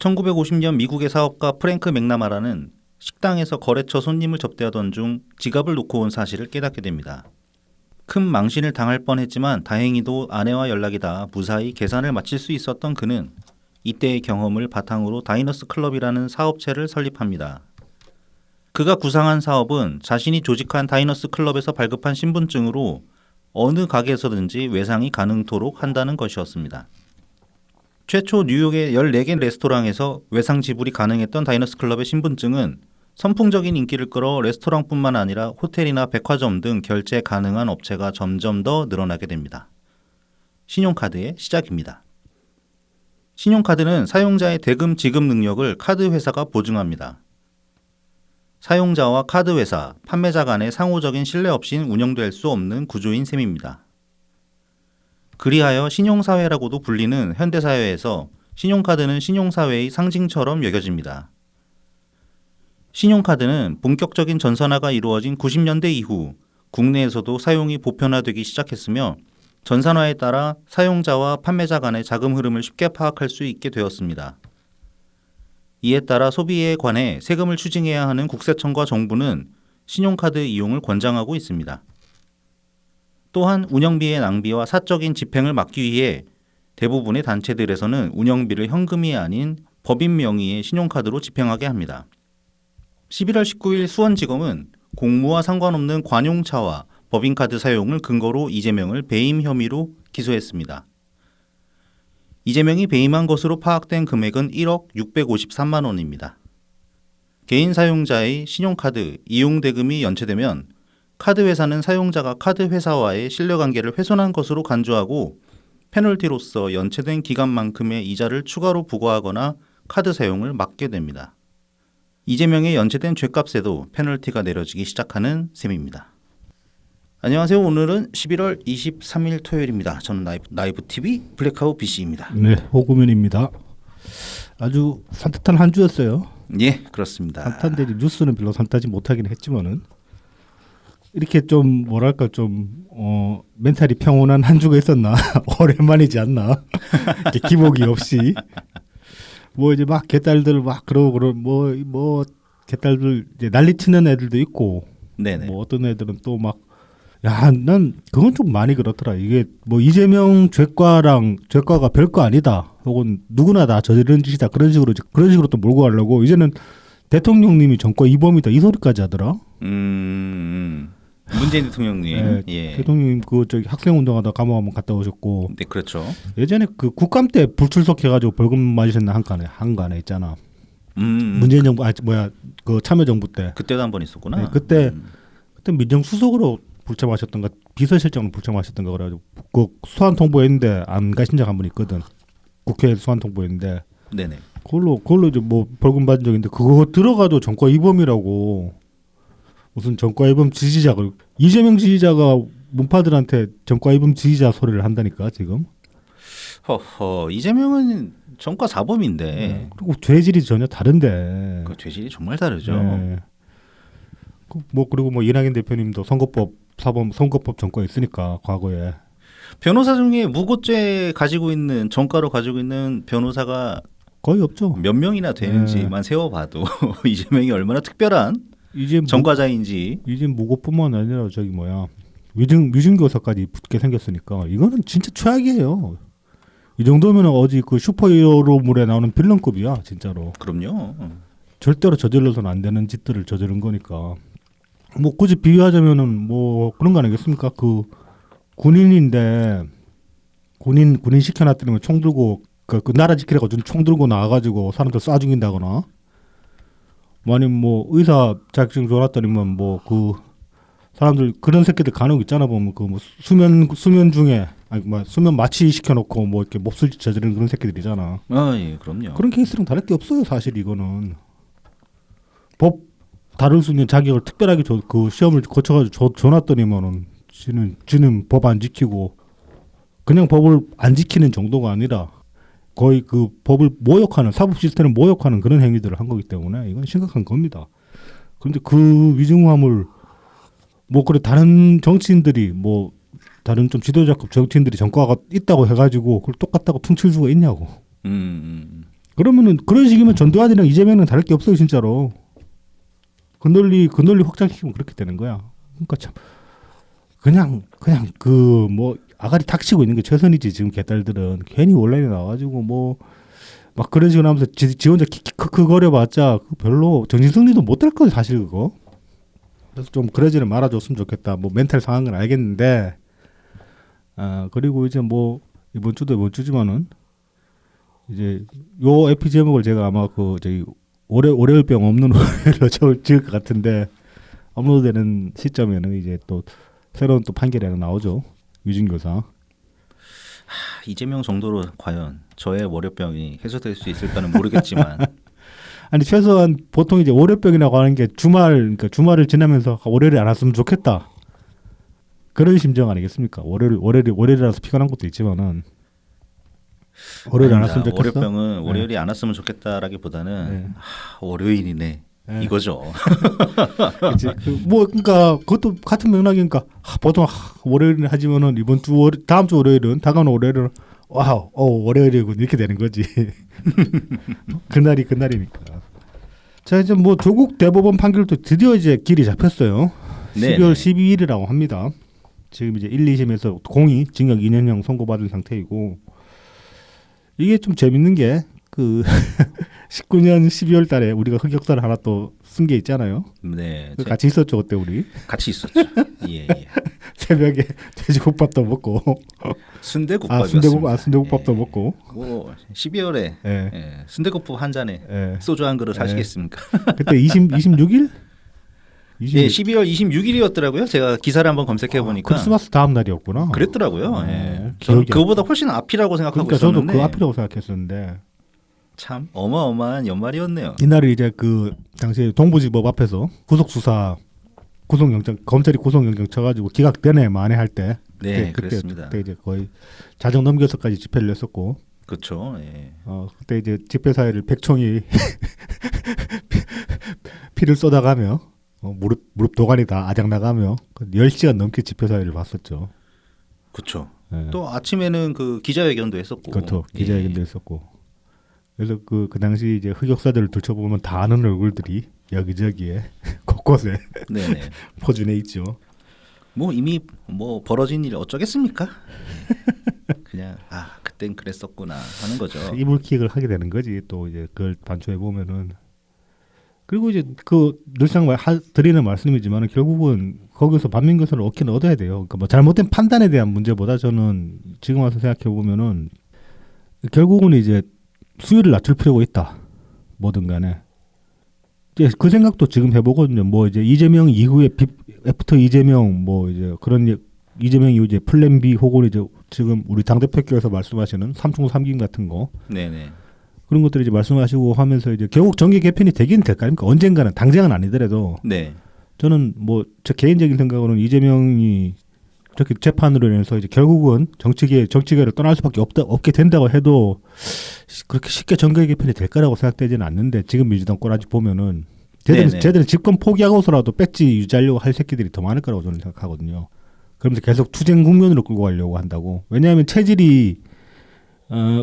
1950년 미국의 사업가 프랭크 맥나마라는 식당에서 거래처 손님을 접대하던 중 지갑을 놓고 온 사실을 깨닫게 됩니다. 큰 망신을 당할 뻔했지만 다행히도 아내와 연락이 닿아 무사히 계산을 마칠 수 있었던 그는 이때의 경험을 바탕으로 다이너스 클럽이라는 사업체를 설립합니다. 그가 구상한 사업은 자신이 조직한 다이너스 클럽에서 발급한 신분증으로 어느 가게에서든지 외상이 가능토록 한다는 것이었습니다. 최초 뉴욕의 14개 레스토랑에서 외상 지불이 가능했던 다이너스 클럽의 신분증은 선풍적인 인기를 끌어 레스토랑뿐만 아니라 호텔이나 백화점 등 결제 가능한 업체가 점점 더 늘어나게 됩니다. 신용카드의 시작입니다. 신용카드는 사용자의 대금 지급 능력을 카드 회사가 보증합니다. 사용자와 카드 회사, 판매자 간의 상호적인 신뢰 없인 운영될 수 없는 구조인 셈입니다. 그리하여 신용사회라고도 불리는 현대사회에서 신용카드는 신용사회의 상징처럼 여겨집니다. 신용카드는 본격적인 전산화가 이루어진 90년대 이후 국내에서도 사용이 보편화되기 시작했으며 전산화에 따라 사용자와 판매자 간의 자금 흐름을 쉽게 파악할 수 있게 되었습니다. 이에 따라 소비에 관해 세금을 추징해야 하는 국세청과 정부는 신용카드 이용을 권장하고 있습니다. 또한 운영비의 낭비와 사적인 집행을 막기 위해 대부분의 단체들에서는 운영비를 현금이 아닌 법인 명의의 신용카드로 집행하게 합니다. 11월 19일 수원지검은 공무와 상관없는 관용차와 법인카드 사용을 근거로 이재명을 배임 혐의로 기소했습니다. 이재명이 배임한 것으로 파악된 금액은 1억 653만 원입니다. 개인 사용자의 신용카드 이용 대금이 연체되면 카드 회사는 사용자가 카드 회사와의 신뢰관계를 훼손한 것으로 간주하고 페널티로서 연체된 기간만큼의 이자를 추가로 부과하거나 카드 사용을 막게 됩니다. 이재명의 연체된 죗값에도 페널티가 내려지기 시작하는 셈입니다. 안녕하세요. 오늘은 11월 23일 토요일입니다. 저는 나이브 TV 블랙아웃 BC입니다. 네, 호구면입니다. 아주 산뜻한 한 주였어요. 예, 그렇습니다. 산뜻한데 뉴스는 별로 산뜻하지 못하긴 했지만은 이렇게 좀 뭐랄까 좀 멘탈이 평온한 한 주가 있었나? 오랜만이지 않나? 기복이 없이 뭐 이제 막 개딸들 막 그러고 뭐 개딸들 이제 난리치는 애들도 있고, 네네. 뭐 어떤 애들은 또 막 야, 난 그건 좀 많이 그렇더라. 이게 뭐 이재명 죄과가 별거 아니다. 혹은 누구나 다 저지른 짓이다. 그런 식으로 또 몰고 가려고 이제는 대통령님이 정권 이범이다 이 소리까지 하더라. 문재인 대통령님. 네, 예. 대통령님 그 저기 학생 운동하다 감옥 한번 갔다 오셨고. 네, 그렇죠. 예전에 그 국감 때 불출석해가지고 벌금 맞으셨나 한간에 있잖아. 문재인 정부 그 참여정부 때. 그때도 한 번 있었구나. 네, 그때 민정수석으로 불참하셨던가 비서실장으로 불참하셨던가 그래가지고 그 소환 통보했는데 안 가신 적 한 번 있거든. 국회에 소환 통보했는데. 네네. 그걸로 이제 뭐 벌금 받은 적인데 그거 들어가도 정권 이범이라고 무슨 정권 이범 지지자를 이재명 지지자가 문파들한테 정권 이범 지지자 소리를 한다니까 지금. 허허, 이재명은 정과 사범인데. 네. 그리고 죄질이 전혀 다른데. 그 죄질이 정말 다르죠. 네. 그리고 이낙연 대표님도 선거법 정과 있으니까 과거에 변호사 중에 무고죄 가지고 있는 정과로 가지고 있는 변호사가 거의 없죠. 몇 명이나 되는지만 세워봐도 이재명이 얼마나 특별한 정과자인지. 이제 무고뿐만 아니라 위증교사까지 붙게 생겼으니까 이거는 진짜 최악이에요. 이 정도면 어디 그 슈퍼히어로물에 나오는 빌런급이야 진짜로. 그럼요. 절대로 저질러서는 안 되는 짓들을 저지른 거니까. 뭐 굳이 비유하자면은 뭐 그런 거 아니겠습니까? 그 군인인데 군인 시켜놨더니 총 들고 그 나라 지키려고 총 들고 나와가지고 사람들 쏴 죽인다거나, 아니면 뭐 의사 자격증 줘놨더니만 뭐 그 사람들 그런 새끼들 간혹 있잖아 보면 그 뭐 수면 중에 수면 마취 시켜놓고 뭐 이렇게 몹쓸 짓 저지르는 그런 새끼들이잖아. 아, 예, 그럼요. 그런 케이스랑 다를 게 없어요 사실. 이거는 법 다룰 수 있는 자격을 특별하게 그 시험을 거쳐가지고 줘놨더니만은 지는 법 안 지키고 그냥 법을 안 지키는 정도가 아니라 거의 그 법을 모욕하는, 사법 시스템을 모욕하는 그런 행위들을 한 거기 때문에 이건 심각한 겁니다. 그런데 그 위증함을 뭐 그래 다른 정치인들이 뭐 다른 좀 지도자급 정치인들이 전과가 있다고 해가지고 그걸 똑같다고 퉁칠 수가 있냐고. 그런 그러면은 그런 식이면 전두환이랑 이재명은 다를 게 없어요 진짜로. 그 논리 확장시키면 그렇게 되는 거야. 그러니까 참 그냥 그 뭐 아가리 닥치고 있는 게 최선이지 지금 개딸들은. 괜히 온라인에 나와가지고 뭐 막 그런 식으로 하면서 지 혼자 키키크크 거려봤자 별로 정신승리도 못 될 거예요 사실 그거. 그래서 좀 그러지는 말아줬으면 좋겠다. 뭐 멘탈 상한 건 알겠는데 그리고 이제 뭐 이번 주지만은 이제 요 에피 제목을 제가 아마 그 저기 월요일병 없는 월요일로 지을 것 같은데 업로드되는 시점에는 이제 또 새로운 또 판결이 하나 나오죠. 유진교사. 이재명 정도로 과연 저의 월요병이 해소될 수 있을까는 모르겠지만 아니 최소한 보통 이제 월요병이라고 하는 게 그러니까 주말을 지나면서 월요일에 안 왔으면 좋겠다. 그런 심정 아니겠습니까? 월요일이라서 피곤한 것도 있지만은 월요일 안 왔으면 좋겠어. 월요병은 월요일이 안 왔으면 좋겠다라기보다는 네. 월요일이네 네. 이거죠. 뭐 그러니까 그것도 같은 맥락이니까 보통 월요일은 하지만은 다음 주 월요일은 다가오는 월요일은 와우 월요일이군 이렇게 되는 거지. 그날이니까. 자 이제 뭐 조국 대법원 판결도 드디어 이제 길이 잡혔어요. 네. 12월 12일이라고 합니다. 지금 이제 1, 2심에서 공이 징역 2년형 선고받은 상태이고 이게 좀 재밌는 게 그 19년 12월 달에 우리가 흑역사를 하나 또 쓴 게 있잖아요. 네, 같이 있었죠 그때 우리. 같이 있었죠. 예. 새벽에 돼지국밥도 먹고 순대국밥이었습니다. 순대국밥도 먹고 뭐 12월에 예. 순대국밥 한 잔에 예. 소주 한 그릇 하시겠습니까? 그때 26일? 예, 12월 26일이었더라고요. 제가 기사를 한번 검색해 보니까 크리스마스 다음 날이었구나. 그랬더라고요. 예. 저는 기억이 그거보다 훨씬 앞이라고 생각하고 그러니까 저도 있었는데 그 앞이라고 생각했었는데 참 어마어마한 연말이었네요. 이날이 이제 그 당시에 동부지법 앞에서 구속영장 검찰이 구속영장 쳐가지고 기각되네 만회할 때 네, 그랬습니다. 그때 이제 거의 자정 넘겨서까지 집회를 했었고 그렇죠. 예. 그때 이제 집회 사이를 백총이 피를 쏟아가며 무릎 도가니 다 아작 나가며 10시간 넘게 집회 사이를 봤었죠. 그렇죠. 예. 또 아침에는 그 기자회견도 했었고. 그렇죠. 기자회견도 했었고. 그래서 그 당시 이제 흑역사들을 들춰보면 다 아는 얼굴들이 여기저기에 곳곳에 네네. 포진해 있죠. 뭐 이미 뭐 벌어진 일 어쩌겠습니까? 그냥 그땐 그랬었구나 하는 거죠. 이불킥을 하게 되는 거지. 또 이제 그걸 반추해 보면은. 그리고 이제 그 늘상 드리는 말씀이지만 결국은 거기서 반민교사를 얻긴 얻어야 돼요. 그러니까 뭐 잘못된 판단에 대한 문제보다 저는 지금 와서 생각해 보면은 결국은 이제 수위를 낮출 필요가 있다. 뭐든 간에. 이제 그 생각도 지금 해보거든요. 뭐 이제 이재명 이후에 애프터 이재명 뭐 이제 그런 이재명 이후 이제 플랜 B 혹은 이제 지금 우리 당대표께서 말씀하시는 삼중 삼김 같은 거. 네네. 그런 것들을 이제 말씀하시고 하면서 이제 결국 정계 개편이 되긴 될까? 그러니까 언젠가는 당장은 아니더라도. 네. 저는 뭐 제 개인적인 생각으로는 이재명이 저렇게 재판으로 인해서 이제 결국은 정치계를 떠날 수밖에 없게 된다고 해도 그렇게 쉽게 정계 개편이 될 거라고 생각되지는 않는데 지금 민주당 꼬라지 보면은 쟤들은 집권 포기하고서라도 배지 유지하려고 할 새끼들이 더 많을 거라고 저는 생각하거든요. 그러면서 계속 투쟁 국면으로 끌고 가려고 한다고. 왜냐하면 체질이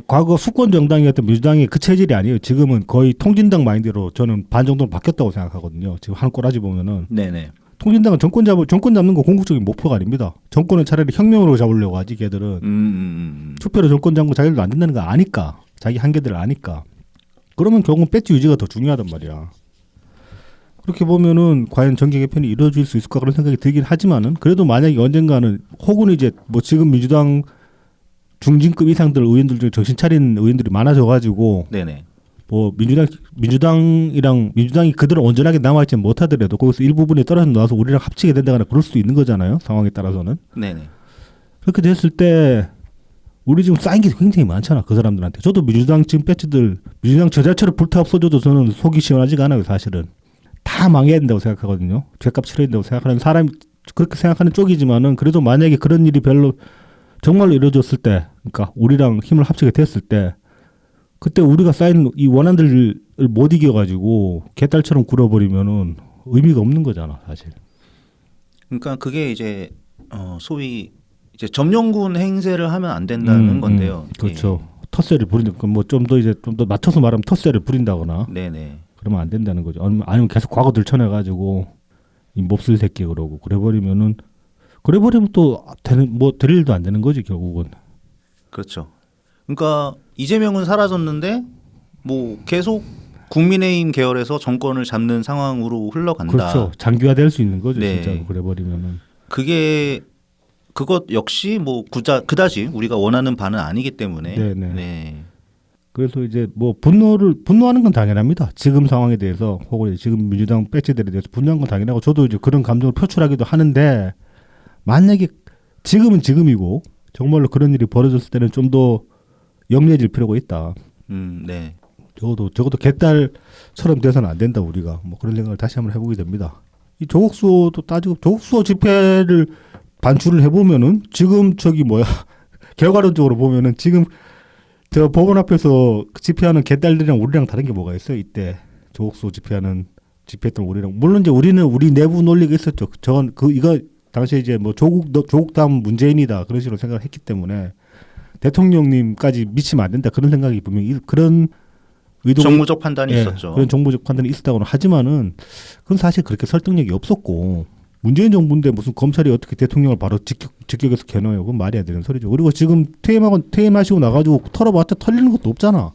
과거 수권 정당이었던 민주당이 그 체질이 아니에요. 지금은 거의 통진당 마인드로 저는 반 정도는 바뀌었다고 생각하거든요. 지금 하는 꼬라지 보면은. 네네. 통진당은 정권 잡는 거 궁극적인 목표가 아닙니다. 정권은 차라리 혁명으로 잡으려고 하지 걔들은. 투표로 정권 잡고 자기들도 안 된다는 거 아니까. 자기 한계들을 아니까. 그러면 결국은 배지 유지가 더 중요하단 말이야. 그렇게 보면은 과연 정계 개편이 이루어질 수 있을까 그런 생각이 들긴 하지만은 그래도 만약에 언젠가는 혹은 이제 뭐 지금 민주당 중진급 이상들 의원들 중에 정신 차린 의원들이 많아져가지고 네네. 뭐 민주당이 그대로 온전하게 남아있지 못하더라도 거기서 일부분이 떨어져 나와서 우리랑 합치게 된다거나 그럴 수도 있는 거잖아요. 상황에 따라서는. 네네. 그렇게 됐을 때 우리 지금 쌓인 게 굉장히 많잖아. 그 사람들한테. 저도 민주당 지금 민주당 저자처럼 불타 없어져도 저는 속이 시원하지가 않아요. 사실은. 다 망해야 된다고 생각하거든요. 죄값 치러야 된다고 생각하는 사람이 그렇게 생각하는 쪽이지만은 그래도 만약에 그런 일이 정말로 이루어졌을 때 그러니까 우리랑 힘을 합치게 됐을 때 그때 우리가 쌓인 이 원한들을 못 이겨가지고 개딸처럼 굴어버리면은 의미가 없는 거잖아, 사실. 그러니까 그게 이제 소위 이제 점령군 행세를 하면 안 된다는 건데요. 그렇죠. 텃세를 부린다. 뭐 좀 더 이제 좀 더 맞춰서 말하면 텃세를 부린다거나 네네. 그러면 안 된다는 거죠. 아니면 계속 과거 들춰내가지고 이 몹쓸 새끼 그러고 그래버리면 또 되는 뭐 될 일도 안 되는 거지 결국은. 그렇죠. 그러니까 이재명은 사라졌는데 뭐 계속 국민의힘 계열에서 정권을 잡는 상황으로 흘러간다. 그렇죠. 장기화될 수 있는 거죠. 네. 진짜 그래버리면은. 그것 역시 뭐 그다지 우리가 원하는 바는 아니기 때문에. 네네. 네. 그래서 이제 뭐 분노하는 건 당연합니다. 지금 상황에 대해서 혹은 지금 민주당 배치들에 대해서 분노한 건 당연하고 저도 이제 그런 감정을 표출하기도 하는데 만약에 지금은 지금이고 정말로 그런 일이 벌어졌을 때는 좀 더 영리해질 필요가 있다. 네. 적어도 개딸처럼 돼서는 안 된다 우리가 뭐 그런 생각을 다시 한번 해보게 됩니다. 이 조국수호도 따지고 조국수호 집회를 반출을 해보면은 지금 결과론적으로 보면은 지금 저 법원 앞에서 집회하는 개딸들이랑 우리랑 다른 게 뭐가 있어요? 이때 조국수호 집회했던 우리랑 물론 이제 우리는 우리 내부 논리가 있었죠. 저건 이거 당시에 이제 뭐 조국 다음 문재인이다 그런 식으로 생각을 했기 때문에 대통령님까지 미치면 안 된다 그런 생각이 분명히 그런 의도가 정무적 판단이 있었죠. 그런 정무적 판단이 있었다고는 하지만은 그건 사실 그렇게 설득력이 없었고 문재인 정부인데 무슨 검찰이 어떻게 대통령을 바로 직격해서 개넣어요? 그건 말이 안 되는 소리죠. 그리고 지금 퇴임하시고 나가지고 털어봤자 털리는 것도 없잖아.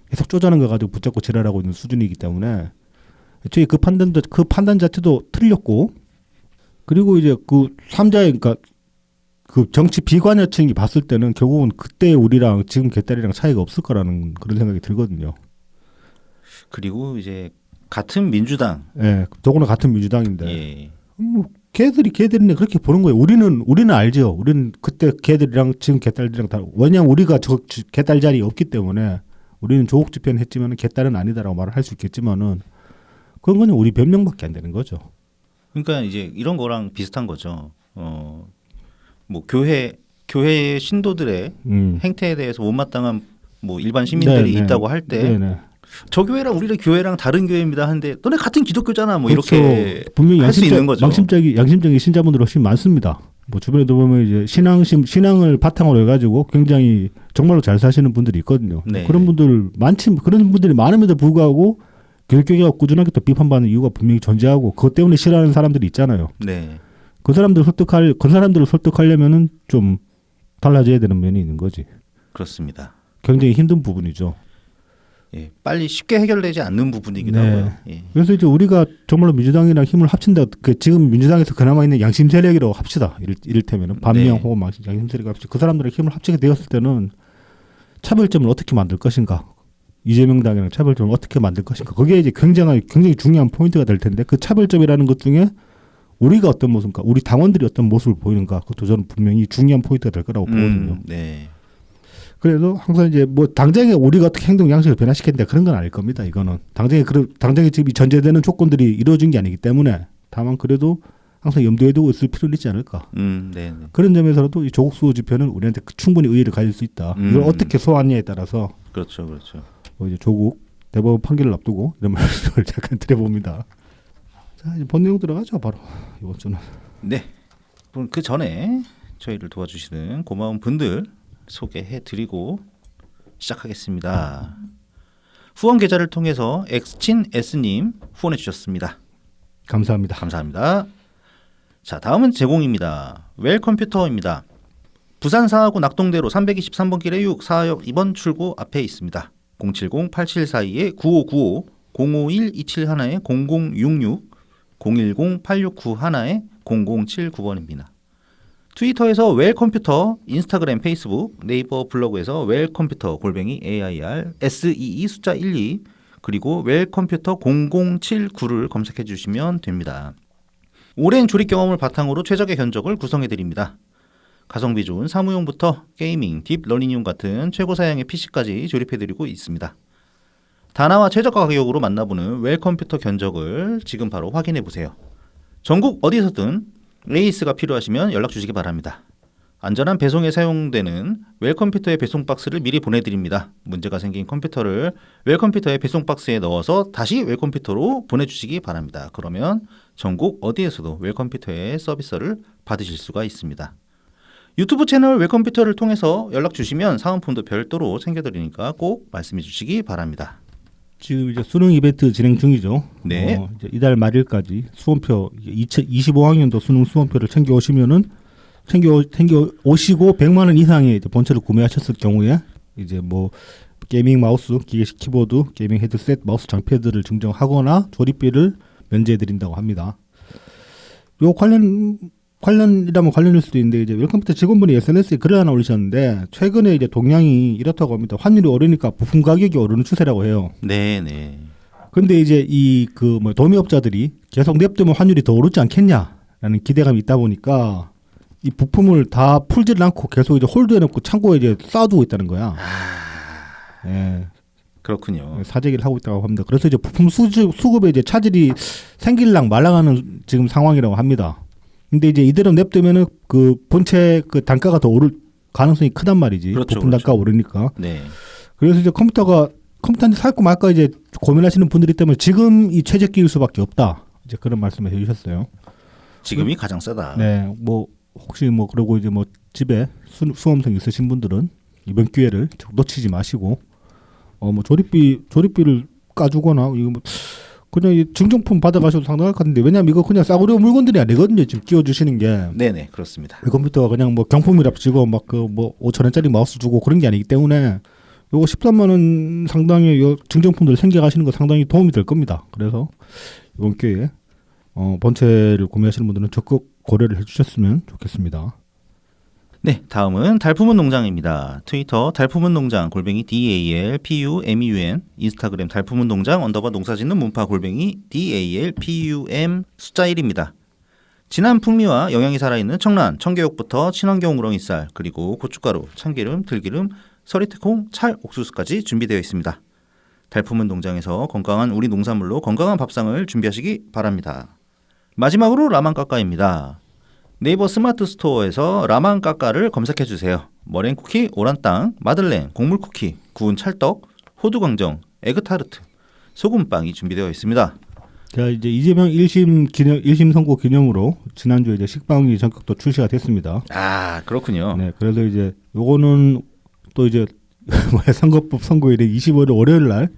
계속 쪼자는 거 가지고 붙잡고 지랄하고 있는 수준이기 때문에 애초에 그 판단 자체도 틀렸고 그리고 이제 그 3자의 그러니까 그 정치 비관여층이 봤을 때는 결국은 그때 우리랑 지금 개딸이랑 차이가 없을 거라는 그런 생각이 들거든요. 그리고 이제 같은 민주당. 예, 더구나 같은 민주당인데. 예. 걔들이네 그렇게 보는 거예요. 우리는 알죠. 우리는 그때 걔들이랑 지금 개딸들이랑 다르고 왜냐면 우리가 개딸 자리에 없기 때문에 우리는 조국 집회는 했지만 개딸은 아니다라고 말을 할 수 있겠지만은 그건 그냥 우리 변명밖에 안 되는 거죠. 그러니까 이제 이런 거랑 비슷한 거죠. 뭐 교회 신도들의 행태에 대해서 못마땅한 뭐 일반 시민들이 네네. 있다고 할 때 저 교회랑 우리 교회랑 다른 교회입니다 하는데 너네 같은 기독교잖아 뭐 그렇죠. 이렇게 분명히 할 수 있는 거죠. 양심적인 신자분들 훨씬 많습니다. 뭐 주변에도 보면 이제 신앙을 바탕으로 해가지고 굉장히 정말로 잘 사시는 분들이 있거든요. 네. 그런 분들이 많음에도 불구하고 교육계가 꾸준하게 또 비판받는 이유가 분명히 존재하고 그것 때문에 싫어하는 사람들이 있잖아요. 네. 그 사람들을 설득하려면은 좀 달라져야 되는 면이 있는 거지. 그렇습니다. 굉장히 힘든 부분이죠. 예, 빨리 쉽게 해결되지 않는 부분이기도 네. 하고요. 예. 그래서 이제 우리가 정말로 민주당이랑 힘을 합친다. 지금 민주당에서 그나마 있는 양심 세력이라고 합시다. 이를테면은 반미양 네. 혹은 양심 세력이라고 합시다. 그 사람들의 힘을 합치게 되었을 때는 차별점을 어떻게 만들 것인가. 이재명 당이랑 차별점을 어떻게 만들 것인가. 그게 이제 굉장히 중요한 포인트가 될 텐데 그 차별점이라는 것 중에 우리가 어떤 모습인가, 우리 당원들이 어떤 모습을 보이는가, 그것도 저는 분명히 중요한 포인트가 될 거라고 보거든요. 네. 그래서 항상 이제 뭐 당장에 우리가 어떻게 행동 양식을 변화시켰는데 그런 건 아닐 겁니다. 이거는 당장에 지금 전제되는 조건들이 이루어진 게 아니기 때문에 다만 그래도 항상 염두에 두고 있을 필요는 있지 않을까. 네. 그런 점에서도 이 조국 수호 집회는 우리한테 충분히 의의를 가질 수 있다. 이걸 어떻게 소화하냐에 따라서 그렇죠, 그렇죠. 뭐 이제 조국 대법원 판결을 앞두고 이런 말씀을 잠깐 드려봅니다. 자, 이제 본 내용 들어가죠. 바로 이번 주는. 네. 그럼 그 전에 저희를 도와주시는 고마운 분들 소개해드리고 시작하겠습니다. 후원 계좌를 통해서 엑스친 S님 후원해 주셨습니다. 감사합니다. 감사합니다. 자, 다음은 제공입니다. 웰컴퓨터입니다. 부산 사하구 낙동대로 323번 길의 6 4역 2번 출구 앞에 있습니다. 070-8742-9595 051-271-0066 010-8691-0079번입니다. 트위터에서 웰컴퓨터, 인스타그램, 페이스북, 네이버 블로그에서 웰컴퓨터 @ AIR 숫자 12 그리고 웰컴퓨터 0079를 검색해 주시면 됩니다. 오랜 조립 경험을 바탕으로 최적의 견적을 구성해 드립니다. 가성비 좋은 사무용부터 게이밍, 딥러닝용 같은 최고 사양의 PC까지 조립해 드리고 있습니다. 다나와 최저가 가격으로 만나보는 웰컴퓨터 견적을 지금 바로 확인해 보세요. 전국 어디서든 에이스가 필요하시면 연락 주시기 바랍니다. 안전한 배송에 사용되는 웰컴퓨터의 배송 박스를 미리 보내드립니다. 문제가 생긴 컴퓨터를 웰컴퓨터의 배송 박스에 넣어서 다시 웰컴퓨터로 보내주시기 바랍니다. 그러면 전국 어디에서도 웰컴퓨터의 서비스를 받으실 수가 있습니다. 유튜브 채널 웰컴퓨터를 통해서 연락 주시면 사은품도 별도로 챙겨드리니까 꼭 말씀해 주시기 바랍니다. 지금 이제 수능 이벤트 진행 중이죠. 네. 이제 이달 말일까지 수험표 2025학년도 수능 수험표를 챙겨 오시면은 챙겨 오시고 100만 원 이상의 이제 본체를 구매하셨을 경우에 이제 뭐 게이밍 마우스, 기계식 키보드, 게이밍 헤드셋, 마우스 장패드를 증정하거나 조립비를 면제해 드린다고 합니다. 요 관련이라면 관련일 수도 있는데 이제 웰컴퓨터 직원분이 SNS에 글을 하나 올리셨는데 최근에 이제 동향이 이렇다고 합니다. 환율이 오르니까 부품 가격이 오르는 추세라고 해요. 네. 근데 이제 이 그 뭐 도매업자들이 계속 냅두면 환율이 더 오르지 않겠냐라는 기대감이 있다 보니까 이 부품을 다 풀지를 않고 계속 이제 홀드해놓고 창고에 이제 쌓아두고 있다는 거야. 예, 그렇군요. 사재기를 하고 있다고 합니다. 그래서 이제 부품 수급에 이제 차질이 생길랑 말랑하는 지금 상황이라고 합니다. 근데 이제 이대로 냅두면은 그 본체 그 단가가 더 오를 가능성이 크단 말이지. 그렇죠, 부품 단가가 오르니까. 네. 그래서 이제 컴퓨터한테 살고 말까 이제 고민하시는 분들이 때문에 지금 이 최저가일 수밖에 없다. 이제 그런 말씀을 해주셨어요. 지금이 가장 싸다. 네, 뭐 혹시 뭐 그러고 이제 뭐 집에 수험생 있으신 분들은 이번 기회를 놓치지 마시고 뭐 조립비를 까주거나 이거 뭐 그냥 이 증정품 받아가셔도 상당할 것 같은데 왜냐면 이거 그냥 싸구려 물건들이 아니거든요. 지금 끼워주시는 게. 네네 그렇습니다. 이 컴퓨터가 그냥 뭐 경품이랍시고 막 그 뭐 5,000원짜리 마우스 주고 그런 게 아니기 때문에 요거 13만 원 상당의 요 증정품들 생겨가시는 거 상당히 도움이 될 겁니다. 그래서 이번 기회에 본체를 구매하시는 분들은 적극 고려를 해주셨으면 좋겠습니다. 네, 다음은 달품은 농장입니다. 트위터 달품은 농장 골뱅이 DALPUMEUN, 인스타그램 달품은 농장 _ 농사짓는 문파 골뱅이 DALPUM 숫자 1입니다. 진한 풍미와 영양이 살아있는 청란, 청개육부터 친환경 우렁이쌀, 그리고 고춧가루, 참기름, 들기름, 서리태콩, 찰, 옥수수까지 준비되어 있습니다. 달품은 농장에서 건강한 우리 농산물로 건강한 밥상을 준비하시기 바랍니다. 마지막으로 라만까까입니다. 네이버 스마트 스토어에서 라만까까를 검색해 주세요. 머랭쿠키, 오란땅, 마들렌, 곡물쿠키, 구운 찰떡, 호두광정, 에그타르트, 소금빵이 준비되어 있습니다. 자 이제 이재명 1심 선고 기념으로 지난주에 이제 식빵이 전격도 출시가 됐습니다. 아 그렇군요. 네, 그래서 이제 요거는 또 이제 선거법 선고일이 25일 월요일 날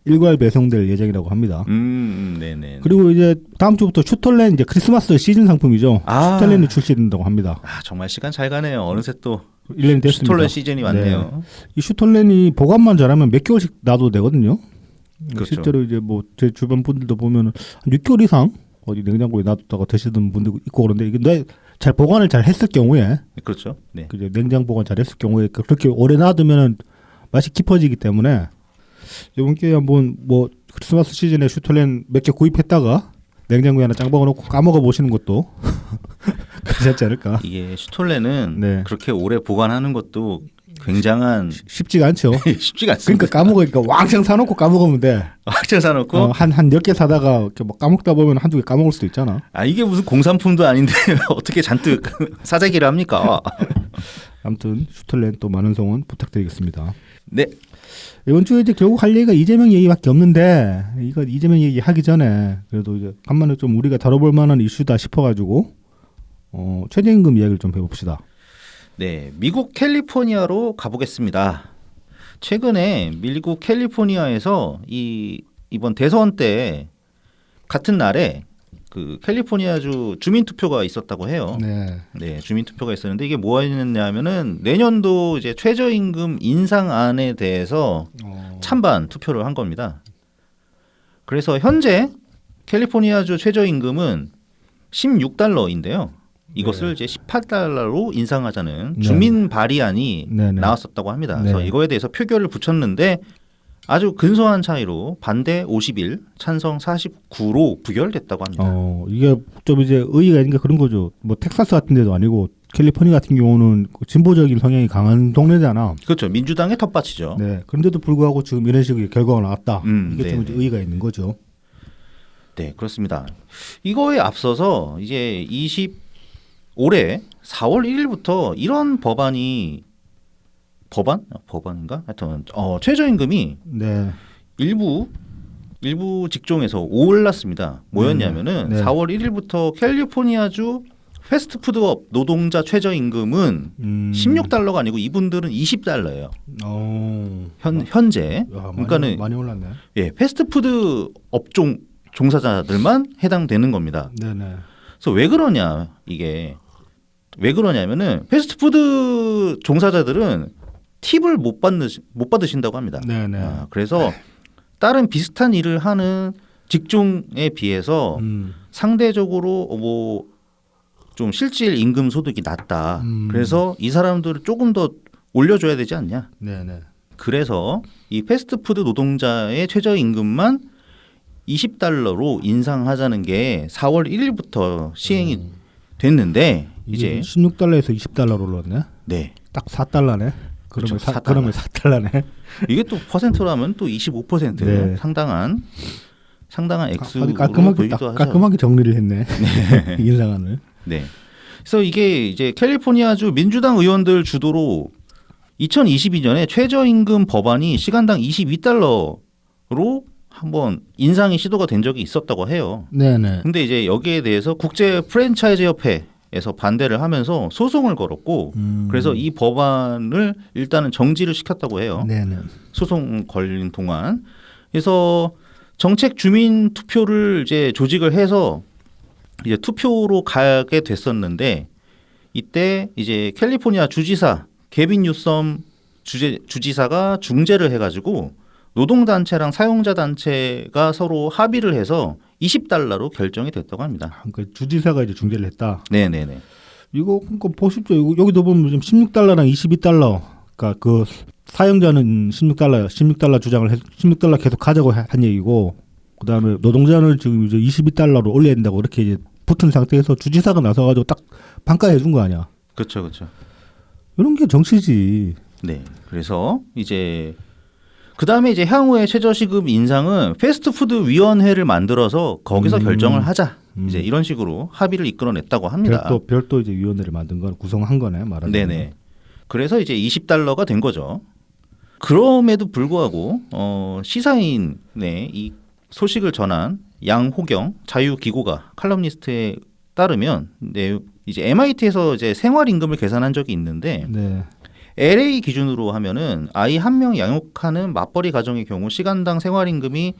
일괄 배송될 예정이라고 합니다. 네네. 그리고 이제 다음 주부터 슈톨렌 이제 크리스마스 시즌 상품이죠. 슈톨렌이 출시된다고 합니다. 아 정말 시간 잘 가네요. 어느새 또 1년이 됐습니다. 슈톨렌 시즌이 왔네요. 네. 이 슈톨렌이 보관만 잘하면 몇 개월씩 놔도 되거든요. 그렇죠. 실제로 이제 뭐 제 주변 분들도 보면은 한 6개월 이상 어디 냉장고에 놔뒀다가 드시던 분도 있고 그런데 이게 잘 보관을 잘 했을 경우에 그렇죠. 네. 그죠 냉장 보관 잘 했을 경우에 그렇게 오래 놔두면은 맛이 깊어지기 때문에 이번 기회에 한번 뭐 크리스마스 시즌에 슈톨렌 몇 개 구입했다가 냉장고에 하나 짱 박아놓고 까먹어 보시는 것도 괜찮지 않을까. 이게 슈톨렌은 네. 그렇게 오래 보관하는 것도 굉장한 쉽지가 않죠. 쉽지가 않습니다. 그러니까 까먹으니까 왕창 사놓고 까먹으면 돼. 확정 사놓고 한 10개 사다가 이렇게 막 까먹다 보면 한두 개 까먹을 수도 있잖아. 아 이게 무슨 공산품도 아닌데 어떻게 잔뜩 사재기를 합니까? 아무튼 슈톨렌 또 많은 성원 부탁드리겠습니다. 네. 이번 주에 이제 결국 할 얘기가 이재명 얘기밖에 없는데 이거 이재명 얘기 하기 전에 그래도 이제 간만에 좀 우리가 다뤄볼 만한 이슈다 싶어가지고 최저임금 이야기를 좀 해봅시다. 네, 미국 캘리포니아로 가보겠습니다. 최근에 미국 캘리포니아에서 이번 대선 때 같은 날에 그 캘리포니아주 주민 투표가 있었다고 해요. 네. 네, 주민 투표가 있었는데 이게 뭐였냐면은 내년도 이제 최저임금 인상안에 대해서 찬반 투표를 한 겁니다. 그래서 현재 캘리포니아주 최저임금은 $16인데요. 이것을 이제 $18로 인상하자는 네. 주민 발의안이 네네. 나왔었다고 합니다. 네. 그래서 이거에 대해서 표결을 붙였는데 아주 근소한 차이로 반대 51, 찬성 49로 부결됐다고 합니다. 이게 좀 이제 의의가 있는 게 그런 거죠. 뭐 텍사스 같은 데도 아니고 캘리포니아 같은 경우는 진보적인 성향이 강한 동네잖아. 그렇죠. 민주당의 텃밭이죠. 네. 그런데도 불구하고 지금 이런 식의 결과가 나왔다. 이게 좀 네네. 이제 의의가 있는 거죠. 네, 그렇습니다. 이거에 앞서서 이제 올해 4월 1일부터 이런 법안인가? 하여튼 최저임금이 네. 일부 직종에서 올랐습니다. 뭐였냐면은 네. 4월 1일부터 캘리포니아주 패스트푸드업 노동자 최저임금은 16달러가 아니고 이분들은 20달러예요. 현재. 야, 그러니까는 많이 올랐네. 예, 패스트푸드 업종 종사자들만 해당되는 겁니다. 네네. 그래서 왜 그러냐 이게 왜 그러냐면은 패스트푸드 종사자들은 팁을 못 받으신다고 합니다. 네네. 그래서 다른 비슷한 일을 하는 직종에 비해서 상대적으로 뭐 좀 실질 임금 소득이 낮다. 그래서 이 사람들을 조금 더 올려줘야 되지 않냐. 네네. 그래서 이 패스트푸드 노동자의 최저임금만 20달러로 인상하자는 게 4월 1일부터 시행이 됐는데 이제 16달러에서 20달러로 올랐네. 네. 딱 4달러네. 그렇죠. 그러면 4달러네. 이게 또 퍼센트로 하면 또 25% 네. 상당한 액수로 깔끔하게 보이기도 하죠. 깔끔하게 정리를 했네. 인상안을. 네. 그래서 이게 이제 캘리포니아주 민주당 의원들 주도로 2022년에 최저임금 법안이 시간당 22달러로 한번 인상이 시도가 된 적이 있었다고 해요. 네네. 근데 이제 여기에 대해서 국제 프랜차이즈 협회에서 반대를 하면서 소송을 걸었고 그래서 이 법안을 일단은 정지를 시켰다고 해요. 네네. 소송 걸린 동안. 그래서 정책 주민 투표를 이제 조직을 해서 이제 투표로 가게 됐었는데 이때 이제 캘리포니아 주지사 게빈 뉴섬 주지사가 중재를 해가지고 노동단체랑 사용자단체가 서로 합의를 해서 20달러로 결정이 됐다고 합니다. 그러니까 주지사가 이제 중재를 했다. 네네네. 이거 그러니까 보십시오. 여기도 보면 지금 16달러랑 22달러. 그러니까 그 사용자는 16달러 주장을 16달러 계속 가자고 한 얘기고, 그다음에 노동자는 지금 이제 22달러로 올려야 된다고 이렇게 이제 붙은 상태에서 주지사가 나서가지고 딱 반가해 준 거 아니야. 그렇죠, 그렇죠. 이런 게 정치지. 네. 그래서 이제 그 다음에 이제 향후의 최저시급 인상은 패스트푸드 위원회를 만들어서 거기서 결정을 하자. 이제 이런 식으로 합의를 이끌어냈다고 합니다. 별도 이제 위원회를 만든 건 구성한 거네 말하자면. 네네. 그래서 이제 20달러가 된 거죠. 그럼에도 불구하고 시사인의 이 소식을 전한 양호경 자유기고가 칼럼니스트에 따르면 이제 MIT에서 이제 생활임금을 계산한 적이 있는데 네. LA 기준으로 하면은 아이 한 명 양육하는 맞벌이 가정의 경우 시간당 생활임금이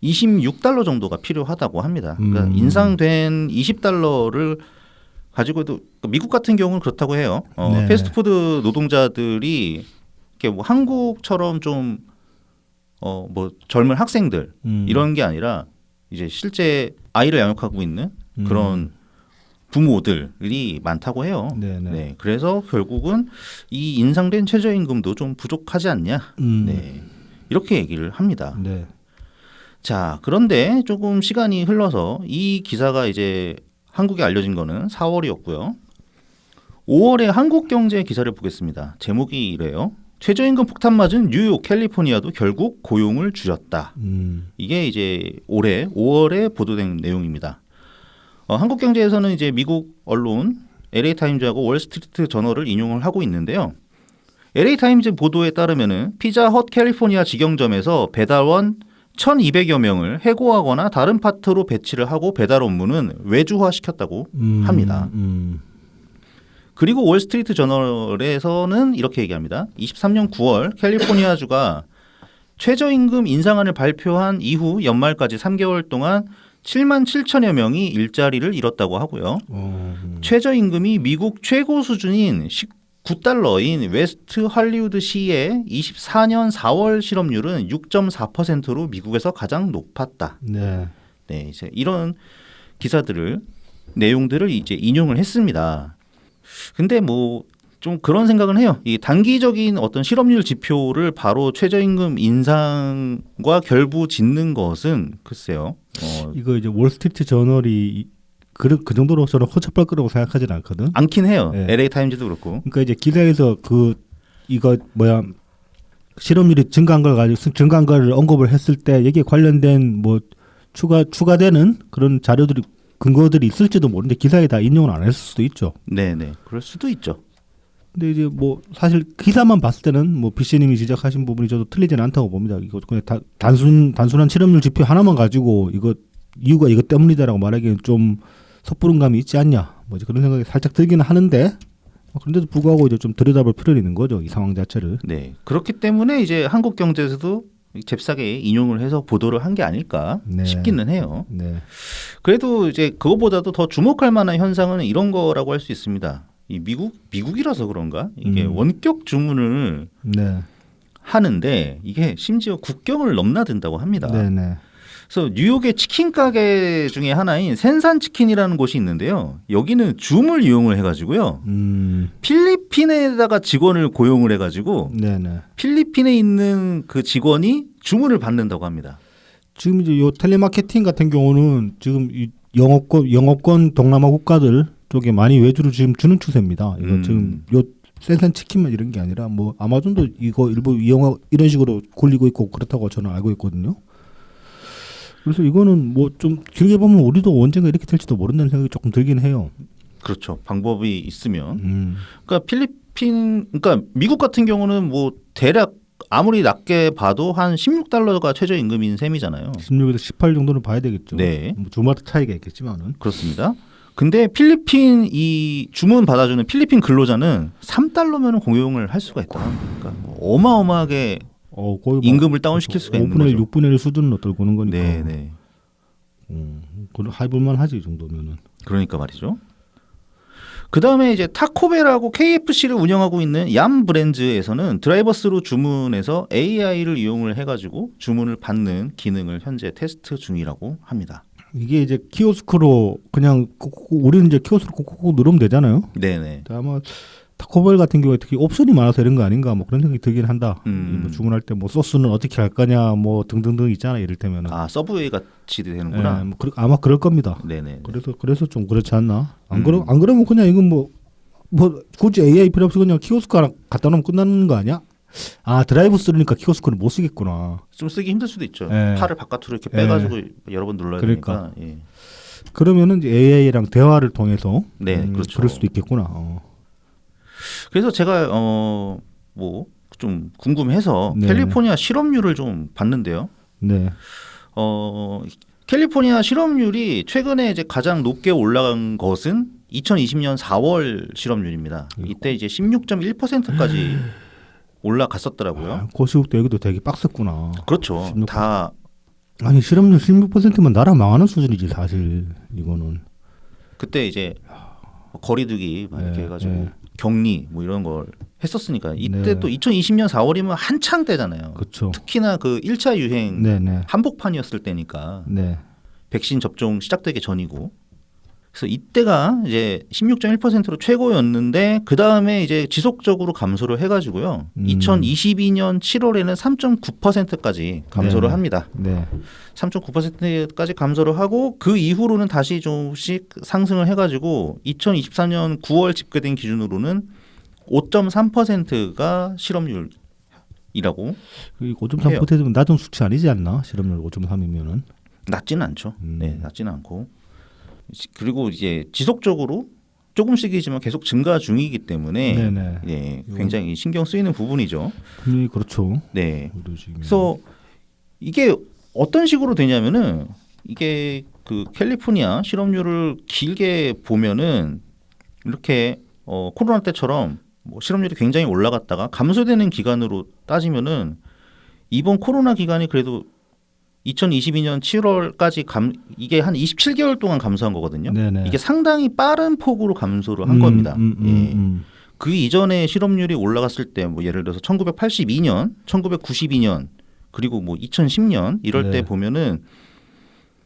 26달러 정도가 필요하다고 합니다. 그러니까 인상된 20달러를 가지고도 미국 같은 경우는 그렇다고 해요. 네. 패스트푸드 노동자들이 이렇게 뭐 한국처럼 좀 뭐 젊은 학생들 이런 게 아니라 이제 실제 아이를 양육하고 있는 그런 부모들이 많다고 해요. 네네. 네, 그래서 결국은 이 인상된 최저임금도 좀 부족하지 않냐. 네, 이렇게 얘기를 합니다. 네. 자, 그런데 조금 시간이 흘러서 이 기사가 이제 한국에 알려진 거는 4월이었고요. 5월에 한국경제 기사를 보겠습니다. 제목이 이래요. 최저임금 폭탄 맞은 뉴욕, 캘리포니아도 결국 고용을 줄였다. 이게 이제 올해 5월에 보도된 내용입니다. 한국경제에서는 이제 미국 언론 LA 타임즈하고 월스트리트 저널을 인용을 하고 있는데요. LA 타임즈 보도에 따르면은 피자헛 캘리포니아 직영점에서 배달원 1,200여 명을 해고하거나 다른 파트로 배치를 하고 배달 업무는 외주화시켰다고 합니다. 그리고 월스트리트 저널에서는 이렇게 얘기합니다. 23년 9월 캘리포니아주가 최저임금 인상안을 발표한 이후 연말까지 3개월 동안 7만 7천여 명이 일자리를 잃었다고 하고요. 최저임금이 미국 최고 수준인 19달러인 웨스트 할리우드 시의 24년 4월 실업률은 6.4%로 미국에서 가장 높았다. 네. 네, 이제 이런 내용들을 이제 인용을 했습니다. 근데 뭐 좀 그런 생각은 해요. 이 단기적인 어떤 실업률 지표를 바로 최저임금 인상과 결부짓는 것은 글쎄요. 이거 이제 월스트리트 저널이 그 정도로 저는 허접할 거라고 생각하지는 않거든. 않긴 해요. 네. LA 타임즈도 그렇고. 그러니까 이제 기사에서 이거 실업률이 증가한 걸 언급을 했을 때 여기에 관련된 뭐 추가되는 그런 근거들이 있을지도 모르는데 기사에 다 인용을 안 했을 수도 있죠. 네네. 그럴 수도 있죠. 근데 이제 뭐 사실 기사만 봤을 때는 뭐 BC님이 지적하신 부분이 저도 틀리지는 않다고 봅니다. 이거 그냥 단순한 실업률 지표 하나만 가지고 이유가 이것 때문이다라고 말하기엔 좀 섣부른 감이 있지 않냐. 뭐지 그런 생각이 살짝 들기는 하는데 그런데도 불구하고 이제 좀 들여다볼 필요는 있는 거죠. 이 상황 자체를. 네. 그렇기 때문에 이제 한국경제에서도 잽싸게 인용을 해서 보도를 한 게 아닐까 네. 싶기는 해요. 네. 그래도 이제 그거보다도 더 주목할 만한 현상은 이런 거라고 할 수 있습니다. 이 미국이라서 그런가 이게 원격 주문을 네. 하는데 이게 심지어 국경을 넘나든다고 합니다. 네. 네. 그래서 뉴욕의 치킨 가게 중에 하나인 센산 치킨이라는 곳이 있는데요. 여기는 줌을 이용을 해가지고요. 필리핀에다가 직원을 고용을 해가지고 네. 네. 필리핀에 있는 그 직원이 주문을 받는다고 합니다. 지금 이제 요 텔레마케팅 같은 경우는 지금 이 영어권 동남아 국가들 쪽에 많이 외주를 지금 주는 추세입니다. 이거 지금 요 센산 치킨만 이런 게 아니라 뭐 아마존도 이거 일부 영어 이런 식으로 굴리고 있고 그렇다고 저는 알고 있거든요. 그래서 이거는 뭐 좀 길게 보면 우리도 언젠가 이렇게 될지도 모른다는 생각이 조금 들긴 해요. 그렇죠. 방법이 있으면. 그러니까 그러니까 미국 같은 경우는 뭐 대략 아무리 낮게 봐도 한 $16가 최저임금인 셈이잖아요. 16에서 18 정도는 봐야 되겠죠. 네. 뭐 주마다 차이가 있겠지만은. 그렇습니다. 근데 필리핀 이 주문 받아주는 필리핀 근로자는 $3면 고용을 할 수가 있다. 그러니까 어마어마하게 거의 임금을 다운시킬 수가 있는 5분의 1, 거죠. 6분의 1 수준은 어떨 거는 거니까. 네. 그걸 해볼만 하지 이 정도면은. 그러니까 말이죠. 그 다음에 이제 타코벨하고 KFC를 운영하고 있는 얌 브랜즈에서는 드라이버스루 주문에서 AI를 이용을 해가지고 주문을 받는 기능을 현재 테스트 중이라고 합니다. 이게 이제 키오스크로 그냥 우리는 이제 키오스크로 콕콕 누르면 되잖아요. 네네. 아마 타코벨 같은 경우에 특히 옵션이 많아서 이런 거 아닌가 뭐 그런 생각이 들긴 한다. 뭐 주문할 때 뭐 소스는 어떻게 할 거냐 뭐 등등등 있잖아. 예를 들면은. 아 서브웨이 같이 되는구나. 뭐 아마 그럴 겁니다. 네네. 그래서 좀 그렇지 않나? 안 그러면 그냥 이건 뭐 굳이 AI 필요 없이 그냥 키오스크 하나 갖다 놓으면 끝나는 거 아니야? 아 드라이브 스루니까 키오스크를 못 쓰겠구나. 좀 쓰기 힘들 수도 있죠. 예. 팔을 바깥으로 이렇게 빼가지고 여러 번 눌러야 그러니까. 되니까. 예. 그러면은 이제 AI랑 대화를 통해서 네, 그렇죠. 그럴 수도 있겠구나. 그래서 제가 뭐 좀 궁금해서 네. 캘리포니아 실업률을 좀 봤는데요. 네. 캘리포니아 실업률이 최근에 이제 가장 높게 올라간 것은 2020년 4월 실업률입니다. 이때 이제 16.1%까지 올라갔었더라고요. 고시국도 여기도 되게 빡셌구나. 그렇죠. 16%. 다 아니 실업률 16%면 나라 망하는 수준이지 사실 이거는. 그때 이제 거리두기 막 이렇게 네, 해가지고 네. 격리 뭐 이런 걸 했었으니까 이때 네. 또 2020년 4월이면 한창 때잖아요. 그렇죠. 특히나 그 1차 유행 네네. 한복판이었을 때니까 네. 백신 접종 시작되기 전이고 그래서 이때가 이제 16.1%로 최고였는데 그 다음에 이제 지속적으로 감소를 해가지고요. 2022년 7월에는 3.9%까지 감소를 네. 합니다. 네. 3.9%까지 감소를 하고 그 이후로는 다시 조금씩 상승을 해가지고 2023년 9월 집계된 기준으로는 5.3%가 실업률이라고 5.3%면 낮은 수치 아니지 않나? 실업률 5.3이면은. 낮지는 않죠. 네, 낮지는 않고 그리고 이제 지속적으로 조금씩이지만 계속 증가 중이기 때문에 네네. 예, 굉장히 신경 쓰이는 부분이죠. 분명히 그렇죠. 네. 그래서 이게 어떤 식으로 되냐면은 이게 그 캘리포니아 실업률을 길게 보면은 이렇게 코로나 때처럼 뭐 실업률이 굉장히 올라갔다가 감소되는 기간으로 따지면은 이번 코로나 기간이 그래도 2022년 7월까지 이게 한 27개월 동안 감소한 거거든요. 네네. 이게 상당히 빠른 폭으로 감소를 한 겁니다. 예. 그 이전에 실업률이 올라갔을 때 뭐 예를 들어서 1982년, 1992년 그리고 뭐 2010년 이럴 네. 때 보면은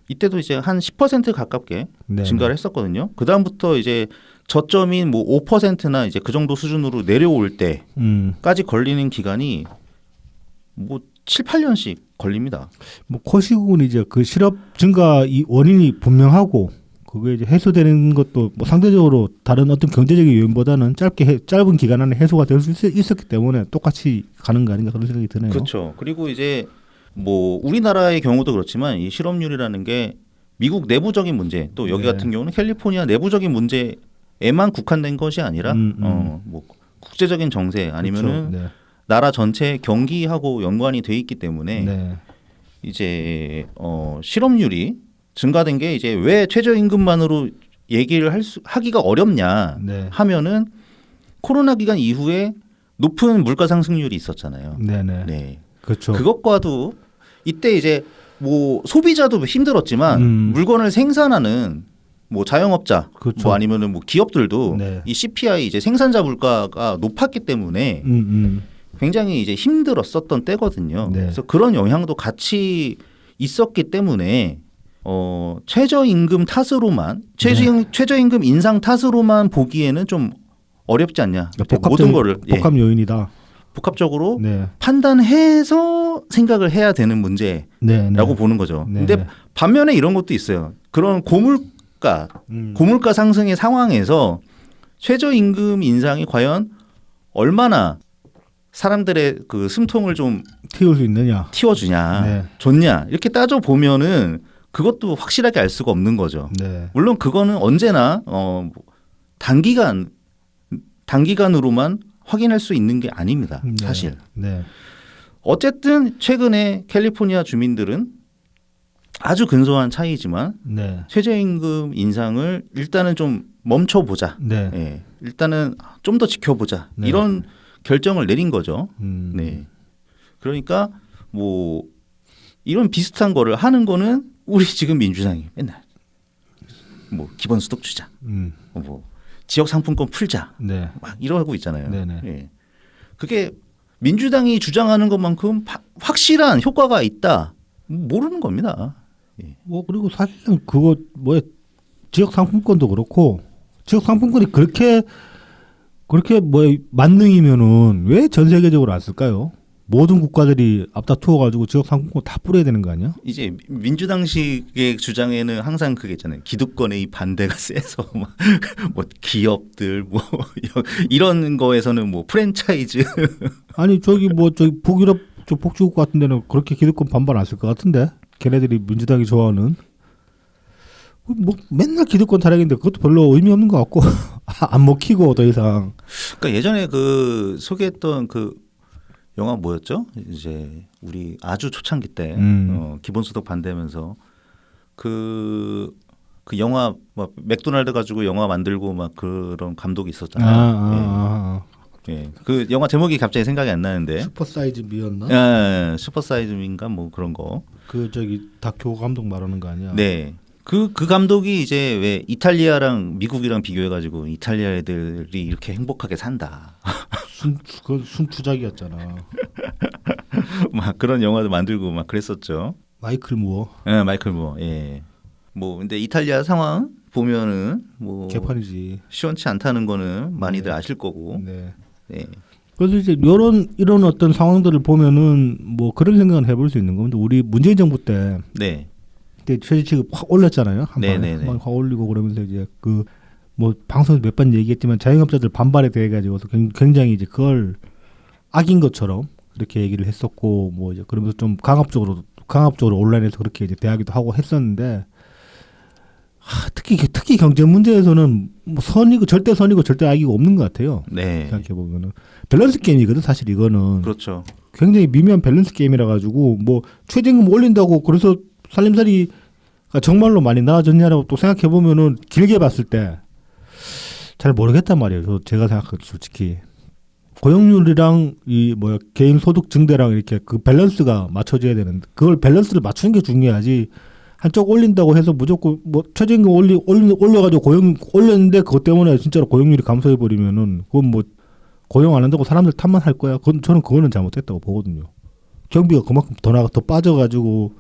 이때도 이제 한 10% 가깝게 네네. 증가를 했었거든요. 그 다음부터 이제 저점인 뭐 5%나 이제 그 정도 수준으로 내려올 때까지 걸리는 기간이 뭐 7, 8년씩 걸립니다. 뭐 코시국은 이제 그 실업 증가 이 원인이 분명하고 그게 이제 해소되는 것도 뭐 상대적으로 다른 어떤 경제적인 요인보다는 짧은 기간 안에 해소가 될 수 있었기 때문에 똑같이 가는 거 아닌가 그런 생각이 드네요. 그렇죠. 그리고 이제 뭐 우리나라의 경우도 그렇지만 이 실업률이라는 게 미국 내부적인 문제 또 여기 네. 같은 경우는 캘리포니아 내부적인 문제에만 국한된 것이 아니라 뭐 국제적인 정세 아니면은 그렇죠. 네. 나라 전체 경기하고 연관이 돼 있기 때문에 네. 이제 실업률이 증가된 게 이제 왜 최저임금만으로 얘기를 하기가 어렵냐 네. 하면은 코로나 기간 이후에 높은 물가 상승률이 있었잖아요. 네네. 네. 그렇죠. 그것과도 이때 이제 뭐 소비자도 힘들었지만 물건을 생산하는 뭐 자영업자 그렇죠. 뭐 아니면은 뭐 기업들도 네. 이 CPI 이제 생산자 물가가 높았기 때문에 굉장히 이제 힘들었었던 때거든요. 네. 그래서 그런 영향도 같이 있었기 때문에 최저임금 탓으로만 최저임금 인상 탓으로만 보기에는 좀 어렵지 않냐. 모든 거를 복합 요인이다. 복합적으로 네. 판단해서 생각을 해야 되는 문제라고 네. 네. 보는 거죠. 네. 근데 반면에 이런 것도 있어요. 그런 고물가 상승의 상황에서 최저임금 인상이 과연 얼마나 사람들의 그 숨통을 좀 튀울 수 있느냐. 틔워주냐, 네. 좋냐 이렇게 따져 보면은 그것도 확실하게 알 수가 없는 거죠. 네. 물론 그거는 언제나 단기간으로만 확인할 수 있는 게 아닙니다. 사실. 네. 어쨌든 최근에 캘리포니아 주민들은 아주 근소한 차이지만 네. 최저임금 인상을 일단은 좀 멈춰보자. 네. 예, 일단은 좀 더 지켜보자. 네. 이런 결정을 내린 거죠. 네. 그러니까 뭐 이런 비슷한 거를 하는 거는 우리 지금 민주당이 맨날 뭐 기본소득 주자. 뭐 지역 상품권 풀자. 네. 막 이러고 있잖아요. 네네. 예. 그게 민주당이 주장하는 것만큼 확실한 효과가 있다 모르는 겁니다. 예. 뭐 그리고 사실은 그거 뭐 지역 상품권도 그렇고 지역 상품권이 그렇게 뭐 만능이면은 왜 전 세계적으로 안 쓸까요? 모든 국가들이 앞다투어 가지고 지역 상품권 다 뿌려야 되는 거 아니야? 이제 민주당식의 주장에는 항상 그게 있잖아요. 기득권의 이 반대가 세서 뭐 기업들 뭐 이런 거에서는 뭐 프랜차이즈 아니 저기 북유럽 저 복지국 같은 데는 그렇게 기득권 반발 안 쓸 것 같은데 걔네들이 민주당이 좋아하는 뭐 맨날 기득권 타령인데 그것도 별로 의미 없는 것 같고 안 먹히고 더 이상. 그러니까 예전에 그 소개했던 그 영화 뭐였죠? 이제 우리 아주 초창기 때 기본소득 반대하면서 그 영화 막 맥도날드 가지고 영화 만들고 막 그런 감독이 있었잖아요. 예. 그 영화 제목이 갑자기 생각이 안 나는데. 슈퍼사이즈 미였나? 예, 슈퍼사이즈인가 뭐 그런 거. 그 저기 다큐 감독 말하는 거 아니야? 네. 그 감독이 이제 왜 이탈리아랑 미국이랑 비교해가지고 이탈리아 애들이 이렇게 행복하게 산다. 순투작이었잖아. 막 그런 영화도 만들고 막 그랬었죠. 마이클 무어. 예, 마이클 무어. 예. 뭐 근데 이탈리아 상황 보면은 뭐 개판이지. 시원치 않다는 거는 많이들 아실 거고. 네. 네. 그래서 이제 이런 어떤 상황들을 보면은 뭐 그런 생각을 해볼 수 있는 건데 우리 문재인 정부 때 네. 그때 최저치급 확 올렸잖아요. 네네네. 한 번 확 올리고 그러면서 이제 그 뭐 방송에서 몇 번 얘기했지만 자영업자들 반발에 대해 가지고서 굉장히 이제 그걸 악인 것처럼 그렇게 얘기를 했었고 뭐 이제 그러면서 좀 강압적으로 온라인에서 그렇게 이제 대하기도 하고 했었는데 특히 경제 문제에서는 뭐 절대 선이고 절대 악이고 없는 것 같아요. 네. 생각해 보면은 밸런스 게임이거든 사실 이거는. 그렇죠. 굉장히 미묘한 밸런스 게임이라 가지고 뭐 최저임금 올린다고 그래서 살림살이가 정말로 많이 나아졌냐라고 또 생각해 보면은 길게 봤을 때 잘 모르겠단 말이에요. 제가 생각해도 솔직히 고용률이랑 이 개인 소득 증대랑 이렇게 그 밸런스가 맞춰져야 되는데 그걸 밸런스를 맞추는 게 중요하지. 한쪽 올린다고 해서 무조건 뭐 최저임금 올려가지고 올렸는데 그것 때문에 진짜로 고용률이 감소해 버리면은 그건 뭐 고용 안 한다고 사람들 탓만 할 거야. 저는 그거는 잘못됐다고 보거든요. 경비가 그만큼 더 빠져가지고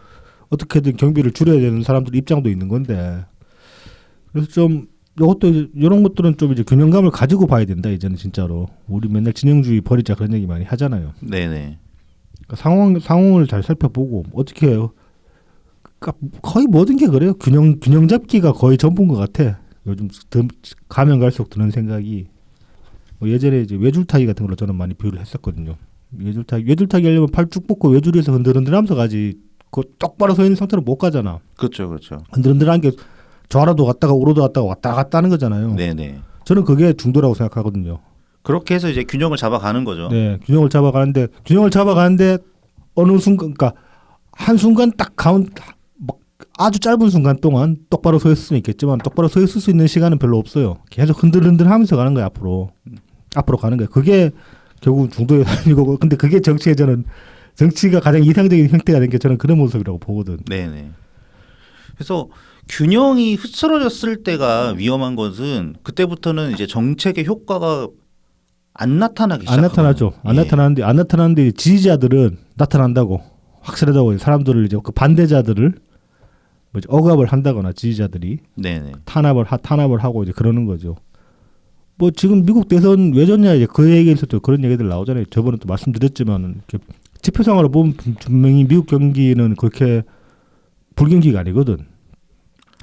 어떻게든 경비를 줄여야 되는 사람들 입장도 있는 건데 그래서 좀 이런 것들은 좀 이제 균형감을 가지고 봐야 된다 이제는 진짜로. 우리 맨날 진영주의 버리자 그런 얘기 많이 하잖아요. 네네. 그러니까 상황을 잘 살펴보고 어떻게 해요. 그러니까 거의 모든 게 그래요. 균형 잡기가 거의 전부인 것 같아. 요즘 가면 갈수록 드는 생각이 뭐 예전에 이제 외줄타기 같은 걸로 저는 많이 비유를 했었거든요. 외줄타기 하려면 팔 쭉 뻗고 외줄에서 흔들흔들하면서 가지. 그 똑바로 서 있는 상태로 못 가잖아. 그렇죠, 그렇죠. 흔들흔들한 게 좌로도 갔다가 우로도 갔다가 왔다 갔다 하는 거잖아요. 네네. 저는 그게 중도라고 생각하거든요. 그렇게 해서 이제 균형을 잡아가는 거죠. 네, 균형을 잡아가는데 어느 순간, 그러니까 한 순간 딱 아주 짧은 순간 동안 똑바로 서 있을 수는 있겠지만 똑바로 서 있을 수 있는 시간은 별로 없어요. 계속 흔들흔들하면서 가는 거야 앞으로 가는 거야. 그게 결국 중도에 달린 거고. 근데 그게 정치에 저는 정치가 가장 이상적인 형태가 된 게 저는 그런 모습이라고 보거든. 네네. 그래서 균형이 흐트러졌을 때가 위험한 것은 그때부터는 이제 정책의 효과가 안 나타나기 안 시작하거든요. 나타나죠. 안 나타나는데 지지자들은 나타난다고 확실하다고 사람들을 이제 그 반대자들을 뭐지 억압을 한다거나 지지자들이 네네. 탄압을 하고 이제 그러는 거죠. 뭐 지금 미국 대선 왜 졌냐 이제 그 얘기에서도 그런 얘기들 나오잖아요. 저번에 또 말씀드렸지만 지표상으로 보면 분명히 미국 경기는 그렇게 불경기가 아니거든.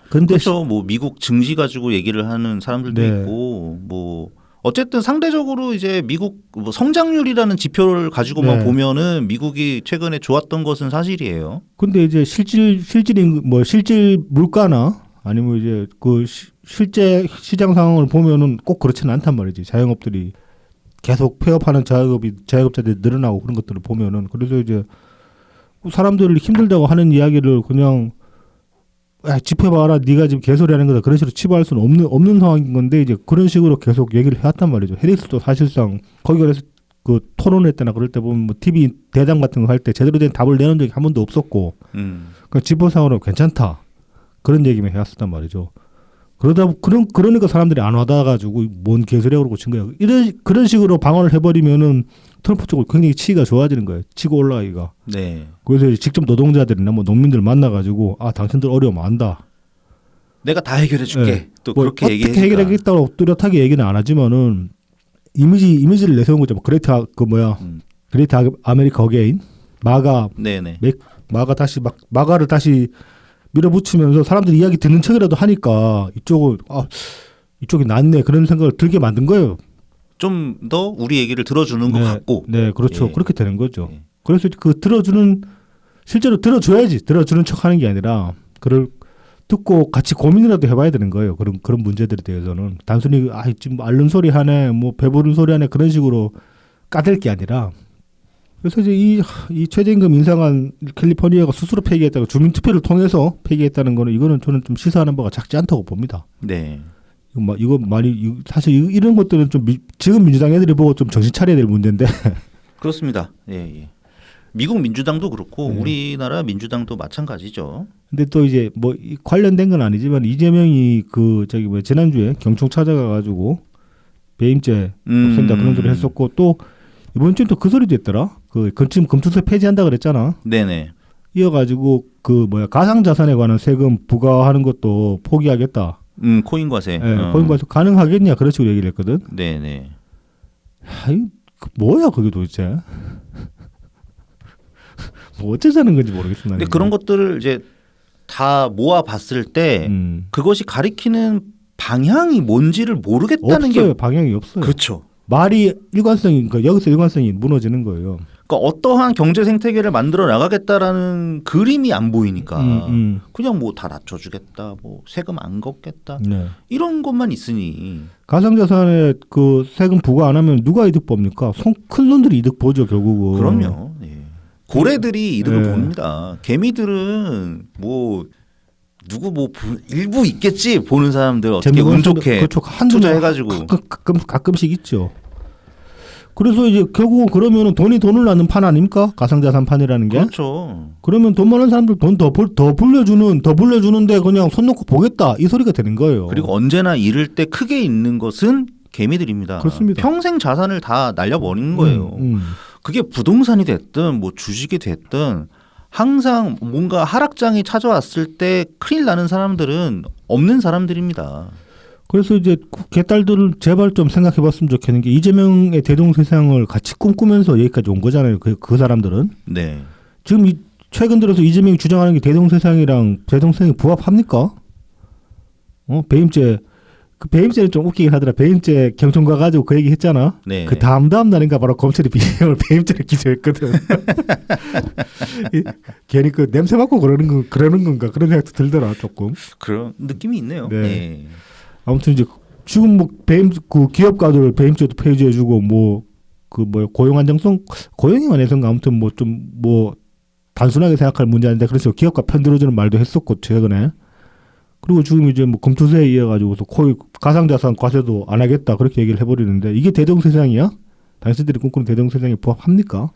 근데 그렇죠. 뭐 미국 증시 가지고 얘기를 하는 사람들도 네. 있고 뭐 어쨌든 상대적으로 이제 미국 뭐 성장률이라는 지표를 가지고만 네. 보면은 미국이 최근에 좋았던 것은 사실이에요. 근데 이제 실질 물가나 아니면 이제 그 실제 시장 상황을 보면은 꼭 그렇지는 않단 말이지. 자영업들이 계속 폐업하는 자영업자들이 늘어나고 그런 것들을 보면은 그래서 이제 사람들을 힘들다고 하는 이야기를 그냥 야, 짚어봐라. 네가 지금 개소리하는 거다. 그런 식으로 치부할 수는 없는 상황인 건데 이제 그런 식으로 계속 얘기를 해왔단 말이죠. 해리스도 사실상 거기 가서 그 토론회 때나 그럴 때 보면 뭐 TV 대담 같은 거 할 때 제대로 된 답을 내놓은 적이 한 번도 없었고 그 지표상으로 괜찮다 그런 얘기만 해왔었단 말이죠. 그러니까 사람들이 안 와닿아가지고 뭔 개소리하고 그러고 친 거예요. 그런 식으로 방어를 해버리면은 트럼프 쪽으로 굉장히 치기가 좋아지는 거예요. 치고 올라가기가. 네. 그래서 이제 직접 노동자들이나 뭐 농민들 만나가지고 아 당신들 어려움 안다. 내가 다 해결해 줄게. 네. 또 뭐 그렇게 어떻게 얘기해. 해결하겠다고 뚜렷하게 얘기는 안 하지만은 이미지를 내세운 거죠. 뭐 그레이트 아메리카 어게인 마가 네네. 마가를 다시 밀어붙이면서 사람들이 이야기 듣는 척이라도 하니까 이쪽이 낫네 그런 생각을 들게 만든 거예요. 좀 더 우리 얘기를 들어주는 것 같고. 네, 그렇죠. 예. 그렇게 되는 거죠. 예. 그래서 그 실제로 들어줘야지. 들어주는 척 하는 게 아니라 그걸 듣고 같이 고민이라도 해봐야 되는 거예요. 그런 문제들에 대해서는 단순히 지금 앓는 소리 하네, 뭐 배부른 소리 하네 그런 식으로 까댈 게 아니라. 그래서 이제 이 최저임금 인상안 캘리포니아가 스스로 폐기했다고 주민투표를 통해서 폐기했다는 거는 이거는 저는 좀 시사하는 바가 작지 않다고 봅니다. 네. 사실 이런 것들은 좀 지금 민주당 애들이 보고 좀 정신 차려야 될 문제인데. 그렇습니다. 예, 예. 미국 민주당도 그렇고 네. 우리나라 민주당도 마찬가지죠. 근데 또 이제 뭐 관련된 건 아니지만 이재명이 지난주에 경총 찾아가가지고 배임죄 없앤다 그런 소리 했었고 또 이번 주에 또 그 소리도 했더라. 지금 검투세 폐지한다 그랬잖아. 네네. 이어가지고 가상자산에 관한 세금 부과하는 것도 포기하겠다. 코인 과세. 거기 가서 가능하겠냐 그런 식으로 얘기를 했거든. 네네. 뭐야 그게 도대체? 뭐 어쩌자는 건지 모르겠습니다. 근데 그런 것들을 이제 다 모아 봤을 때 그것이 가리키는 방향이 뭔지를 모르겠다는 없어요. 방향이 없어요. 그렇죠. 말이 여기서 일관성이 무너지는 거예요. 그러니까 어떠한 경제 생태계를 만들어 나가겠다라는 그림이 안 보이니까 그냥 뭐 다 낮춰주겠다, 뭐 세금 안 걷겠다 네. 이런 것만 있으니 가상자산에 그 세금 부과 안 하면 누가 이득 봅니까? 큰 손들이 이득 보죠 결국은. 그럼요. 예. 고래들이 이득을 네. 봅니다. 개미들은 뭐 누구 일부 있겠지 보는 사람들 어떻게 운 좋게 그렇죠. 투자해가지고 가끔씩 있죠. 그래서 이제 결국은 그러면은 돈을 낳는 판 아닙니까? 가상자산 판이라는 게. 그렇죠. 그러면 돈 많은 사람들 돈 더 불려주는데 그냥 손 놓고 보겠다 이 소리가 되는 거예요. 그리고 언제나 잃을 때 크게 잃는 것은 개미들입니다. 그렇습니다. 평생 자산을 다 날려버리는 거예요. 그게 부동산이 됐든 뭐 주식이 됐든 항상 뭔가 하락장이 찾아왔을 때 큰일 나는 사람들은 없는 사람들입니다. 그래서 이제 개딸들을 제발 좀 생각해봤으면 좋겠는 게 이재명의 대동세상을 같이 꿈꾸면서 여기까지 온 거잖아요. 그 사람들은. 네. 지금 최근 들어서 이재명이 주장하는 게 대동세상이 부합합니까? 배임죄. 그 배임죄는 좀 웃기긴 하더라. 배임죄 경총 가가지고 그 얘기 했잖아. 네. 그 다음 날인가 바로 검찰이 비명을 배임죄를 기소했거든. 괜히 그 냄새 맡고 그러는 건가 그런 생각도 들더라 조금. 그런 느낌이 있네요. 네. 네. 아무튼 이제 지금 뭐 기업가들 배임죄도 폐지해주고 고용 안정성 고용이 관해서인가 아무튼 단순하게 생각할 문제 아닌데 그래서 기업가 편들어주는 말도 했었고 최근에. 그리고 지금 이제 뭐 금투세에 이어 가지고서 거의 가상자산 과세도 안 하겠다 그렇게 얘기를 해버리는데 이게 대동세상이야? 당신들이 꿈꾸는 대동세상에 부합합니까?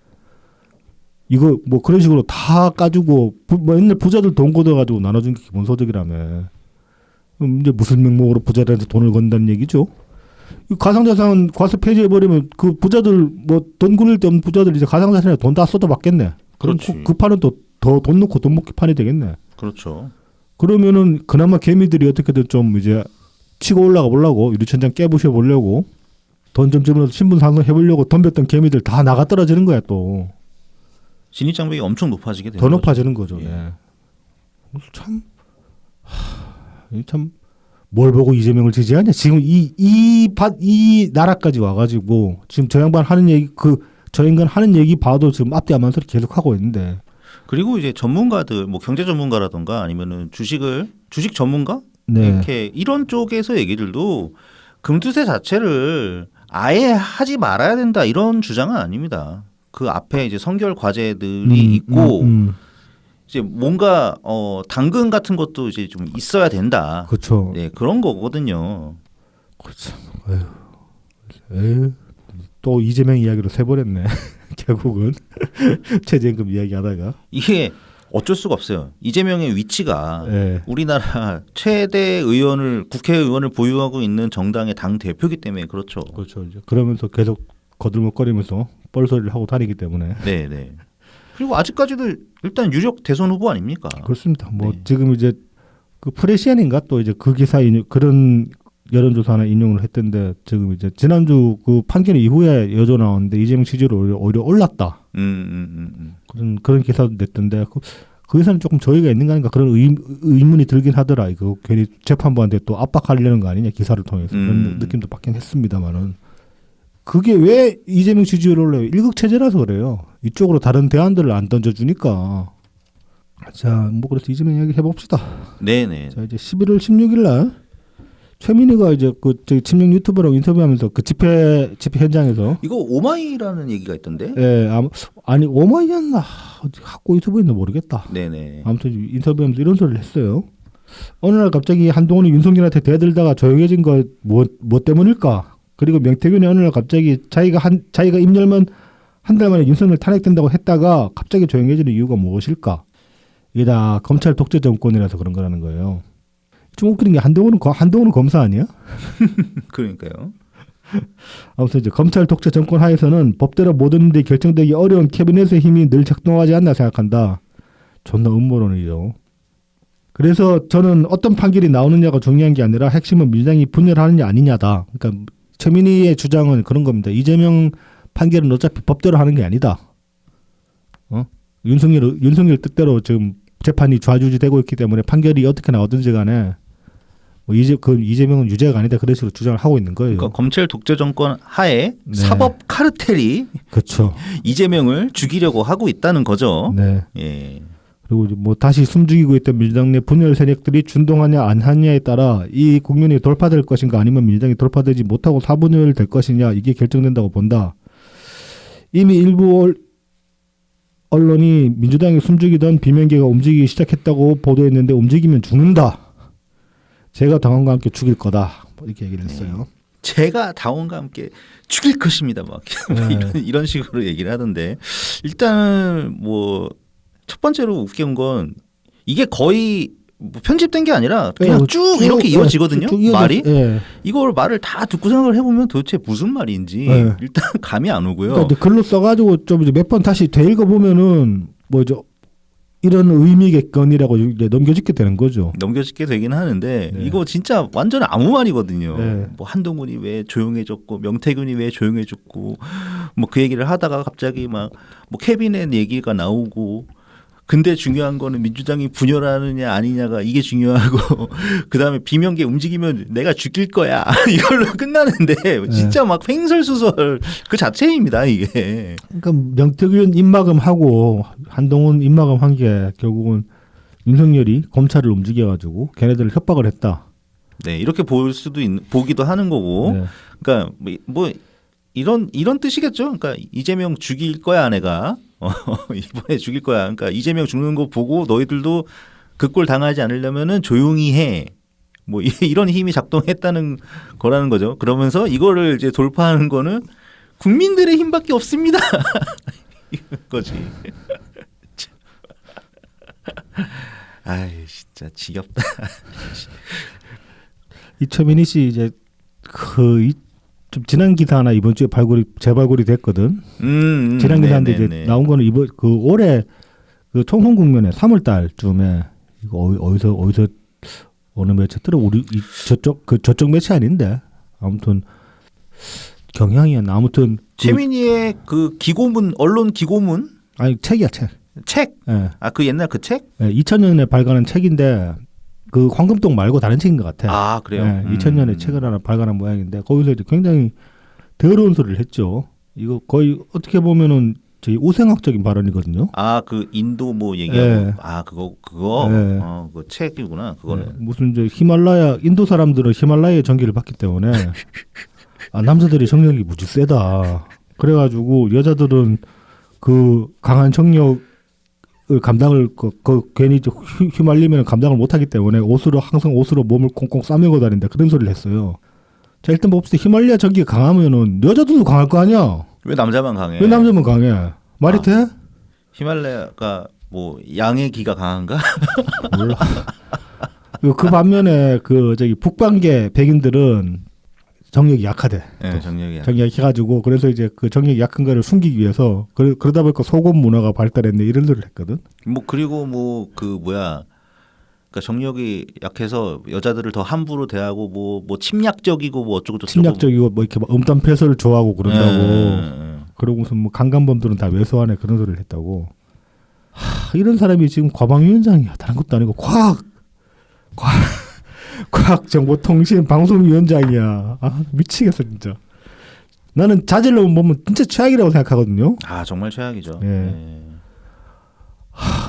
이거 뭐 그런 식으로 다 까주고 뭐 옛날 부자들 돈 걷어가지고 나눠준 게 기본소득이라며. 그럼 이제 무슨 명목으로 부자들한테 돈을 건다는 얘기죠? 이 가상자산 과세 폐지해버리면 그 부자들 뭐 돈 굴릴 데 없는 부자들 이제 가상자산에 돈 다 쏟아 받겠네. 그럼 그렇지. 그 판은 또 더 돈 넣고 돈 먹기 판이 되겠네. 그렇죠. 그러면은 그나마 개미들이 어떻게든 좀 이제 치고 올라가 보려고 유리천장 깨부셔 보려고 돈 좀 집어넣어서 신분 상승해 보려고 덤볐던 개미들 다 나가 떨어지는 거야 또. 진입장벽이 엄청 높아지게 되는 더 거죠. 높아지는 거죠. 예. 네. 참 뭘 보고 이재명을 지지하냐? 지금 이 나라까지 와가지고 지금 저 양반 하는 얘기 저 인간 하는 얘기 봐도 지금 앞뒤 안 맞는 소리 계속 하고 있는데. 그리고 이제 전문가들 뭐 경제 전문가라던가 아니면은 주식 전문가 네. 이렇게 이런 쪽에서 얘기들도 금투세 자체를 아예 하지 말아야 된다 이런 주장은 아닙니다. 그 앞에 이제 선결 과제들이 있고 이제 뭔가 당근 같은 것도 이제 좀 있어야 된다. 그렇죠. 네, 그런 거거든요. 그렇죠. 에휴. 또 이재명 이야기로 새버렸네. 결국은 최저임금 이야기하다가 이게 어쩔 수가 없어요. 이재명의 위치가 예. 우리나라 최대 의원을 국회의원을 보유하고 있는 정당의 당 대표기 때문에 그렇죠. 그렇죠. 이제 그러면서 계속 거들먹거리면서 뻘소리를 하고 다니기 때문에 네, 네. 그리고 아직까지도 일단 유력 대선 후보 아닙니까? 그렇습니다. 뭐 네. 지금 이제 그 프레시안인가 또 이제 그 기사 그런 여론조사 하나 인용을 했던데 지금 이제 지난주 그 판결 이후에 여조 나왔는데 이재명 지지율이 오히려 올랐다. 그런 기사도 냈던데 그 기사는 조금 저희가 있는 거 아닌가 그런 의문이 들긴 하더라. 이거 괜히 재판부한테 또 압박하려는 거 아니냐 기사를 통해서 그런 느낌도 받긴 했습니다만은 그게 왜 이재명 지지율이 올라요? 일극체제라서 그래요. 이쪽으로 다른 대안들을 안 던져주니까. 자, 뭐 그래서 이재명 이야기 해봅시다. 네네. 자, 이제 11월 16일 날 최민희가 이제 그 저기 친명 유튜버랑 인터뷰하면서 그 집회 현장에서 이거 오마이라는 얘기가 있던데. 예, 아니 오마이였나 학고 유튜브였나 모르겠다. 네네. 아무튼 인터뷰하면서 이런 소리를 했어요. 어느 날 갑자기 한동훈이 윤석열한테 대들다가 조용해진 거 뭐 때문일까? 그리고 명태균이 어느 날 갑자기 자기가 입 열면 한 달 만에 윤석열 탄핵된다고 했다가 갑자기 조용해지는 이유가 무엇일까? 이게 다 검찰 독재 정권이라서 그런 거라는 거예요. 좀 웃기는 게 한동훈은 검사 아니야? 그러니까요. 아무튼 이제 검찰 독재 정권 하에서는 법대로 모든 일이 결정되기 어려운 캐비넷의 힘이 늘 작동하지 않나 생각한다. 존나 음모론이죠. 그래서 저는 어떤 판결이 나오느냐가 중요한 게 아니라 핵심은 민주당이 분열하느냐 아니냐다. 그러니까 최민희의 주장은 그런 겁니다. 이재명 판결은 어차피 법대로 하는 게 아니다. 윤석열 뜻대로 지금 재판이 좌지우지되고 있기 때문에 판결이 어떻게 나오든지 간에 뭐 이재명은 유죄가 아니다. 그런 식으로 주장을 하고 있는 거예요. 그러니까 검찰 독재 정권 하에 네. 사법 카르텔이 그렇죠. 이재명을 죽이려고 하고 있다는 거죠. 네. 예. 그리고 이제 뭐 다시 숨죽이고 있던 민주당 내 분열 세력들이 준동하냐 안 하냐에 따라 이 국면이 돌파될 것인가 아니면 민주당이 돌파되지 못하고 사분열 될 것이냐 이게 결정된다고 본다. 이미 일부 언론이 민주당이 숨죽이던 비명계가 움직이기 시작했다고 보도했는데 움직이면 죽는다. 제가 당원과 함께 죽일 거다. 이렇게 얘기를 했어요. 제가 다원과 함께 죽일 것입니다. 막 네. 이런 식으로 얘기를 하던데 일단은 뭐 첫 번째로 웃긴 건 이게 거의 뭐 편집된 게 아니라 그냥 쭉 이렇게 이어지거든요. 말이. 이걸 말을 다 듣고 생각을 해보면 도대체 무슨 말인지 일단 감이 안 오고요. 그러니까 글로 써가지고 좀 이제 몇 번 다시 되읽어 보면은 뭐죠 이런 의미겠거니라고 이제 넘겨짓게 되는 거죠. 넘겨짓게 되긴 하는데 이거 진짜 완전 아무 말이거든요. 뭐 한동훈이 왜 조용해졌고 명태균이 왜 조용해졌고 뭐 그 얘기를 하다가 갑자기 막 뭐 캐비넷 얘기가 나오고. 근데 중요한 거는 민주당이 분열하느냐 아니냐가 이게 중요하고 그다음에 비명계 움직이면 내가 죽일 거야 이걸로 끝나는데 진짜 막 횡설수설 그 자체입니다 이게. 그러니까 명태균 입막음하고 한동훈 입막음한 게 결국은 윤석열이 검찰을 움직여가지고 걔네들을 협박을 했다. 네 이렇게 보기도 하는 거고. 그러니까 뭐 이런 뜻이겠죠. 그러니까 이재명 죽일 거야 내가. 이번에 죽일 거야. 그러니까 이재명 죽는 거 보고 너희들도 그 꼴 당하지 않으려면은 조용히 해. 뭐 이런 힘이 작동했다는 거라는 거죠. 그러면서 이거를 이제 돌파하는 거는 국민들의 힘밖에 없습니다. 이거지. 아이 진짜 지겹다. 이철민이 씨 이제 좀 지난 기사 하나 이번 주에 재발굴이 됐거든. 지난 기사인데 이제 나온 거는 이번 그 올해 그 총선 국면에 3월 달쯤에 이거 어디서 어느 매체더라 우리 저쪽 매체 아닌데 아무튼 경향이었나 아무튼 최민희의 그 기고문 언론 기고문 아니 책이야 책. 책. 예. 아 그 옛날 그 책? 예, 2000년에 발간한 책인데 그 황금동 말고 다른 책인 것 같아. 아 그래요? 예, 2000년에 책을 하나 발간한 모양인데 거기서 이제 굉장히 더러운 소리를 했죠. 이거 거의 어떻게 보면은 저희 우생학적인 발언이거든요. 아 그 인도 뭐 얘기하고 예. 아 그거 예. 그 책이구나 그거는. 예, 무슨 저 히말라야 인도 사람들은 히말라야의 전기를 받기 때문에 아, 남자들이 정력이 무지 세다. 그래가지고 여자들은 그 강한 정력을 감당을 괜히 휘말리면 감당을 못하기 때문에 항상 옷으로 몸을 꽁꽁 싸매고 다닌다 그런 소리를 했어요. 자 일단 봅시다. 히말라야 전기가 강하면은 여자들도 강할 거 아니야. 왜 남자만 강해? 왜 남자만 강해? 말이 돼? 히말라야가 뭐 양의 기가 강한가? 몰라. 그 반면에 그 저기 북방계 백인들은 정력이 약하대. 네, 정력이 정력이 약해가지고 그래서 이제 그 정력이 약한 거를 숨기기 위해서 그러다 보니까 속옷 문화가 발달했네 이런 소리를 했거든. 뭐 그리고 뭐 그 뭐야, 그러니까 정력이 약해서 여자들을 더 함부로 대하고 뭐 침략적이고 뭐 어쩌고 저쩌고. 침략적이고 뭐 이렇게 막 음담 패설을 좋아하고 그런다고. 그러고 무슨 뭐 강간범들은 다 왜소하네 그런 소리를 했다고. 이런 사람이 지금 과방위원장이야. 다른 것도 아니고 과학정보통신 방송위원장이야. 아 미치겠어 진짜. 나는 자질로 보면 진짜 최악이라고 생각하거든요. 아 정말 최악이죠. 예. 네.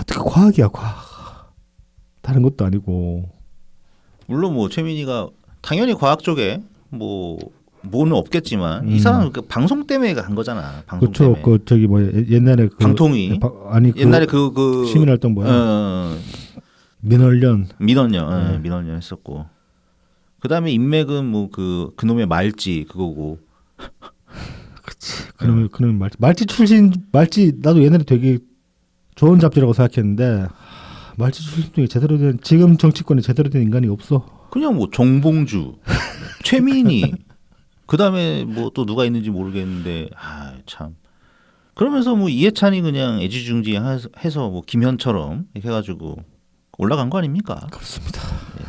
어떻게 과학이야 과학. 다른 것도 아니고. 물론 뭐 최민희가 당연히 과학 쪽에 뭐는 없겠지만 이 사람은 그 방송 때문에 간 거잖아. 방송 그렇죠. 때문에. 그 저기 뭐 옛날에 그 방통위. 아니 옛날에 그 시민활동 뭐야? 민원련. 민원련, 네. 민원련 했었고. 그다음에 인맥은 뭐 그놈의 말지 그거고. 그놈의 말지 출신 나도 옛날에 되게 좋은 잡지라고 생각했는데 말지 출신 중에 제대로 된 지금 정치권에 제대로 된 인간이 없어. 그냥 뭐 정봉주, 최민희, 그다음에 뭐 또 누가 있는지 모르겠는데 아 참. 그러면서 뭐 이해찬이 그냥 애지중지해서 뭐 김현처럼 이렇게 해가지고 올라간 거 아닙니까? 그렇습니다. 네.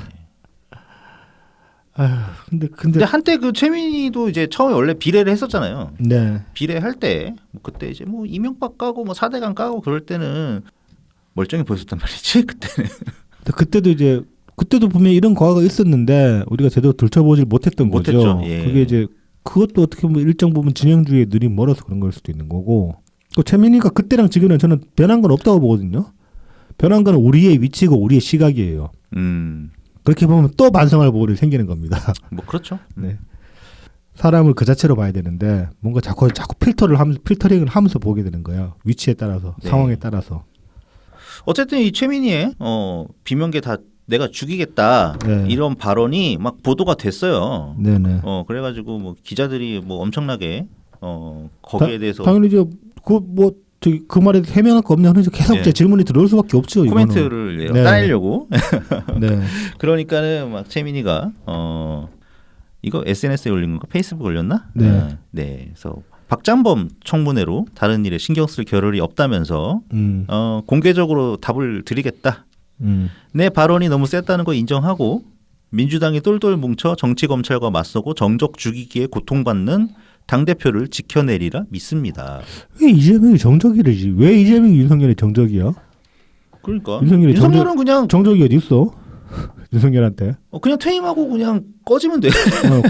아휴, 근데 한때 그 최민희도 이제 처음에 원래 비례를 했었잖아요. 네. 비례할 때 뭐 그때 이제 뭐 이명박 까고 뭐 4대강 까고 그럴 때는 멀쩡해 보였었단 말이지 그때는. 근데 그때도 분명히 이런 과거가 있었는데 우리가 제대로 들춰보질 못했던 거죠. 못했죠. 예. 그게 이제 그것도 어떻게 보면 일정 부분 진영주의의 눈이 멀어서 그런 걸 수도 있는 거고. 또 최민희가 그때랑 지금은 저는 변한 건 없다고 보거든요. 변한 건 우리의 위치고 우리의 시각이에요. 그렇게 보면 또 반성할 부분이 생기는 겁니다. 뭐 그렇죠. 네. 사람을 그 자체로 봐야 되는데 뭔가 자꾸 필터링을 하면서 보게 되는 거예요. 위치에 따라서, 네. 상황에 따라서. 어쨌든 이 최민희의 비명계 다 내가 죽이겠다 네. 이런 발언이 막 보도가 됐어요. 네네. 그래가지고 뭐 기자들이 뭐 엄청나게 거기에 대해서 당연히 이제 그 말에 해명할 거 없냐 그래서 계속 네. 제 질문이 들어올 수밖에 없죠. 코멘트를 네. 따내려고. 네. 그러니까는 막 최민희가 이거 SNS에 올린 건가? 페이스북에 올렸나? 네. 네. 그래서 박장범 청문회로 다른 일에 신경 쓸 겨를이 없다면서 공개적으로 답을 드리겠다. 내 발언이 너무 셌다는 거 인정하고 민주당이 똘똘 뭉쳐 정치검찰과 맞서고 정적 죽이기에 고통받는 당대표를 지켜내리라 믿습니다. 왜 이재명이 정적이지? 왜 이재명이 윤석열이 정적이야? 그러니까 윤석열은 그냥 정적이 어디 있어? 윤석열한테 그냥 퇴임하고 그냥 꺼지면 돼.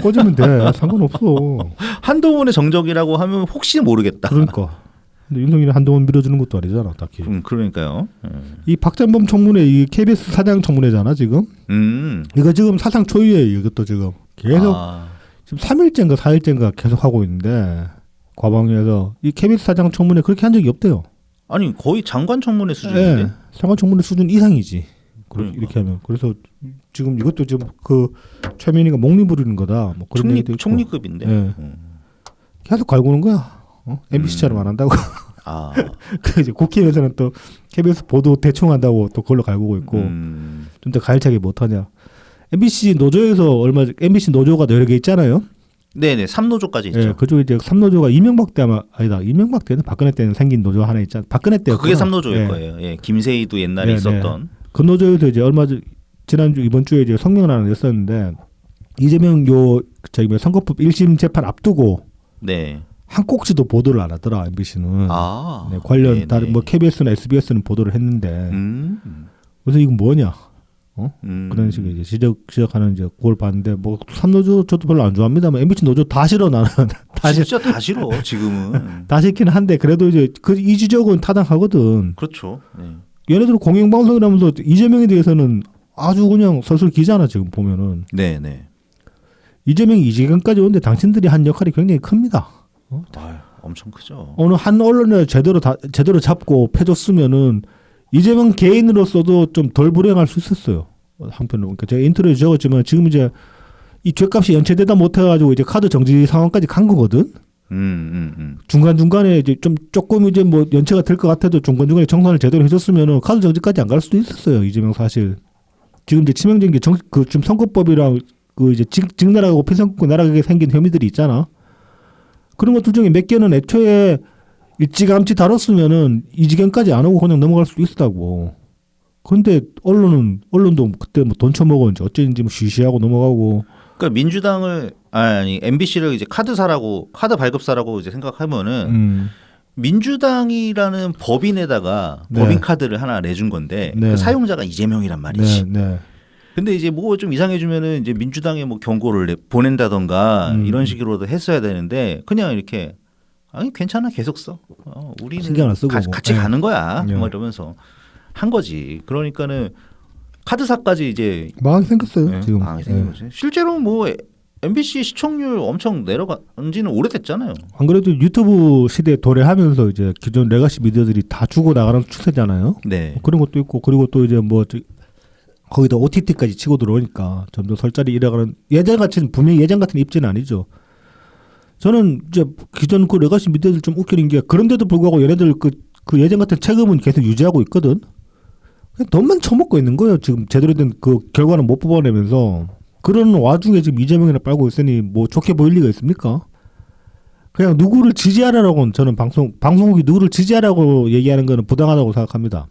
꺼지면 돼. 상관없어. 한동훈의 정적이라고 하면 혹시 모르겠다. 그러니까. 근데 윤석열이 한동훈 밀어주는 것도 아니잖아, 딱히. 그러니까요. 이 박장범 청문회, 이 KBS 사장 청문회잖아, 지금. 이거 지금 사상 초유예요, 이것도 지금. 계속 지금 3일째인가 4일째인가 계속 하고 있는데 과방위에서 이 KBS 사장 청문회 그렇게 한 적이 없대요. 아니 거의 장관 청문회 수준인데. 예, 장관 청문회 수준 이상이지. 그러니까. 이렇게 하면 그래서 지금 이것도 지금 그 최민희가 목리 부리는 거다. 뭐 그런 얘기도 있고. 총리급인데. 예. 계속 갈구는 거야. MBC처럼 안 한다고. 아. 그 이제 국회에서는 또 KBS 보도 대충 한다고 또 그걸로 갈구고 있고 좀 더 가열차게 못하냐. MBC 노조에서 MBC 노조가 여러 개 있잖아요. 네네 3노조까지 있죠. 예, 그중 이제 3노조가 이명박 때 아니다. 이명박 때는 박근혜 때는 생긴 노조 하나 있잖아. 박근혜 때 그게 3노조일 거예요. 예, 김세희도 옛날에 네, 있었던. 그 노조에서 이제 지난주 이번 주에 이제 성명을 하나 냈었는데 이재명 선거법 1심 재판 앞두고 네. 한 꼭지도 보도를 안 하더라 MBC는. 아. 네, 관련 네네. 다른 뭐 KBS나 SBS는 보도를 했는데 그래서 이건 뭐냐? 그런 식의 이제 지적하는 이제 그걸 봤는데 뭐 3노조 저도 별로 안 좋아합니다만 MBC 노조 다 싫어 나는. 진짜 다 싫어 지금은. 다 싫기는 한데 그래도 이제 이 지적은 타당하거든. 그렇죠. 네. 예를 들어 공영방송이라면서 이재명에 대해서는 아주 그냥 설설 기잖아 지금 보면은. 네네. 이재명이 이 지경까지 오는데 당신들이 한 역할이 굉장히 큽니다. 아유, 엄청 크죠. 어느 한 언론을 제대로 잡고 패줬으면은 이재명 개인으로서도 좀 덜 불행할 수 있었어요. 한편으로 그러니까 제가 인트로에 적었지만 지금 이제 이 죗값이 연체되다 못해가지고 이제 카드 정지 상황까지 간 거거든. 중간 중간에 이제 조금 이제 뭐 연체가 될 것 같아도 중간 중간에 정산을 제대로 해줬으면은 카드 정지까지 안 갈 수도 있었어요. 이재명 사실. 지금 이제 치명적인 게 지금 선거법이랑 그 이제 직나라하고 피선거구 날아가게 생긴 혐의들이 있잖아. 그런 것들 중에 몇 개는 애초에 일찌감치 다뤘으면은 이 지경까지 안 오고 그냥 넘어갈 수도 있었다고. 그런데 언론도 그때 뭐 돈 처먹었는지 어쩐지 뭐 쉬쉬하고 넘어가고. 그러니까 민주당을 아니 MBC를 이제 카드 발급사라고 이제 생각하면은 민주당이라는 법인에다가 네. 법인 카드를 하나 내준 건데 네. 그 사용자가 이재명이란 말이지. 네. 근데 이제 뭐 좀 이상해지면은 이제 민주당에 뭐 경고를 보낸다던가 이런 식으로도 했어야 되는데 그냥 이렇게 아니 괜찮아 계속 써. 우리는 신경 안 쓰고 같이 네. 가는 거야. 네. 뭐 이러면서 한 거지. 그러니까는 카드사까지 이제 망하게 생겼어요 네, 지금. 망하게 생긴 거지. 실제로 뭐 MBC 시청률 엄청 내려간지는 오래됐잖아요. 안 그래도 유튜브 시대에 도래하면서 이제 기존 레가시 미디어들이 다 죽어 나가는 추세잖아요. 네. 그런 것도 있고 그리고 또 이제 뭐 거기다 OTT까지 치고 들어오니까 점점 설자리 잃어가는 분명히 예전 같은 입지는 아니죠. 저는 이제 기존 그 레가시 미디어들 좀 웃기는 게 그런데도 불구하고 얘네들 그 예전 같은 체급은 계속 유지하고 있거든. 그냥 돈만 처먹고 있는 거예요. 지금 제대로 된 그 결과는 못 뽑아내면서 그런 와중에 지금 이재명이나 빨고 있으니 뭐 좋게 보일 리가 있습니까? 그냥 누구를 지지하라고 저는 방송국이 누구를 지지하라고 얘기하는 거는 부당하다고 생각합니다.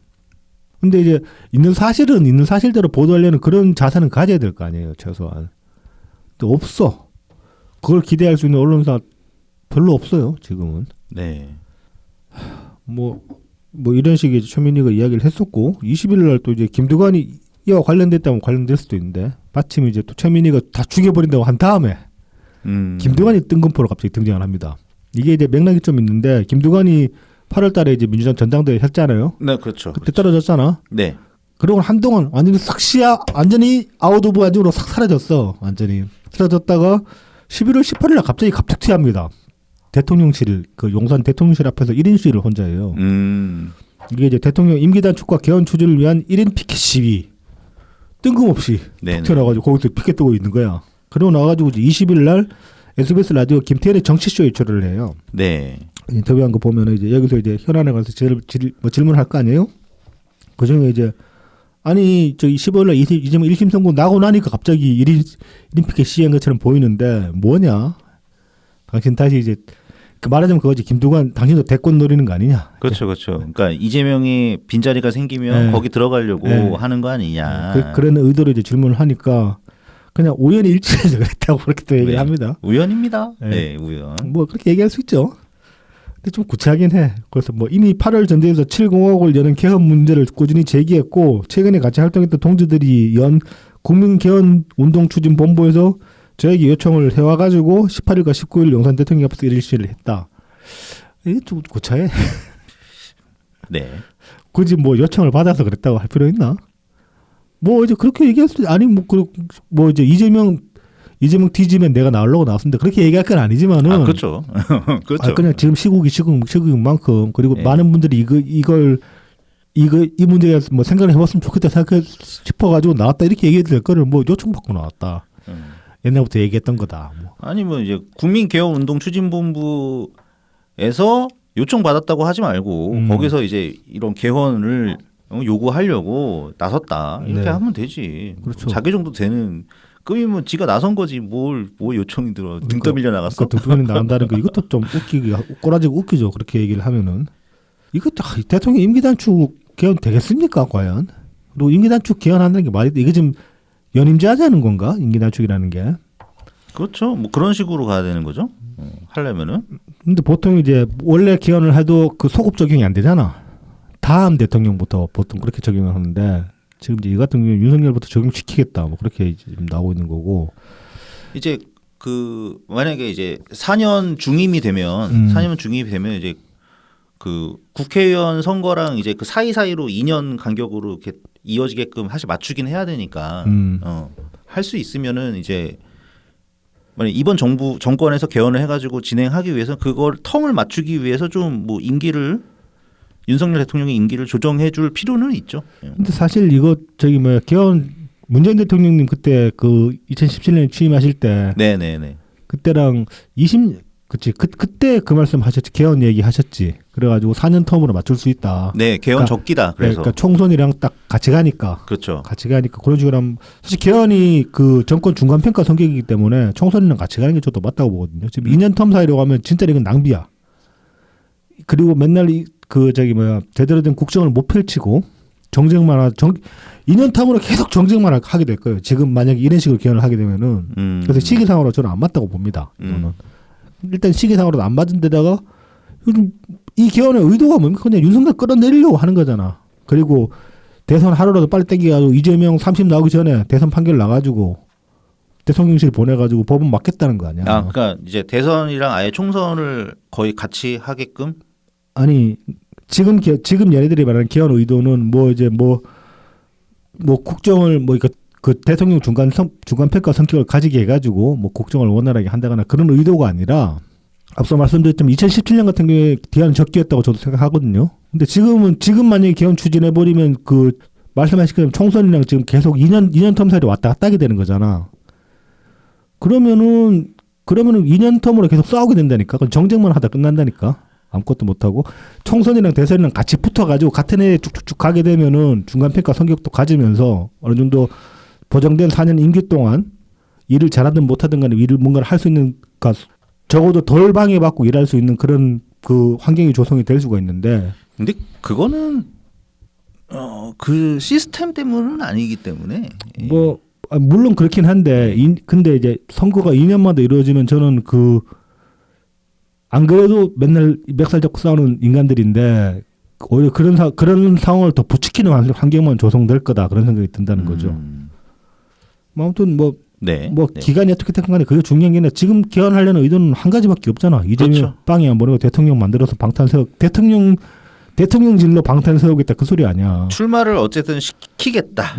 근데 이제 있는 사실대로 보도하려는 그런 자세는 가져야 될 거 아니에요, 최소한. 근데 없어. 그걸 기대할 수 있는 언론사 별로 없어요, 지금은. 네. 뭐 이런 식의 최민희가 이야기를 했었고 20일 날 또 이제 김두관이 이와 관련됐다면 관련될 수도 있는데 마침 이제 또 최민희가 다 죽여버린다고 한 다음에 김두관이 뜬금포로 갑자기 등장을 합니다. 이게 이제 맥락이 좀 있는데 김두관이 8월 달에 이제 민주당 전당대회 했잖아요. 네, 그렇죠. 그때 떨어졌잖아. 네. 그러고 완전히 완전히 아웃 오브 아직으로 싹 사라졌어. 완전히 사라졌다가 11월 18일 날 갑자기 갑툭튀합니다. 대통령실 그 용산 대통령실 앞에서 1인 시위를 혼자 해요. 이게 이제 대통령 임기 단축과 개헌 추진을 위한 1인 피켓 시위. 뜬금없이 툭 튀어나와가지고 거기서 피켓 뜨고 있는 거야. 그러고 나와가지고 이제 20일 날 SBS 라디오 김태현의 정치쇼에 출연을 해요. 네. 인터뷰한 거 보면은 이제 여기서 이제 현안에 관해서 질문할 거 아니에요? 그 중에 이제 아니 저기 15일 날 이재명 1심 선고 나고 나니까 갑자기 1인 피켓 시위한 것처럼 보이는데 뭐냐? 당신 다시 이제 그 말하자면 그거지. 김두관 당신도 대권 노리는 거 아니냐? 그렇죠. 그러니까 이재명이 빈자리가 생기면 네. 거기 들어가려고 네. 하는 거 아니냐. 그런 의도로 이제 질문을 하니까 그냥 우연히 일치해서 그랬다고 그렇게 또 얘기를 합니다. 우연입니다. 네. 네, 우연. 뭐 그렇게 얘기할 수 있죠. 근데 좀 구차하긴 해. 그래서 뭐 이미 8월 전대에서 7공화국을 여는 개헌 문제를 꾸준히 제기했고 최근에 같이 활동했던 동지들이 연 국민개헌 운동추진본부에서 저에게 요청을 해와가지고 18일과 19일 용산 대통령 앞에서 1일 시위를 했다. 이게 좀 구차해. 네. 굳이 뭐 요청을 받아서 그랬다고 할 필요 있나? 뭐 이제 그렇게 얘기할 수 아니 뭐 이제 이재명 이재명 뒤지면 내가 나오려고 나왔습니다. 그렇게 얘기할 건 아니지만은. 아, 그렇죠. 그렇죠. 그냥 지금 시국인 만큼 그리고 예. 많은 분들이 이 문제에 뭐 생각을 해봤으면 좋겠다 생각 싶어가지고 나왔다 이렇게 얘기해도 거를 뭐 요청받고 나왔다. 옛날부터 얘기했던 거다. 뭐. 아니면 이제 국민개혁운동 추진본부에서 요청 받았다고 하지 말고 거기서 이제 이런 개헌을 요구하려고 나섰다 이렇게 네. 하면 되지. 그렇죠. 자기 정도 되는 급이면 지가 나선 거지 뭘 요청이 들어 등 떠밀려 나갔어. 그 등떠밀려 나간다는 거 이것도 좀 꼬라지고 웃기죠. 그렇게 얘기를 하면은 이것도 대통령 임기 단축 개헌 되겠습니까 과연? 그리고 임기 단축 개헌한다는 게 말이 돼? 이게 지금 연임제하자는 건가? 임기 단축이라는 게. 그렇죠. 뭐 그런 식으로 가야 되는 거죠. 하려면은. 근데 보통 이제 원래 개헌을 해도 그 소급 적용이 안 되잖아. 다음 대통령부터 보통 그렇게 적용을 하는데 지금 이제 이 같은 경우는 윤석열부터 적용시키겠다 뭐 그렇게 지금 나오고 있는 거고. 이제 그 만약에 이제 4년 중임이 되면 4년 중임이 되면 이제 그 국회의원 선거랑 이제 그 사이사이로 2년 간격으로 이렇게 이어지게끔 사실 맞추긴 해야 되니까 할 수 있으면은 이제 만약 이번 정권에서 개헌을 해가지고 진행하기 위해서 그걸 텀을 맞추기 위해서 좀 뭐 임기를 윤석열 대통령의 임기를 조정해줄 필요는 있죠. 근데 사실 이거 개헌 문재인 대통령님 그때 그 2017년에 취임하실 때 네네네. 그때랑 그때 그 말씀 하셨지. 개헌 얘기 하셨지. 그래가지고 4년 텀으로 맞출 수 있다. 네, 개헌 적기다. 그래서 그러니까 총선이랑 딱 같이 가니까. 그렇죠. 같이 가니까 그런 식으로 하면 사실 개헌이 그 정권 중간 평가 성격이기 때문에 총선이랑 같이 가는 게 저도 맞다고 보거든요. 지금 2년 텀 사이라고 하면 진짜 이건 낭비야. 그리고 맨날 제대로 된 국정을 못 펼치고 정쟁만 2년 텀으로 계속 정쟁만 하게 될 거예요. 지금 만약에 이런 식으로 개헌을 하게 되면은 그래서 시기상으로 저는 안 맞다고 봅니다. 이거는. 일단 시기상으로도 안 맞은 데다가 요즘 이 개헌의 의도가 뭡니까? 그냥 윤석열 끌어내리려고 하는 거잖아. 그리고 대선 하루라도 빨리 땡겨가지고 이재명 30 나오기 전에 대선 판결 나가지고 대통령실 보내가지고 법은 막겠다는 거 아니야? 아, 그러니까 이제 대선이랑 아예 총선을 거의 같이 하게끔? 아니 지금 얘네들이 말하는 개헌 의도는 국정을 그 대통령 중간 평가 성격을 가지게 해가지고 뭐 국정을 원활하게 한다거나 그런 의도가 아니라 앞서 말씀드렸지만 2017년 같은 경우에 개헌 적기였다고 저도 생각하거든요. 근데 지금 만약에 개헌 추진해 버리면 그 말씀하신 것처럼 총선이랑 지금 계속 2년 텀 사이로 왔다 갔다 하게 되는 거잖아. 그러면은 2년 텀으로 계속 싸우게 된다니까. 그건 정쟁만 하다 끝난다니까. 아무것도 못 하고 총선이랑 대선이랑 같이 붙어가지고 같은 해에 쭉쭉쭉 가게 되면은 중간 평가 성격도 가지면서 어느 정도 보장된 4년 임기 동안 일을 잘하든 못하든 간에 뭔가를 할 수 있는, 그러니까 적어도 덜 방해받고 일할 수 있는 그런 그 환경이 조성이 될 수가 있는데. 근데 그거는 그 시스템 때문은 아니기 때문에 물론 그렇긴 한데 근데 이제 선거가 2년마다 이루어지면 저는 안 그래도 맨날 멱살 잡고 싸우는 인간들인데 오히려 그런 상황을 더 부추기는 환경만 조성될 거다 그런 생각이 든다는 거죠. 아무튼 네. 기간이 어떻게 됐건 간에 그게 중요한 게 아니라 지금 개헌하려는 의도는 한 가지밖에 없잖아. 이재명 그렇죠. 빵이 안 보내고 대통령 만들어서 대통령질로 방탄 세우겠다 그 소리 아니야. 출마를 어쨌든 시키겠다.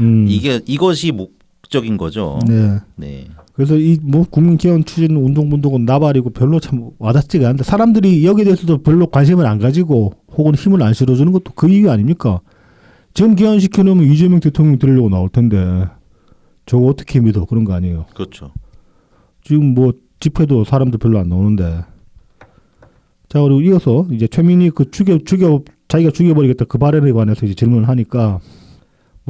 이것이 목적인 거죠. 네. 네. 그래서 국민 개헌 추진 운동분동은 나발이고 별로 참 와닿지가 않는데 사람들이 여기에 대해서도 별로 관심을 안 가지고 혹은 힘을 안 실어주는 것도 그 이유 아닙니까? 지금 개헌 시켜놓으면 이재명 대통령 들으려고 나올 텐데 저거 어떻게 믿어? 그런 거 아니에요. 그렇죠. 지금 집회도 사람들 별로 안 나오는데. 자, 그리고 이어서 이제 최민희 자기가 죽여버리겠다 그 발언에 관해서 이제 질문을 하니까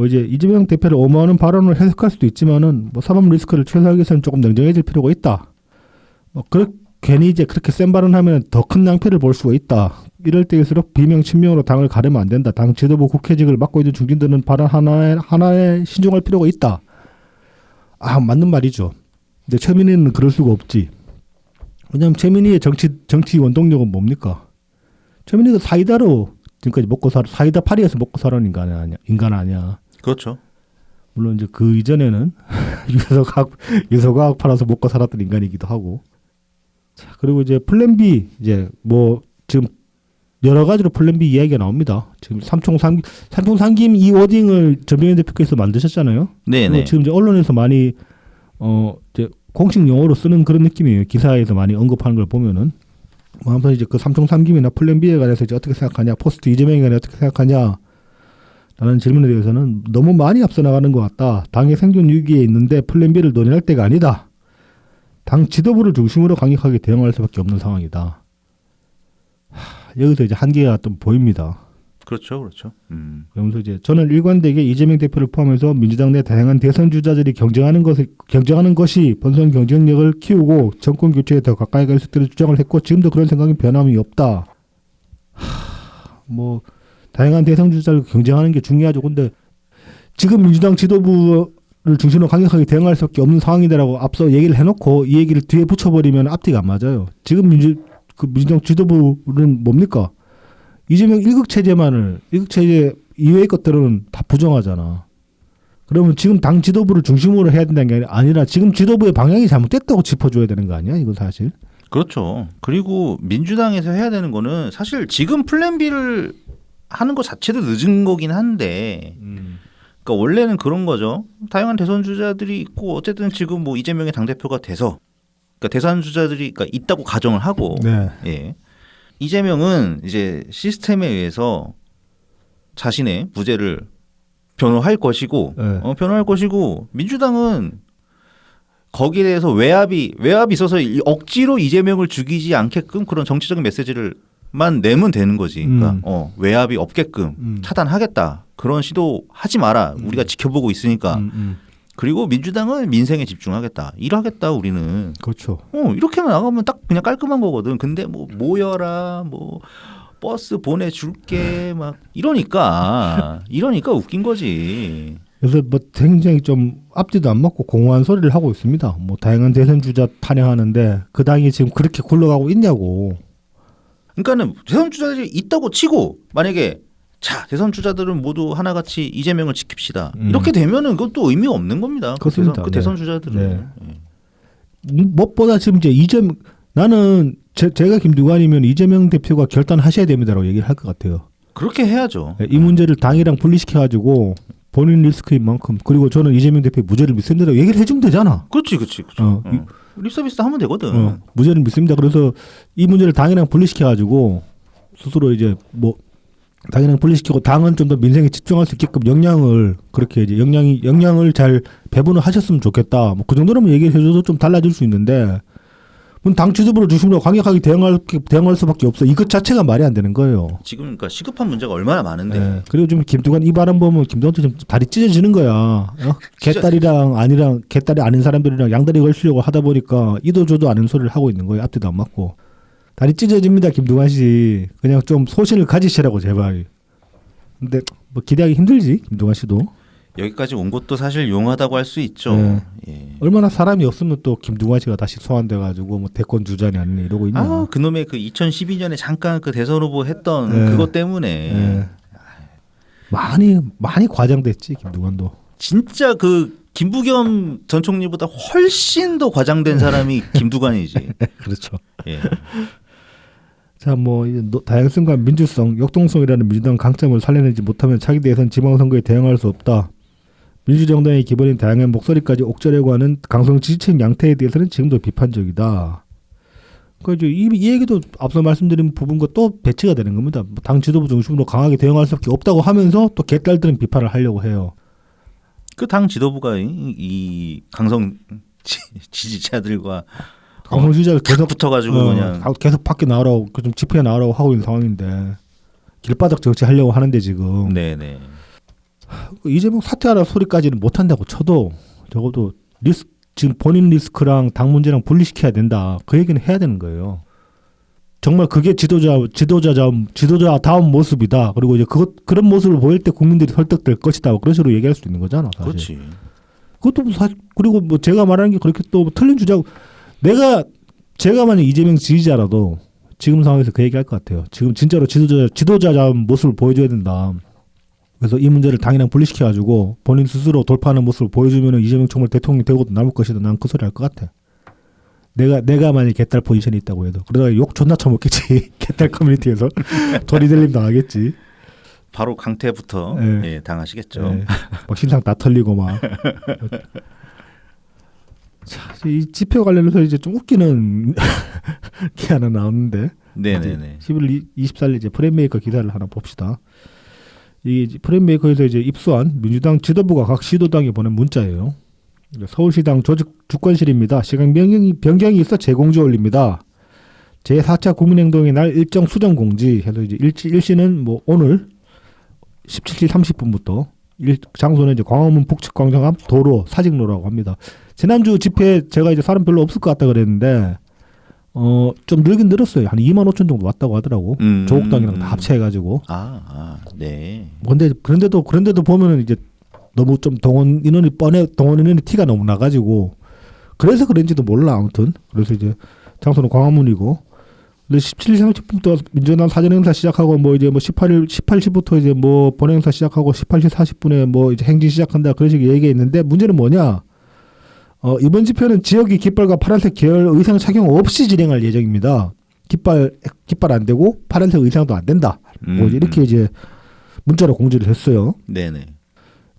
이제 이재명 대표를 엄호하는 발언을 해석할 수도 있지만은 사법 리스크를 최소화하기 위해서는 조금 냉정해질 필요가 있다. 괜히 이제 그렇게 센 발언하면 더 큰 낭패를 볼 수가 있다. 이럴 때일수록 비명 친명으로 당을 가르면 안 된다. 당 지도부 국회직을 맡고 있는 중진들은 발언 하나에 신중할 필요가 있다. 맞는 말이죠. 근데 최민희는 그럴 수가 없지. 왜냐하면 최민희의 정치 원동력은 뭡니까? 최민희가 사이다로 지금까지 사이다 파리에서 먹고 살아온 인간 아니야. 그렇죠. 물론 이제 그 이전에는 유서과학 팔아서 먹고 살았던 인간이기도 하고. 자, 그리고 이제 플랜 B 지금 여러 가지로 플랜 B 이야기가 나옵니다. 지금 삼총삼김 이 워딩을 전병현 대표께서 만드셨잖아요. 네네. 지금 이제 언론에서 많이 이제 공식 용어로 쓰는 그런 느낌이에요. 기사에서 많이 언급하는 걸 보면은. 뭐 아무튼 이제 그 삼총삼김이나 플랜 B에 관해서 이제 어떻게 생각하냐, 포스트 이재명에 관해 어떻게 생각하냐 라는 질문에 대해서는 너무 많이 앞서 나가는 것 같다. 당의 생존 위기에 있는데 플랜 B를 논의할 때가 아니다. 당 지도부를 중심으로 강력하게 대응할 수밖에 없는 상황이다. 여기서 이제 한계가 좀 보입니다. 그렇죠, 그렇죠. 그러면서 이제 저는 일관되게 이재명 대표를 포함해서 민주당 내 다양한 대선 주자들이 경쟁하는 것이 본선 경쟁력을 키우고 정권 교체에 더 가까이 갈 수 있도록 주장을 했고 지금도 그런 생각이 변함이 없다. 뭐 다양한 대선 주자를 경쟁하는 게 중요하죠. 근데 지금 민주당 지도부를 중심으로 강력하게 대응할 수밖에 없는 상황이다라고 앞서 얘기를 해놓고 이 얘기를 뒤에 붙여버리면 앞뒤가 안 맞아요. 지금 민주당 지도부는 뭡니까? 이재명 1급 체제 이외의 것들은 다 부정하잖아. 그러면 지금 당 지도부를 중심으로 해야 된다는 게 아니라 지금 지도부의 방향이 잘못됐다고 짚어줘야 되는 거 아니야? 이건 사실. 그렇죠. 그리고 민주당에서 해야 되는 거는 사실 지금 플랜 B를 하는 것 자체도 늦은 거긴 한데 그러니까 원래는 그런 거죠. 다양한 대선 주자들이 있고 어쨌든 지금 뭐 이재명의 당대표가 돼서 그러니까 대선 주자들이 그러니까 있다고 가정을 하고 네. 예. 이재명은 이제 시스템에 의해서 자신의 무죄를 변호할 것이고 네. 변호할 것이고 민주당은 거기에 대해서 외압이 있어서 억지로 이재명을 죽이지 않게끔 그런 정치적인 메시지를만 내면 되는 거지. 그러니까 외압이 없게끔 차단하겠다. 그런 시도 하지 마라. 우리가 지켜보고 있으니까. 그리고 민주당은 민생에 집중하겠다. 일하겠다 우리는. 그렇죠. 이렇게만 나가면 딱 그냥 깔끔한 거거든. 근데 뭐 모여라, 뭐 버스 보내줄게, 막 이러니까 웃긴 거지. 그래서 뭐 굉장히 좀 앞뒤도 안 맞고 공허한 소리를 하고 있습니다. 뭐 다양한 대선 주자 탄핵하는데 그 당이 지금 그렇게 굴러가고 있냐고. 그러니까는 대선 주자들이 있다고 치고 만약에 자 대선 주자들은 모두 하나같이 이재명을 지킵시다. 이렇게 되면은 그것도 의미가 없는 겁니다. 그렇습니다. 그 대선 주자들은. 네. 무엇보다 지금 이제 나는 제가 김두관이면 이재명 대표가 결단하셔야 됩니다라고 얘기를 할 것 같아요. 그렇게 해야죠. 이 문제를 당이랑 분리시켜가지고 본인 리스크인 만큼 그리고 저는 이재명 대표의 무죄를 믿습니다. 얘기를 해주면 되잖아. 그렇지. 립서비스 하면 되거든. 무죄를 믿습니다. 그래서 이 문제를 당이랑 분리시켜가지고 스스로 이제 뭐 당이랑 분리시키고 당은 좀 더 민생에 집중할 수 있게끔 그렇게 이제 역량을 잘 배분을 하셨으면 좋겠다. 뭐 그 정도로만 얘기해 줘도 좀 달라질 수 있는데 당 지도부를 중심으로 강력하게 대응할 수밖에 없어. 이것 자체가 말이 안 되는 거예요. 지금 그러니까 시급한 문제가 얼마나 많은데. 네. 그리고 좀 김두관 이 발언 보면 김두관도 좀 다리 찢어지는 거야. 개딸이 아닌 사람들이랑 양다리 걸치려고 하다 보니까 이도 저도 아닌 소리를 하고 있는 거예요. 앞뒤도 안 맞고. 다리 찢어집니다, 김두관 씨. 그냥 좀 소신을 가지시라고 제발. 근데 뭐 기대하기 힘들지, 김두관 씨도. 여기까지 온 것도 사실 용하다고 할 수 있죠. 네. 예. 얼마나 사람이 없으면 또 김두관 씨가 다시 소환돼가지고 뭐 대권 주자니 아니냐 이러고 있냐. 그놈의 그 2012년에 잠깐 그 대선 후보 했던 그것 때문에 많이 과장됐지 김두관도. 진짜 그 김부겸 전 총리보다 훨씬 더 과장된 사람이 김두관이지. 그렇죠. 예. 자, 뭐 다양성과 민주성, 역동성이라는 민주당 강점을 살려내지 못하면 차기 대선 지방선거에 대응할 수 없다. 민주정당의 기본인 다양한 목소리까지 옥죄려고 하는 강성 지지층 양태에 대해서는 지금도 비판적이다. 그러니까 이 얘기도 앞서 말씀드린 부분과 또 배치가 되는 겁니다. 당 지도부 중심으로 강하게 대응할 수밖에 없다고 하면서 또 개딸들은 비판을 하려고 해요. 그 당 지도부가 이 강성 지지자들과 강성 지지자들 계속 붙어가지고 그냥 계속 밖에 나오라고 좀 집회에 나오라고 하고 있는 상황인데 길바닥 정치하려고 하는데 지금. 네네. 이재명 사퇴하라 소리까지는 못한다고 쳐도 적어도 지금 본인 리스크랑 당 문제랑 분리시켜야 된다. 그 얘기는 해야 되는 거예요. 정말 그게 지도자다운 모습이다. 그리고 이제 그런 모습을 보일 때 국민들이 설득될 것이다. 그런 식으로 얘기할 수 있는 거잖아. 사실. 그렇지. 그것도 사실 그리고 뭐 제가 말하는 게 그렇게 또 틀린 주자고 제가 만약 이재명 지지자라도 지금 상황에서 그 얘기할 것 같아요. 지금 진짜로 지도자다운 모습을 보여줘야 된다. 그래서 이 문제를 당이랑 분리시켜가지고 본인 스스로 돌파하는 모습을 보여주면 이재명 정말 대통령이 되고도 남을 것이다. 난 그 소리 할 것 같아. 내가 만약 개딸 포지션이 있다고 해도 그러다가 욕 존나 쳐먹겠지. 개딸 커뮤니티에서 도리들림 당하겠지. 바로 강태부터 당하시겠죠. 막 신상 다 털리고 막. 자, 이 집회 관련해서 이제 좀 웃기는 게 하나 나오는데. 네네네. 11월 24일 이제 프레임메이커 기사를 하나 봅시다. 이 프레임메이커에서 이제 입수한 민주당 지도부가 각 시도당에 보낸 문자예요. 서울시당 조직 주권실입니다. 시간 변경이 있어 재공지 올립니다. 제4차 국민행동의 날 일정 수정 공지 해서 이제 일시는 뭐 오늘 17시 30분부터 장소는 이제 광화문 북측광장 앞 도로 사직로라고 합니다. 지난주 집회 제가 이제 사람 별로 없을 것 같다 그랬는데 좀 늘긴 늘었어요. 한 2만 5천 정도 왔다고 하더라고. 조국당이랑 다 합체해가지고. 네. 그런데도 근데도 이제 너무 좀 동원 인원이 티가 너무 나가지고 그래서 그런지도 몰라 아무튼. 그래서 이제 장소는 광화문이고. 근데 17시 30분부터 민주당 사전 행사 시작하고 뭐 이제 뭐 18시부터 이제 뭐 본행사 시작하고 18시 40분에 뭐 이제 행진 시작한다 그런 식의 얘기가 있는데 문제는 뭐냐? 이번 집회는 지역이 깃발과 파란색 계열 의상 착용 없이 진행할 예정입니다. 깃발 안 되고 파란색 의상도 안 된다. 뭐 이렇게 이제 문자로 공지를 했어요. 네네.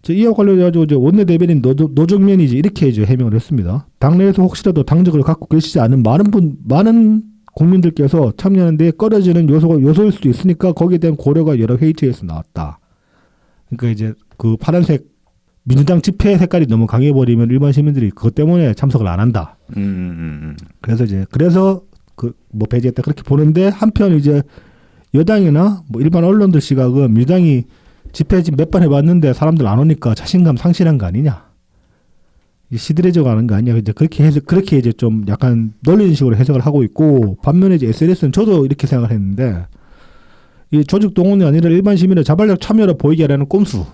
이와 관련해가지고 이제 원내 대변인 노정면이 이제 이렇게 이제 해명을 했습니다. 당내에서 혹시라도 당적을 갖고 계시지 않은 많은 국민들께서 참여하는데 꺼려지는 요소일 수도 있으니까 거기에 대한 고려가 여러 회의체에서 나왔다. 그러니까 이제 그 파란색 민주당 집회 색깔이 너무 강해버리면 일반 시민들이 그것 때문에 참석을 안 한다. 그래서 그 뭐 배제했다 그렇게 보는데 한편 이제 여당이나 뭐 일반 언론들 시각은 민주당이 집회 지금 몇 번 해봤는데 사람들 안 오니까 자신감 상실한 거 아니냐. 시들해져 가는 거 아니냐. 이제 그렇게 이제 좀 약간 놀리는 식으로 해석을 하고 있고 반면에 이제 SNS는 저도 이렇게 생각을 했는데 이 조직 동원이 아니라 일반 시민의 자발적 참여로 보이게 하라는 꼼수.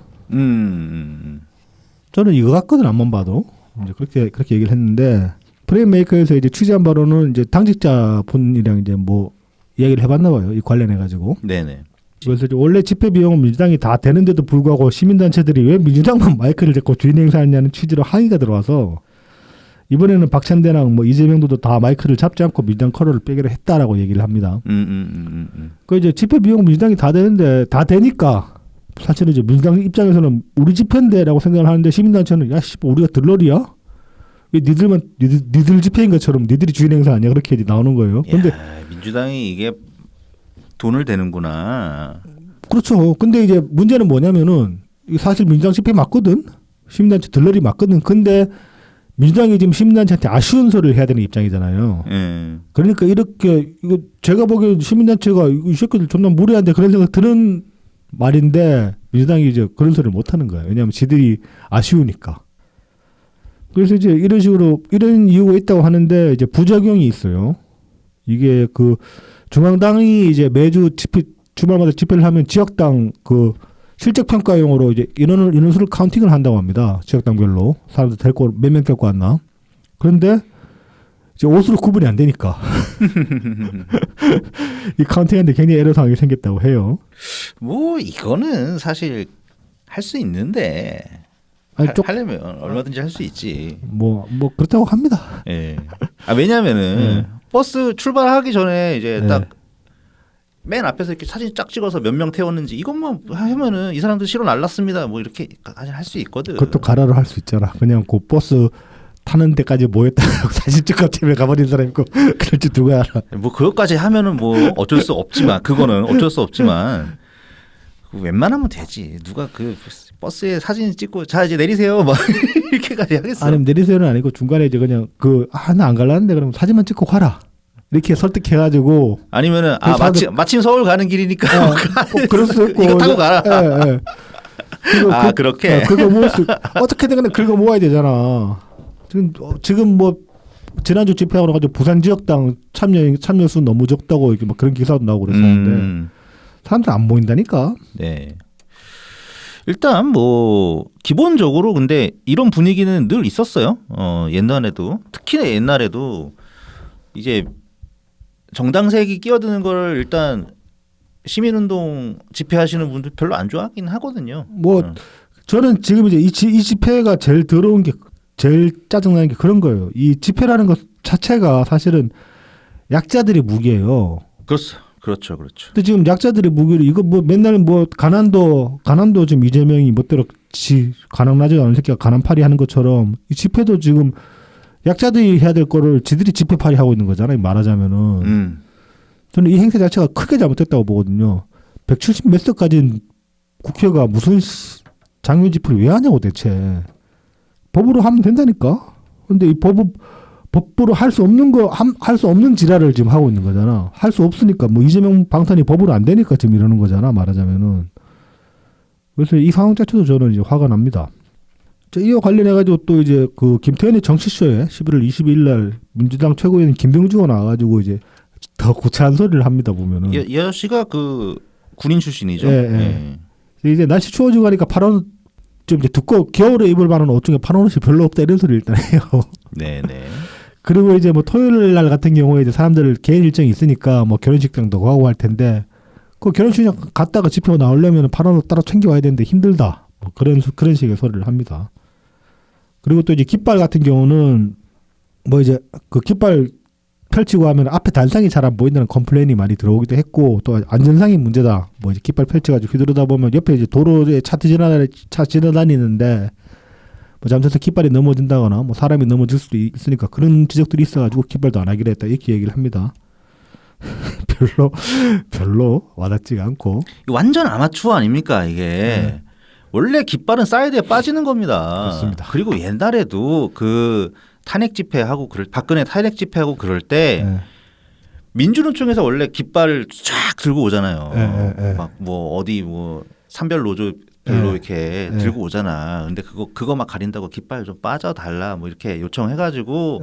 저는 이거 같거든 앞만 봐도 이제 그렇게 얘기를 했는데 프레임메이커에서 이제 취재한 바로는 이제 당직자 분이랑 이제 뭐 이야기를 해봤나 봐요. 이 관련해 가지고. 네네. 그래서 이제 원래 집회 비용은 민주당이 다 되는데도 불구하고 시민단체들이 왜 민주당만 마이크를 잡고 주인 행사하냐는 취지로 항의가 들어와서 이번에는 박찬대랑 뭐 이재명도 다 마이크를 잡지 않고 민주당 커러를 빼기로 했다라고 얘기를 합니다. 그 이제 집회 비용 민주당이 다 되는데 다 되니까 사실은 이제 민주당 입장에서는 우리 집회인데라고 생각을 하는데 시민단체는 야 씨 우리가 들러리야? 왜 니들 집회인 것처럼 니들이 주인 행사 아니야? 그렇게 이제 나오는 거예요. 근데 민주당이 이게 돈을 대는구나. 그렇죠. 근데 이제 문제는 뭐냐면은 사실 민주당 집회 맞거든. 시민단체 들러리 맞거든. 근데 민주당이 지금 시민단체한테 아쉬운 소리를 해야 되는 입장이잖아요. 그러니까 이렇게 이거 제가 보기엔 시민단체가 이 새끼들 존나 무례한데 그런 생각 드는 말인데 민주당이 이제 그런 소리를 못 하는 거예요. 왜냐하면 지들이 아쉬우니까. 그래서 이제 이런 식으로 이런 이유가 있다고 하는데 이제 부작용이 있어요. 이게 그 중앙당이 이제 매주 주말마다 집회를 하면 지역당 그 실적 평가용으로 이제 인원수를 카운팅을 한다고 합니다. 지역당별로 사람들 몇 명 데리고 왔나. 그런데 이제 옷으로 구분이 안 되니까 이 카운팅하는데 굉장히 애로 사항이 생겼다고 해요. 뭐 이거는 사실 할 수 있는데 하려면 얼마든지 할 수 있지. 뭐 그렇다고 합니다. 예. 왜냐면은 버스 출발하기 전에 이제 딱 맨 앞에서 이렇게 사진 쫙 찍어서 몇 명 태웠는지 이것만 하면은 이 사람들 실어 날랐습니다. 뭐 이렇게 할 수 있거든. 그것도 가라로 할 수 있잖아. 그냥 그 버스 타는 데까지 모였다고 사진 찍고 집에 가버린 사람 있고 그럴지 누가 알아. 뭐 그것까지 하면은 뭐 어쩔 수 없지만 그거는 어쩔 수 없지만 웬만하면 되지. 누가 그 버스에 사진 찍고 자 이제 내리세요 막 이렇게까지 하겠어. 아니면 내리세요는 아니고 중간에 이제 그냥 나 안 갈라는데 그럼 사진만 찍고 가라. 이렇게 설득해가지고 아니면은 마침 서울 가는 길이니까 그럴 수 있고 이거 타고 가라. 그렇게 긁어 모을 수 어떻게든 간에 긁어 모아야 되잖아. 지금 뭐 지난주 집회하러 가지고 부산 지역당 참여수 너무 적다고 이렇게 막 그런 기사도 나오고 그랬었는데 사람들 안 모인다니까. 네. 일단 뭐 기본적으로 근데 이런 분위기는 늘 있었어요. 옛날에도 특히나 옛날에도 이제 정당색이 끼어드는 걸 일단 시민운동 집회하시는 분들 별로 안 좋아하긴 하거든요. 뭐 저는 지금 이제 이 집회가 제일 더러운 게 제일 짜증나는 게 그런 거예요. 이 집회라는 것 자체가 사실은 약자들의 무기예요. 그렇죠. 근데 지금 약자들의 무기를 이거 뭐 맨날 뭐 가난도 지금 이재명이 멋대로 가난하지 않은 새끼가 가난팔이 하는 것처럼 이 집회도 지금 약자들이 해야 될 거를 지들이 집회 발의하고 있는 거잖아요. 말하자면은. 저는 이 행태 자체가 크게 잘못됐다고 보거든요. 170 몇 석까지는 국회가 무슨 장외 집회를 왜 하냐고 대체. 법으로 하면 된다니까. 근데 이 법으로 할 수 없는 할 수 없는 지랄을 지금 하고 있는 거잖아. 할 수 없으니까 뭐 이재명 방탄이 법으로 안 되니까 지금 이러는 거잖아. 말하자면은. 그래서 이 상황 자체도 저는 이제 화가 납니다. 이와 관련해가지고 또 이제 그 김태현의 정치쇼에 11월 22일 날 민주당 최고위원 김병주가 나와가지고 이제 더 구차한 소리를 합니다. 보면은. 이 아저씨가 그 군인 출신이죠. 예, 예. 이제 날씨 추워지고 가니까 파란 좀 이제 겨울에 입을 만한 옷 중에 파란 옷이 별로 없다 이런 소리를 일단 해요. 네네. 그리고 이제 뭐 토요일 날 같은 경우에 이제 사람들 개인 일정이 있으니까 뭐 결혼식장도 가고 할 텐데 그 결혼식장 갔다가 집회 나오려면 파란 옷 따로 챙겨와야 되는데 힘들다. 뭐 그런 식의 소리를 합니다. 그리고 또 이제 깃발 같은 경우는 뭐 이제 그 깃발 펼치고 하면 앞에 단상이 잘 안 보인다는 컴플레인이 많이 들어오기도 했고 또 안전상이 문제다. 뭐 이제 깃발 펼쳐가지고 휘두르다 보면 옆에 이제 도로에 차 지나다니는데 뭐 잘못해서 깃발이 넘어진다거나 뭐 사람이 넘어질 수도 있으니까 그런 지적들이 있어가지고 깃발도 안 하기로 했다 이렇게 얘기를 합니다. 별로 와닿지가 않고. 완전 아마추어 아닙니까 이게. 네. 원래 깃발은 사이드에 빠지는 겁니다. 그렇습니다. 그리고 옛날에도 그 탄핵 집회하고 박근혜 탄핵 집회하고 그럴 때 네. 민주노총에서 원래 깃발을 쫙 들고 오잖아요. 네. 막 뭐 어디 뭐 산별 노조별로 이렇게 들고 오잖아. 근데 그거 막 가린다고 깃발 좀 빠져달라 뭐 이렇게 요청해가지고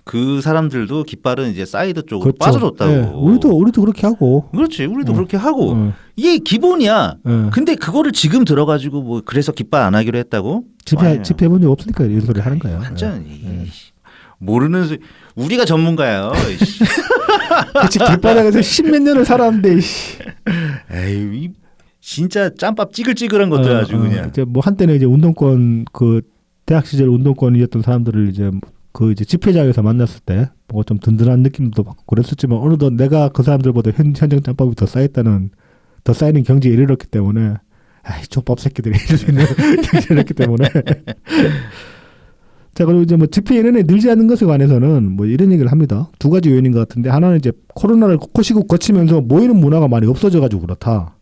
그 사람들도 깃발은 이제 사이드 쪽으로 그렇죠. 빠져줬다고. 네. 우리도 그렇게 하고. 그렇지, 우리도 그렇게 하고 이게 기본이야. 근데 그거를 지금 들어가지고 뭐 그래서 깃발 안 하기로 했다고? 집회 본 적 없으니까 이런 소리 하는 거야. 완전 모르는 우리가 전문가예요. 그치, 길바닥에서 10몇 년을 살았는데. 에이, 진짜 짬밥 찌글찌글한 것들 아주 그냥. 이제 뭐 한때는 이제 운동권 그 대학 시절 운동권이었던 사람들을 이제 그 이제 집회장에서 만났을 때 뭐 좀 든든한 느낌도 받고 그랬었지만 어느덧 내가 그 사람들보다 현장 짬밥이 더 쌓이는 경지에 이르렀기 때문에 아이 족밥 새끼들이 이럴 수 있는 경지에 이르렀기 때문에 자 그리고 이제 뭐 집회 인원이 늘지 않는 것에 관해서는 뭐 이런 얘기를 합니다. 두 가지 요인인 것 같은데 하나는 이제 코로나를 코시국 거치면서 모이는 문화가 많이 없어져가지고 그렇다.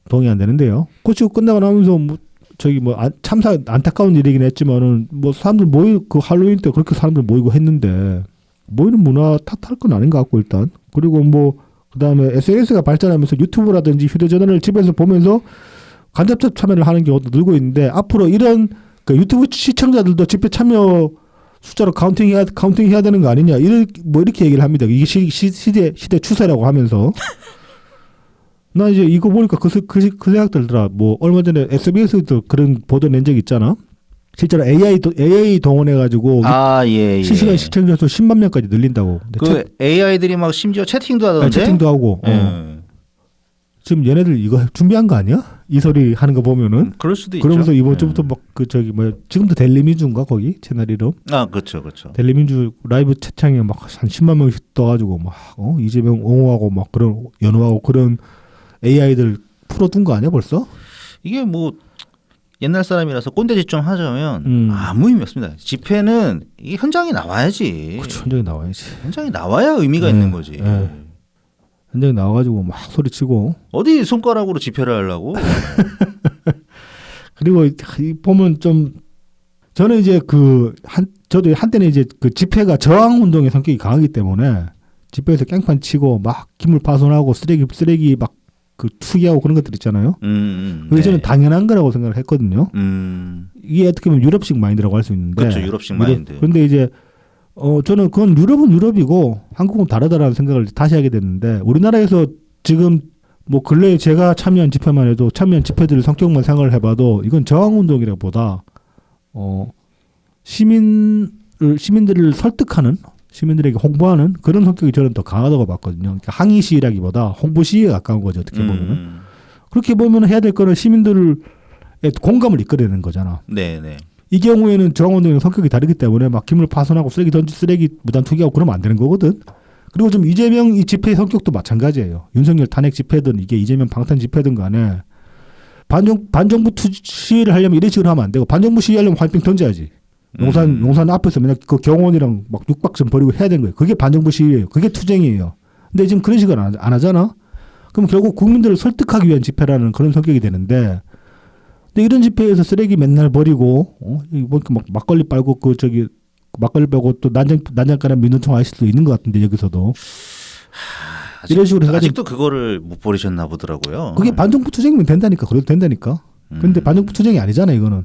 동의 안 되는데요. 코시국 끝나고 나면서 뭐 저기 뭐 참사 안타까운 일이긴 했지만은 뭐 사람들 그 할로윈 때 그렇게 사람들 모이고 했는데 모이는 문화 탓할 건 아닌 것 같고 일단 그리고 뭐 그다음에 SNS가 발전하면서 유튜브라든지 휴대전화를 집에서 보면서 간접적 참여를 하는 경우도 늘고 있는데 앞으로 이런 그 유튜브 시청자들도 집회 참여 숫자로 카운팅해야 되는 거 아니냐 이렇게 얘기를 합니다. 이게 시대 추세라고 하면서. 나 이제 이거 보니까 그 생각 들더라. 뭐 얼마 전에 SBS도 그런 보도 낸 적 있잖아. 실제로 AI 동원해가지고 실시간 시청자 수 10만 명까지 늘린다고. 그 AI들이 막 심지어 채팅도 하던데. 채팅도 하고. 지금 얘네들 이거 준비한 거 아니야? 이 소리 하는 거 보면은. 그럴 수도 있죠. 그러면서 이번 주부터 막 그 저기 뭐 지금도 델리민주인가 거기 채널 이름. 그렇죠. 델리민주 라이브 채팅에 막 한 10만 명씩 떠가지고 막 이재명 옹호하고 막 그런 연호하고 그런. AI들 풀어둔 거 아니야 벌써? 이게 뭐 옛날 사람이라서 꼰대짓 좀 하자면 아무 의미 없습니다. 집회는 이게 현장에 나와야지. 그렇죠. 현장에 나와야지. 현장에 나와야 의미가 있는 거지. 현장에 나와가지고 막 소리치고. 어디 손가락으로 집회를 하려고. 그리고 보면 좀 저는 이제 저도 한때는 이제 그 집회가 저항 운동의 성격이 강하기 때문에 집회에서 깽판 치고 막 기물 파손하고 쓰레기 막 그 투기하고 그런 것들 있잖아요. 그게 저는 당연한 거라고 생각을 했거든요. 이게 어떻게 보면 유럽식 마인드라고 할 수 있는데. 그렇죠, 유럽식 마인드. 그런데 이제 저는 그건 유럽은 유럽이고 한국은 다르다라는 생각을 다시 하게 됐는데 우리나라에서 지금 뭐 근래에 제가 참여한 집회만 해도 참여한 집회들 성격만 생각을 해봐도 이건 저항운동이라보다 시민들을 설득하는. 시민들에게 홍보하는 그런 성격이 저는 더 강하다고 봤거든요. 그러니까 항의 시위라기보다 홍보 시위에 가까운 거죠. 어떻게 보면은. 그렇게 보면 해야 될 거는 시민들의 공감을 이끌어내는 거잖아. 네네. 이 경우에는 저항운동의 성격이 다르기 때문에 막 기물 파손하고 쓰레기 무단 투기하고 그러면 안 되는 거거든. 그리고 좀 이재명 이 집회 성격도 마찬가지예요. 윤석열 탄핵 집회든 이게 이재명 방탄 집회든 간에 반정부 시위를 하려면 이런 식으로 하면 안 되고 반정부 시위하려면 화이팅 던져야지. 용산 앞에서 맨날 그 경호원이랑 막 육박전 벌이고 해야 되는 거예요. 그게 반정부 시위예요. 그게 투쟁이에요. 근데 지금 그런 식으로 안 하잖아. 그럼 결국 국민들을 설득하기 위한 집회라는 그런 성격이 되는데, 근데 이런 집회에서 쓰레기 맨날 버리고, 뭐 막 막걸리 빨고 막걸리 빨고 또 난장가랑 민노총 아실 수도 있는 것 같은데 여기서도 이런 식으로 해가지고 아직도 그거를 못 버리셨나 보더라고요. 그게 반정부 투쟁이면 된다니까. 그래도 된다니까. 근데 반정부 투쟁이 아니잖아. 이거는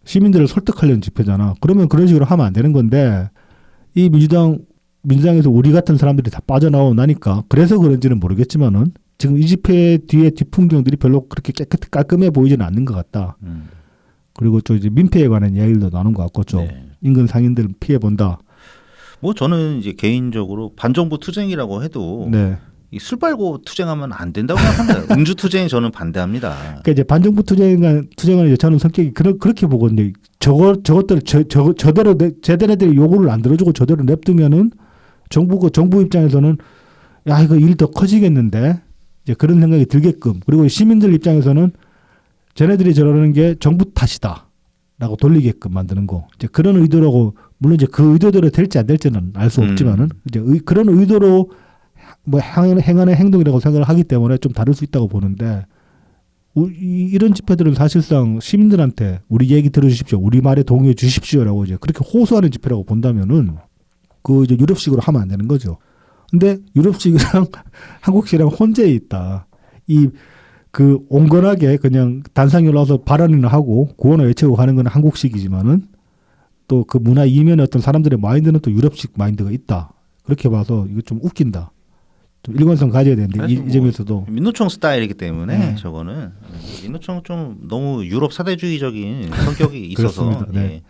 시민들을 설득하려는 집회잖아. 그러면 그런 식으로 하면 안 되는 건데, 이 민주당에서 우리 같은 사람들이 다 빠져나오고 나니까 그래서 그런지는 모르겠지만은 지금 이 집회 뒤에 뒷풍경들이 별로 그렇게 깔끔해 보이지는 않는 것 같다. 그리고 또 이제 민폐에 관한 이야기도 나눈 것 같고 좀 네. 인근 상인들 피해 본다. 뭐 저는 이제 개인적으로 반정부 투쟁이라고 해도 네. 이 술 빨고 투쟁하면 안 된다고 생각합니다. 음주 투쟁 저는 반대합니다. 그러니까 이제 반정부 투쟁은 이제 저는 성격이 그렇게 보거든요. 저것들 저대로 제대로 요구를 안 들어주고 저대로 냅두면은 정부 입장에서는 야 이거 일 더 커지겠는데 이제 그런 생각이 들게끔, 그리고 시민들 입장에서는 쟤네들이 저러는 게 정부 탓이다라고 돌리게끔 만드는 거. 이제 그런 의도라고, 물론 이제 그 의도대로 될지 안 될지는 알 수 없지만은 이제 그런 의도로 뭐 행하는 행동이라고 생각을 하기 때문에 좀 다를 수 있다고 보는데, 이런 집회들은 사실상 시민들한테 우리 얘기 들어주십시오, 우리 말에 동의해 주십시오라고 이제 그렇게 호소하는 집회라고 본다면은 그 이제 유럽식으로 하면 안 되는 거죠. 근데 유럽식이랑 한국식이랑 혼재해 있다. 그 온건하게 그냥 단상에 올라와서 발언이나 하고 구호나 외치고 가는 건 한국식이지만은 또 그 문화 이면에 어떤 사람들의 마인드는 또 유럽식 마인드가 있다. 그렇게 봐서 이거 좀 웃긴다. 좀 일관성 가져야 되는데 이 점에서도 민노총 스타일이기 때문에 네. 저거는 민노총 좀 너무 유럽 사대주의적인 성격이 있어서 그렇습니다. 네. 예.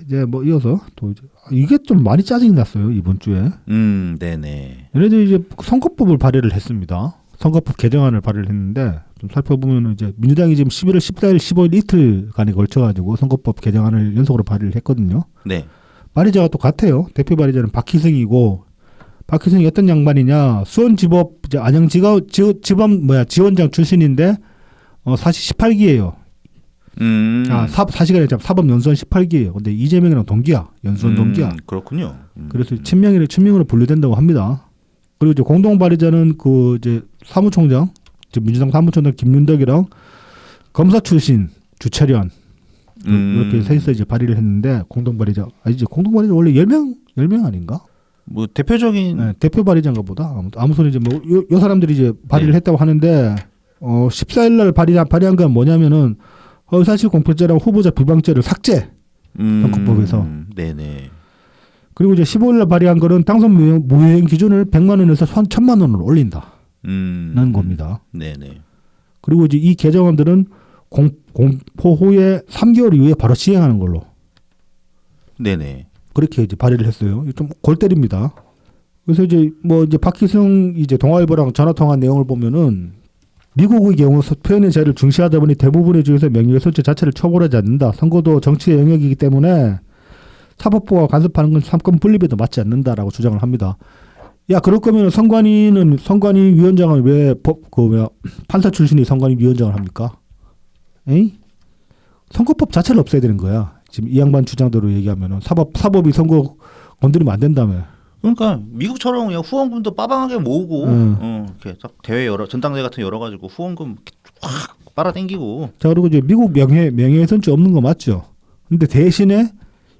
이제 뭐 이어서 또 이게 좀 많이 짜증이 났어요 이번 주에. 네네. 얘네들이 이제 선거법을 발의를 했습니다. 선거법 개정안을 발의를 했는데 좀 살펴보면 이제 민주당이 지금 11월 14일, 15일 이틀간에 걸쳐가지고 선거법 개정안을 연속으로 발의를 했거든요. 네. 발의자가 또 같아요. 대표 발의자는 박희승이고, 박희승이 어떤 양반이냐, 수원지법 이제 지원장 출신인데 사실 18기예요. 사시간에 사법연수원 18기예요. 근데 이재명이랑 동기야, 연수원 동기야. 그렇군요. 그래서 친명으로 분류된다고 합니다. 그리고 이제 공동 발의자는 그 이제 사무총장, 민주당 사무총장 김윤덕이랑 검사 출신 주철현 이렇게 셋이서 이제 발의를 했는데, 공동 발의자 원래 10명 아닌가? 뭐 대표적인 네, 대표 발의자인가 보다. 아무튼 이제 뭐 요 사람들이 이제 발의를 했다고 하는데 14일 날 발의한 건 뭐냐면은 허위사실 공표죄랑 후보자 비방죄를 삭제. 선거법에서. 네네. 그리고 이제 15일 날 발의한 거는 당선 무효행 기준을 100만 원에서 1,000만 원으로 올린다. 는 겁니다. 네네. 그리고 이제 이 개정안들은 공포 후에 3개월 이후에 바로 시행하는 걸로. 네네. 그렇게 이제 발의를 했어요. 좀 골 때립니다. 그래서 이제 뭐 이제 박희승 이제 동아일보랑 전화 통화한 내용을 보면은, 미국의 경우 표현의 자유를 중시하다 보니 대부분의 주에서 명예훼손죄 자체를 처벌하지 않는다. 선거도 정치의 영역이기 때문에 사법부가 간섭하는 건 삼권 분립에도 맞지 않는다라고 주장을 합니다. 야, 그럴 거면 선관위 위원장은 왜 판사 출신이 선관위 위원장을 합니까? 에이? 선거법 자체를 없애야 되는 거야. 지금 이 양반 주장대로 얘기하면은 사법이 선거 건드리면 안 된다며. 그러니까 미국처럼 그냥 후원금도 빠방하게 모으고 이렇게 딱 대회 전당대 같은 거 열어가지고 후원금 이렇게 확 빨아당기고. 자, 그리고 이제 미국 명예훼손죄 없는 거 맞죠? 근데 대신에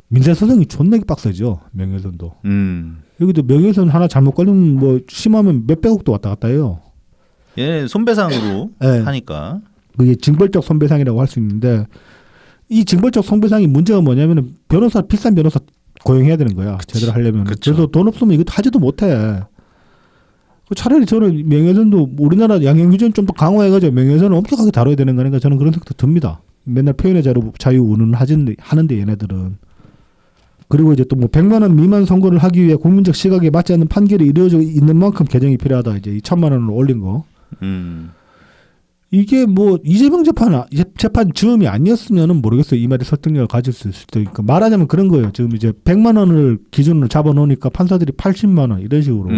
민사소송이 존나게 빡세죠. 명예훼손도. 여기도 명예훼손 하나 잘못 걸리면 뭐 심하면 몇백억도 왔다 갔다 해요. 얘 손배상으로 네. 하니까. 그게 징벌적 손배상이라고 할 수 있는데, 이 징벌적 손배상이 문제가 뭐냐면은 비싼 변호사 고용해야 되는 거야. 그치. 제대로 하려면. 그래서 돈 없으면 이거 하지도 못해. 차라리 저는 명예훼손도 우리나라 양형 기준 좀 더 강화해가지고 명예훼손을 엄격하게 다뤄야 되는 거니까 저는 그런 생각도 듭니다. 맨날 표현의 자유 운운하는데 얘네들은. 그리고 이제 또 뭐 100만 원 미만 선고를 하기 위해 국민적 시각에 맞지 않는 판결이 이루어져 있는 만큼 개정이 필요하다. 이제 2천만 원으로 올린 거. 이게 뭐 이재명 재판 즈음이 아니었으면은 모르겠어요. 이 말이 설득력을 가질 수 있을 수도 있고. 말하자면 그런 거예요. 지금 이제 100만 원을 기준으로 잡아놓으니까 판사들이 80만 원 이런 식으로.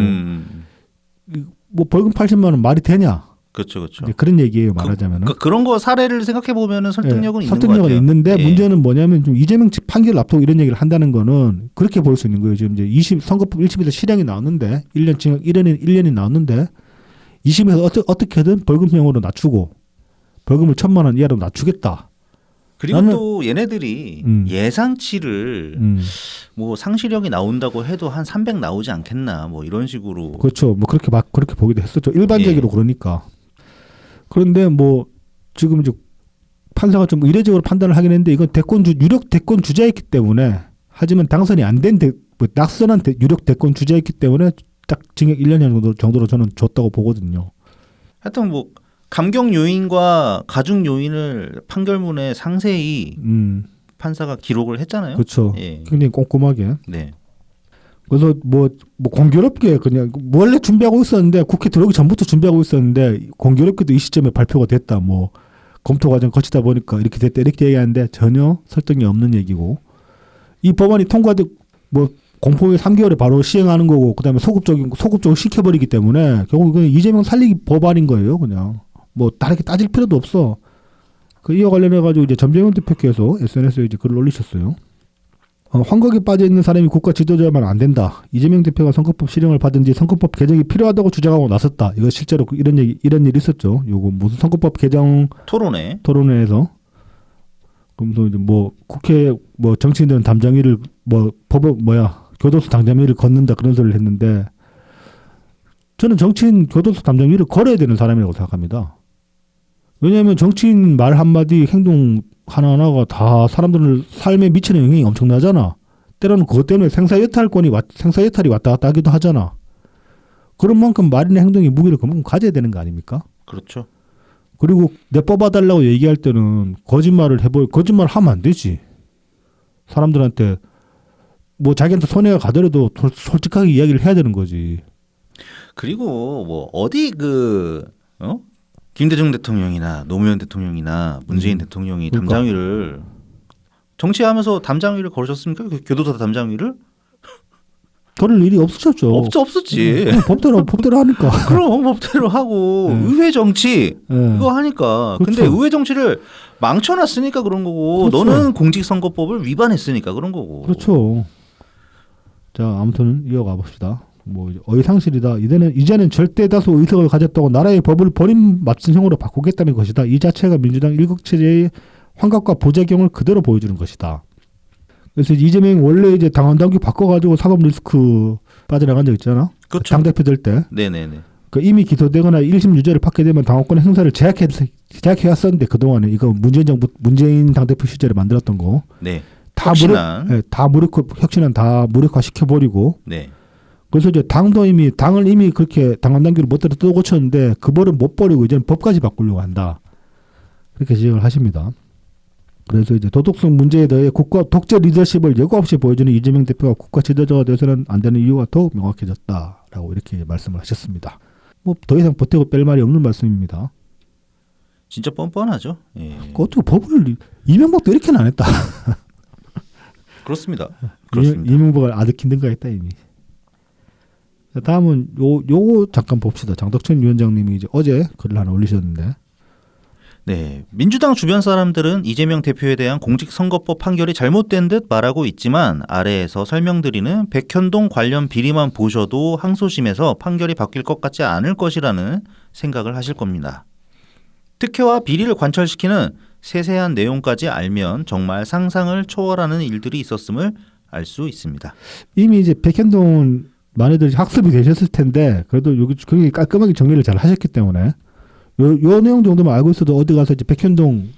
뭐 벌금 80만 원 말이 되냐? 그렇죠, 그렇죠. 이제 그런 얘기예요 말하자면은. 그런 거 사례를 생각해 보면은 설득력은 있는 것 설득력은 같아요. 있는데 예. 문제는 뭐냐면 좀 이재명 판결 앞두고 이런 얘기를 한다는 거는 그렇게 볼 수 있는 거예요. 지금 이제 선거법 1심에서 실형이 나왔는데 1년 징역 1년이 나왔는데 2심에서 어떻게든 벌금형으로 낮추고 벌금을 1,000만 원 이하로 낮추겠다. 그리고 나는- 또 얘네들이 예상치를 뭐 상실형이 나온다고 해도 한 300 나오지 않겠나 뭐 이런 식으로. 그렇죠. 뭐 그렇게 막 그렇게 보기도 했었죠. 일반적으로 예. 그러니까. 그런데 뭐 지금 이제 판사가 좀 이례적으로 판단을 하긴 했는데 이건 유력 대권 주자였기 때문에 하지만 당선이 안 된 낙선한 유력 대권 주자였기 때문에 딱 징역 1년 정도로 저는 줬다고 보거든요. 하여튼 뭐 감경 요인과 가중 요인을 판결문에 상세히 판사가 기록을 했잖아요. 그렇죠. 예. 굉장히 꼼꼼하게. 네. 그래서 뭐 공교롭게 그냥 원래 준비하고 있었는데 국회 들어오기 전부터 준비하고 있었는데 공교롭게도 이 시점에 발표가 됐다. 뭐 검토 과정 거치다 보니까 이렇게 됐다 이렇게 얘기하는데 전혀 설득이 없는 얘기고 이 법안이 통과돼 뭐 공포의 3개월에 바로 시행하는 거고 그다음에 소급적으로 시켜버리기 때문에 결국 이건 이재명 살리기 법안인 거예요. 그냥 뭐 다르게 따질 필요도 없어. 그 이와 관련해 가지고 이제 전병훈 대표께서 SNS에 이제 글을 올리셨어요. 환각에 빠져 있는 사람이 국가 지도자면 안 된다. 이재명 대표가 선거법 실형을 받은 뒤 선거법 개정이 필요하다고 주장하고 나섰다. 이거 실제로 이런 일이 있었죠. 요거 무슨 선거법 개정 토론회에서 그러면서 이제 뭐 국회 뭐 정치인들은 담장위를 뭐 교도소 담장위를 걷는다 그런 소리를 했는데 저는 정치인 교도소 담장위를 걸어야 되는 사람이라고 생각합니다. 왜냐하면 정치인 말 한마디 행동 하나하나가 다 사람들 삶에 미치는 영향이 엄청나잖아. 때로는 그것 때문에 생사여탈이 왔다 갔다 하기도 하잖아. 그런 만큼 말이나 행동이 무게를 그만큼 가져야 되는 거 아닙니까? 그렇죠. 그리고 내 뽑아달라고 얘기할 때는 거짓말을 하면 안 되지. 사람들한테 뭐 자기한테 손해가 가더라도 솔직하게 이야기를 해야 되는 거지. 그리고 뭐 어디 김대중 대통령이나 노무현 대통령이나 문재인 대통령이 그러니까. 담장위를 정치하면서 담장위를 걸으셨습니까? 그 교도소 담장위를? 그럴 일이 없었죠. 없었지. 법대로 하니까. 그럼 법대로 하고 의회 정치 이거 하니까. 그렇죠. 근데 의회 정치를 망쳐놨으니까 그런 거고 그렇죠. 너는 공직선거법을 위반했으니까 그런 거고. 그렇죠. 자, 아무튼 이어가 봅시다. 뭐 어이상실이다. 이제는 절대 다수 의석을 가졌다고 나라의 법을 버림맞은형으로 바꾸겠다는 것이다. 이 자체가 민주당 일극체제의 환각과 부작용을 그대로 보여주는 것이다. 그래서 이재명이 원래 이제 당헌당규 바꿔가지고 사법 리스크 빠져나간 적 있잖아. 그렇죠. 당대표 될 때. 네네네. 그 이미 기소되거나 1심 유죄를 받게 되면 당원권 행사를 제약해왔었는데 그동안에 이거 문재인 당대표 시절에 만들었던 거. 네. 다 혁신안 다 무력화시켜버리고. 네. 그래서 이제 당을 이미 그렇게 당헌당규를 못대로 또 고쳤는데 그 벌을 못 버리고 이제는 법까지 바꾸려고 한다. 그렇게 지적을 하십니다. 그래서 이제 도덕성 문제에 대해 국가 독재 리더십을 여과 없이 보여주는 이재명 대표가 국가 지도자가 되어서는 안 되는 이유가 더욱 명확해졌다라고 이렇게 말씀을 하셨습니다. 뭐 더 이상 보태고 뺄 말이 없는 말씀입니다. 진짜 뻔뻔하죠. 예. 어떻게 법을 이명박도 이렇게는 안 했다. 그렇습니다. 이명박을 아득힌든가 했다 이미. 자, 다음은 요거 잠깐 봅시다. 장덕천 위원장님이 이제 어제 글을 하나 올리셨는데. 네, 민주당 주변 사람들은 이재명 대표에 대한 공직선거법 판결이 잘못된 듯 말하고 있지만 아래에서 설명드리는 백현동 관련 비리만 보셔도 항소심에서 판결이 바뀔 것 같지 않을 것이라는 생각을 하실 겁니다. 특혜와 비리를 관철시키는 세세한 내용까지 알면 정말 상상을 초월하는 일들이 있었음을 알 수 있습니다. 이미 이제 백현동은 많이들 학습이 되셨을 텐데 그래도 여기 굉장히 깔끔하게 정리를 잘 하셨기 때문에 요 내용 정도만 알고 있어도 어디 가서 이제 백현동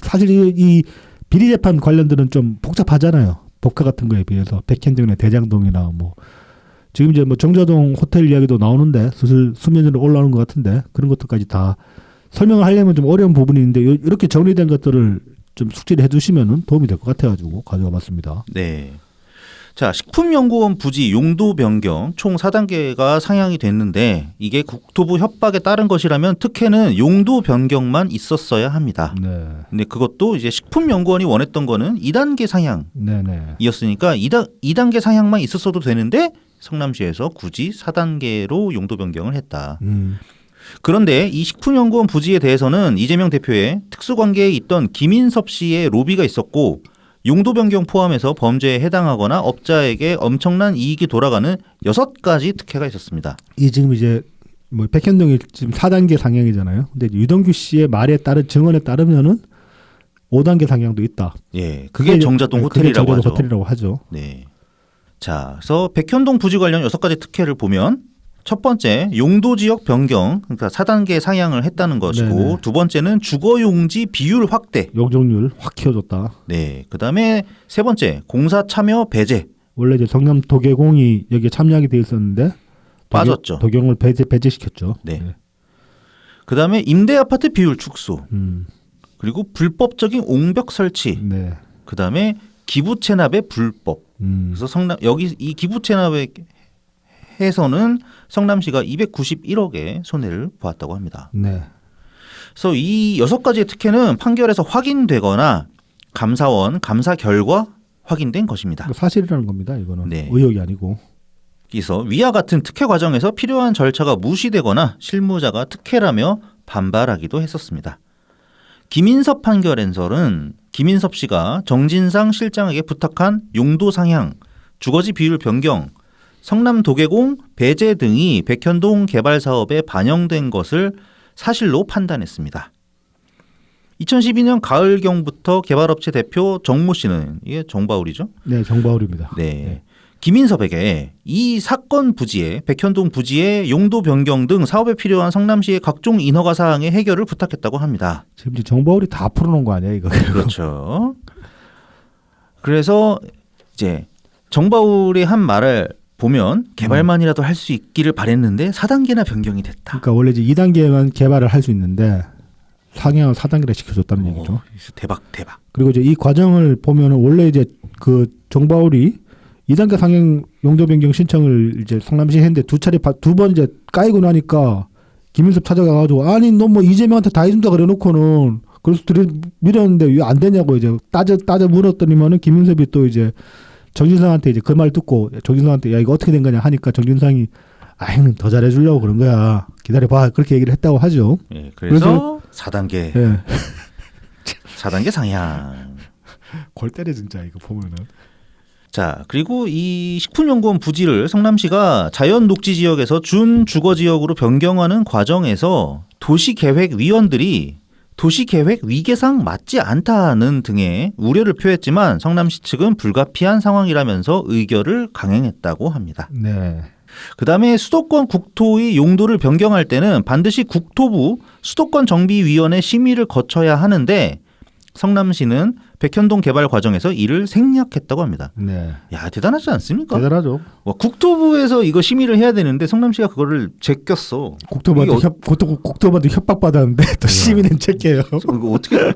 사실 이 비리 재판 관련들은 좀 복잡하잖아요. 법과 같은 거에 비해서 백현동이나 대장동이나 뭐 지금 이제 뭐 정자동 호텔 이야기도 나오는데 슬슬 수면 위로 올라오는 것 같은데 그런 것들까지 다 설명을 하려면 좀 어려운 부분이 있는데 이렇게 정리된 것들을 좀 숙지를 해두시면은 도움이 될 것 같아가지고 가져와 봤습니다. 네. 자, 식품연구원 부지 용도 변경 총 4단계가 상향이 됐는데 이게 국토부 협박에 따른 것이라면 특혜는 용도 변경만 있었어야 합니다. 네. 근데 그것도 이제 식품연구원이 원했던 거는 2단계 상향이었으니까 2단계 상향만 있었어도 되는데 성남시에서 굳이 4단계로 용도 변경을 했다. 그런데 이 식품연구원 부지에 대해서는 이재명 대표의 특수관계에 있던 김인섭 씨의 로비가 있었고 용도 변경 포함해서 범죄에 해당하거나 업자에게 엄청난 이익이 돌아가는 6가지 특혜가 있었습니다. 이 지금 이제 뭐 백현동이 지금 4단계 상향이잖아요. 근데 유동규 씨의 말에 따른 증언에 따르면은 5단계 상향도 있다. 예, 그게 정자동 호텔이라고 그게 하죠. 호텔이라고 하죠. 네. 자, 그래서 백현동 부지 관련 6가지 특혜를 보면 첫 번째 용도 지역 변경, 그러니까 4단계 상향을 했다는 것이고 네네. 두 번째는 주거 용지 비율 확대. 용적률 확 키워줬다. 네. 그다음에 세 번째 공사 참여 배제. 원래 이제 성남 도계공이 여기에 참여하게 돼 있었는데 빠졌죠. 도경을 배제시켰죠. 네. 그다음에 임대 아파트 비율 축소. 그리고 불법적인 옹벽 설치. 네. 그다음에 기부 체납의 불법. 음. 그래서 여기 이 기부 체납에 해서는 성남시가 291억의 손해를 보았다고 합니다. 네. 그래서 이 6가지의 특혜는 판결에서 확인되거나 감사원 감사 결과 확인된 것입니다. 사실이라는 겁니다. 이거는 네. 의혹이 아니고. 그래서 위와 같은 특혜 과정에서 필요한 절차가 무시되거나 실무자가 특혜라며 반발하기도 했었습니다. 김인섭 판결에서는 김인섭 씨가 정진상 실장에게 부탁한 용도 상향, 주거지 비율 변경, 성남 도계공 배제 등이 백현동 개발 사업에 반영된 것을 사실로 판단했습니다. 2012년 가을경부터 개발업체 대표 정모 씨는 이게 정바울이죠? 네, 정바울입니다. 네. 김인섭에게 이 사건 부지에 백현동 부지의 용도 변경 등 사업에 필요한 성남시의 각종 인허가 사항의 해결을 부탁했다고 합니다. 지금 이제 정바울이 다 풀어놓은 거 아니야 이거? 그렇죠. 그래서 이제 정바울이 한 말을 보면 개발만이라도 할 수 있기를 바랬는데 4단계나 변경이 됐다. 그러니까 원래 이제 2단계만 개발을 할 수 있는데 상향을 4단계로 시켜줬다는 얘기죠. 대박. 그리고 이제 이 과정을 보면은 원래 이제 그 정바울이 2단계 상향 용도 변경 신청을 이제 성남시에 했는데 두 번 이제 까이고 나니까 김인섭 찾아가가지고 아니 너 뭐 이재명한테 다 해준다 그래놓고는 그래서 밀었는데 왜 안 되냐고 이제 따져 물었더니만은 김인섭이 또 이제 정진상한테 이제 그 말 듣고 정진상한테 야 이거 어떻게 된 거냐 하니까 정진상이 아 형님 더 잘해주려고 그런 거야 기다려봐 그렇게 얘기를 했다고 하죠. 예, 그래서 4단계 예. 4단계 상향. 골 때려 진짜 이거 보면은. 자, 그리고 이 식품연구원 부지를 성남시가 자연녹지 지역에서 준주거지역으로 변경하는 과정에서 도시계획위원들이 도시계획 위계상 맞지 않다는 등의 우려를 표했지만 성남시 측은 불가피한 상황이라면서 의결을 강행했다고 합니다. 네. 그다음에 수도권 국토의 용도를 변경할 때는 반드시 국토부 수도권정비위원회 심의를 거쳐야 하는데 성남시는 백현동 개발 과정에서 이를 생략했다고 합니다. 네. 야, 대단하지 않습니까? 대단하죠. 와, 국토부에서 이거 심의를 해야 되는데 성남시가 그거를 제꼈어. 국토부한테 협박받았는데 또 시민은 체계요. 이거 어떻게?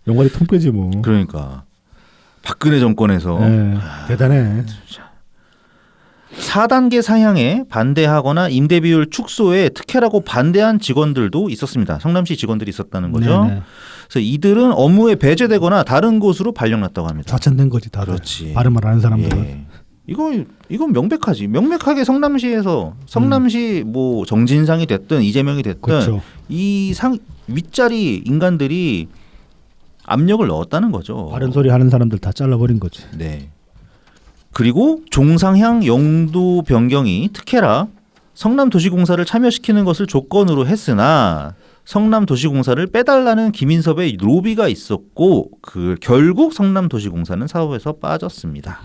영화리 통폐지 뭐. 그러니까 박근혜 정권에서 네, 대단해. 4단계 상향에 반대하거나 임대 비율 축소에 특혜라고 반대한 직원들도 있었습니다. 성남시 직원들이 있었다는 거죠. 네네. 그래서 이들은 업무에 배제되거나 다른 곳으로 발령났다고 합니다. 좌천된 거지 다들. 그렇지. 발음을 아는 사람들은. 예. 이건 명백하지. 명백하게 성남시에서 성남시 뭐 정진상이 됐든 이재명이 됐든 그렇죠. 이 윗자리 인간들이 압력을 넣었다는 거죠. 바른 소리 하는 사람들 다 잘라버린 거지. 네. 그리고 종상향 용도 변경이 특혜라 성남도시공사를 참여시키는 것을 조건으로 했으나 성남도시공사를 빼달라는 김인섭의 로비가 있었고 결국 성남도시공사는 사업에서 빠졌습니다.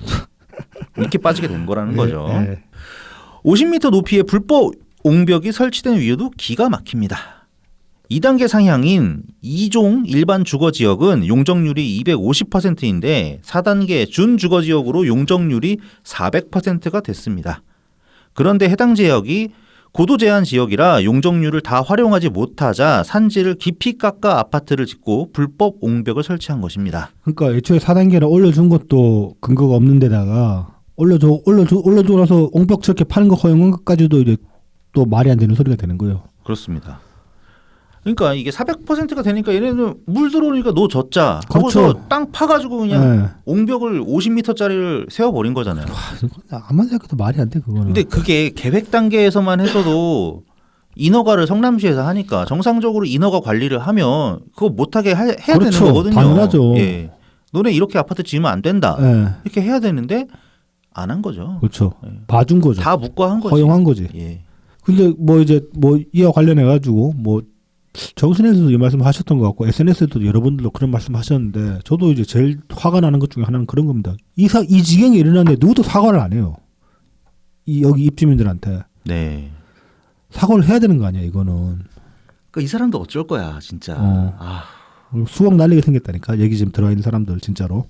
이렇게 빠지게 된 거라는 거죠. 네. 50m 높이의 불법 옹벽이 설치된 이유도 기가 막힙니다. 2단계 상향인 2종 일반 주거지역은 용적률이 250%인데 4단계 준주거지역으로 용적률이 400%가 됐습니다. 그런데 해당 지역이 고도 제한 지역이라 용적률을 다 활용하지 못하자 산지를 깊이 깎아 아파트를 짓고 불법 옹벽을 설치한 것입니다. 그러니까 애초에 4단계를 올려준 것도 근거가 없는 데다가 올려주고 나서 옹벽 저렇게 파는 거 허용한 것까지도 이제 또 말이 안 되는 소리가 되는 거예요. 그렇습니다. 그러니까 이게 400%가 되니까 얘네는 물 들어오니까 노젓자 그렇죠. 하고서 땅 파가지고 그냥 네. 옹벽을 50m짜리를 세워버린 거잖아요. 아무리 생각해도 말이 안 돼 그거는. 근데 그게 계획 단계에서만 해서도 인허가를 성남시에서 하니까 정상적으로 인허가 관리를 하면 그거 못하게 해야 그렇죠. 되는 거거든요. 당연하죠. 예. 너네 이렇게 아파트 지으면 안 된다. 예. 이렇게 해야 되는데 안 한 거죠. 그렇죠. 예. 봐준 거죠. 다 묵고 한 거지. 허용한 거지. 예. 근데 뭐 이제 뭐 이와 관련해 가지고 뭐 정신에서도 이 말씀 하셨던 것 같고 SNS에도 여러분들도 그런 말씀 하셨는데 저도 이제 제일 화가 나는 것 중에 하나는 그런 겁니다. 이 지경이 일어났는데 누구도 사과를 안 해요. 여기 입주민들한테 네. 사과를 해야 되는 거 아니야 이거는. 그러니까 이 사람도 어쩔 거야 진짜. 아. 수억 날리게 생겼다니까. 여기 지금 들어와 있는 사람들 진짜로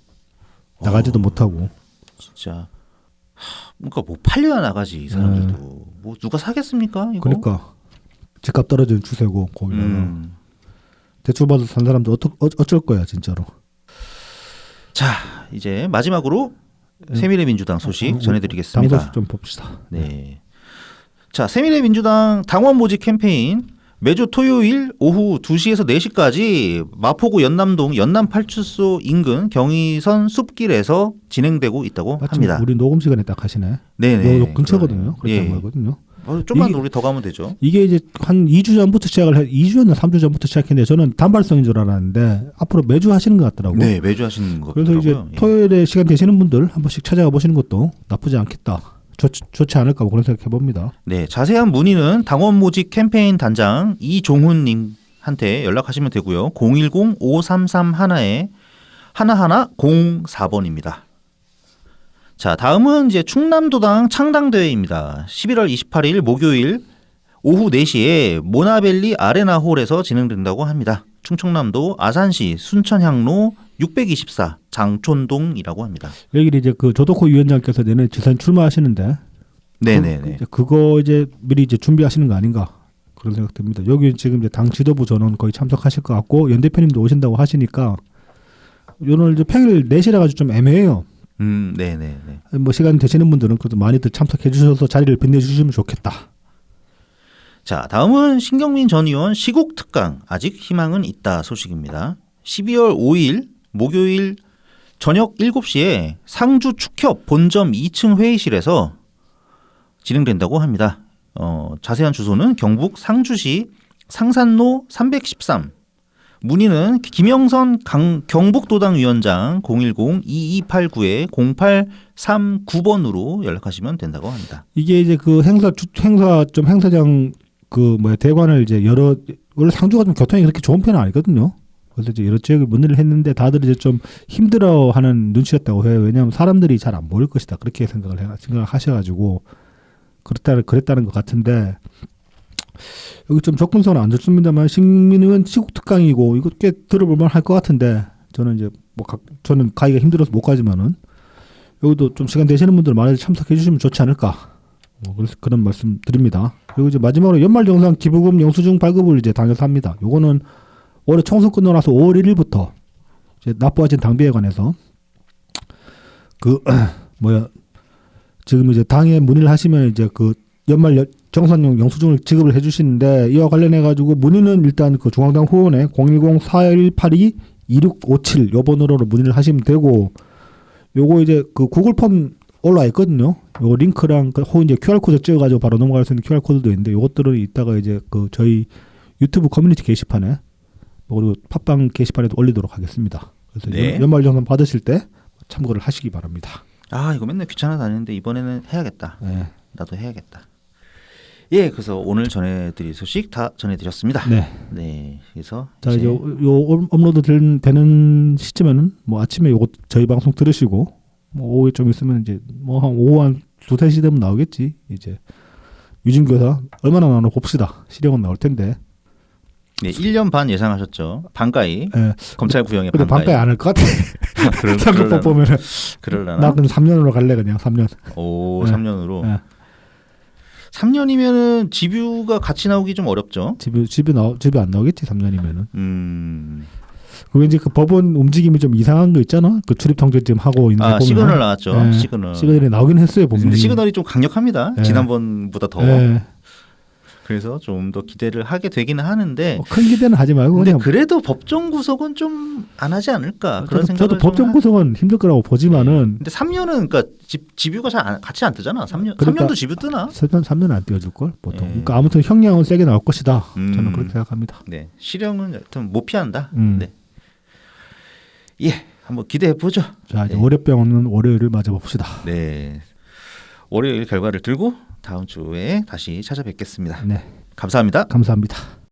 나가지도 못하고. 진짜. 그러니까 뭐 팔려야 나가지 이 사람들도. 뭐 누가 사겠습니까 이거? 그러니까 집값 떨어지는 추세고 거기다가 대출 받아서 산 사람들 어쩔 거야 진짜로. 자 이제 마지막으로 새미래민주당 소식 전해드리겠습니다. 당 소식 좀 봅시다. 네. 자 새미래민주당 당원 모집 캠페인 매주 토요일 오후 2시에서 4시까지 마포구 연남동 연남팔출소 인근 경의선 숲길에서 진행되고 있다고 합니다. 우리 녹음 시간에 딱 하시네. 네네. 요 근처거든요. 그렇다는 거거든요. 좀만 우리 더 가면 되죠. 이게 이제 한 2주 전부터 2주였나 3주 전부터 시작했는데 저는 단발성인 줄 알았는데 앞으로 매주 하시는 것 같더라고요. 네, 매주 하시는 것 그래서 같더라고요. 이제 토요일에 시간 되시는 분들 한 번씩 찾아가 보시는 것도 나쁘지 않겠다. 좋지 않을까 그런 생각해 봅니다. 네, 자세한 문의는 당원 모집 캠페인 단장 이종훈님한테 연락하시면 되고요. 010-5331-1104번입니다. 자, 다음은 이제 충남도당 창당대회입니다. 11월 28일 목요일 오후 4시에 모나벨리 아레나홀에서 진행된다고 합니다. 충청남도 아산시 순천향로 624 장촌동이라고 합니다. 여기 이제 그 조덕호 위원장께서 내년 지선 출마하시는데, 네네네. 그거 이제 미리 이제 준비하시는 거 아닌가 그런 생각 듭니다. 여기 지금 이제 당 지도부 전원 거의 참석하실 것 같고 연 대표님도 오신다고 하시니까 오늘 이제 평일 4시라 가지고 좀 애매해요. 네네네. 뭐 시간 되시는 분들은 그래도 많이들 참석해 주셔서 자리를 빛내주시면 좋겠다. 자, 다음은 신경민 전 의원 시국 특강 아직 희망은 있다 소식입니다. 12월 5일 목요일 저녁 7시에 상주 축협 본점 2층 회의실에서 진행된다고 합니다. 자세한 주소는 경북 상주시 상산로 313. 문의는 김영선 경북도당 위원장 010-2289-0839번으로 연락하시면 된다고 합니다. 이게 이제 그 행사장 대관을 이제 원래 상주가 좀 교통이 그렇게 좋은 편은 아니거든요. 그래서 이제 여러 지역에 문의를 했는데 다들 이제 좀 힘들어하는 눈치였다고 해요. 왜냐하면 사람들이 잘 안 모일 것이다 그렇게 생각하셔가지고 그랬다는 것 같은데 여기 좀 접근성은 안 좋습니다만 식민은 시국 특강이고 이거 꽤 들어볼만 할 것 같은데 저는 이제 저는 가기가 힘들어서 못 가지만은 여기도 좀 시간 되시는 분들 많이 참석해 주시면 좋지 않을까. 그래서 그런 말씀 드립니다. 그리고 이제 마지막으로 연말정산 기부금 영수증 발급을 이제 당해서 합니다. 요거는 올해 총선 끝나고 나서 5월 1일부터 이제 납부하신 당비에 관해서 지금 이제 당에 문의를 하시면 이제 그 연말 정산용 영수증을 지급을 해주시는데 이와 관련해 가지고 문의는 일단 그 중앙당 후원에 010-4182-2657 요 번호로 문의를 하시면 되고 요거 이제 그 구글 폼 올라와 있거든요. 요거 링크랑 혹은 이제 QR 코드 찍어가지고 바로 넘어갈 수 있는 QR 코드도 있는데 요것들은 이따가 이제 그 저희 유튜브 커뮤니티 게시판에 그리고 팟빵 게시판에도 올리도록 하겠습니다. 그래서 네. 연말정산 받으실 때 참고를 하시기 바랍니다. 아 이거 맨날 귀찮아 다니는데 이번에는 해야겠다. 네. 나도 해야겠다. 예, 그래서 오늘 전해드릴 소식 다 전해드렸습니다. 네. 네, 그래서 자 이제 요 업로드 되는 시점에는 뭐 아침에 요거 저희 방송 들으시고 뭐 오후에 좀 있으면 이제 뭐 한 오후 한 2-3시 되면 나오겠지. 이제 유진교사 얼마나 나오나 봅시다. 실력은 나올 텐데. 네, 1년 반 예상하셨죠. 반가이. 네. 검찰 구형의 근데 반가이 안 할 것 같아. 상급법 보면은. 그럴라나. 나 그럼 3년으로 갈래 그냥 3년. 오, 네. 3년으로. 네. 3년이면은 집유가 같이 나오기 좀 어렵죠. 집이 안 나오겠지 3년이면은. 그 왠지 그 법원 움직임이 좀 이상한 거 있잖아. 그 출입 통제 지금 하고 있는 거 보면. 시그널 나왔죠. 네. 시그널이 나오긴 했어요 보면. 근데 시그널이 좀 강력합니다. 네. 지난번보다 더. 네. 그래서 좀 더 기대를 하게 되기는 하는데 큰 기대는 하지 말고 근데 그냥 그래도 법정 구속은 좀 안 하지 않을까 그런 생각을 저도 법정 구속은 힘들 거라고 보지만은 근데 3년은 그러니까 집유가 같이 안 뜨잖아. 3년 그러니까 3년도 집유 뜨나? 3년 안 띄워줄 걸 보통. 예. 그러니까 아무튼 형량은 세게 나올 것이다. 저는 그렇게 생각합니다. 네. 실형은 여튼 못 피한다. 음. 네. 예. 한번 기대해 보죠. 자 이제 네. 월요병 없는 월요일을 맞아봅시다. 네. 월요일 결과를 들고 다음 주에 다시 찾아뵙겠습니다. 네, 감사합니다. 감사합니다.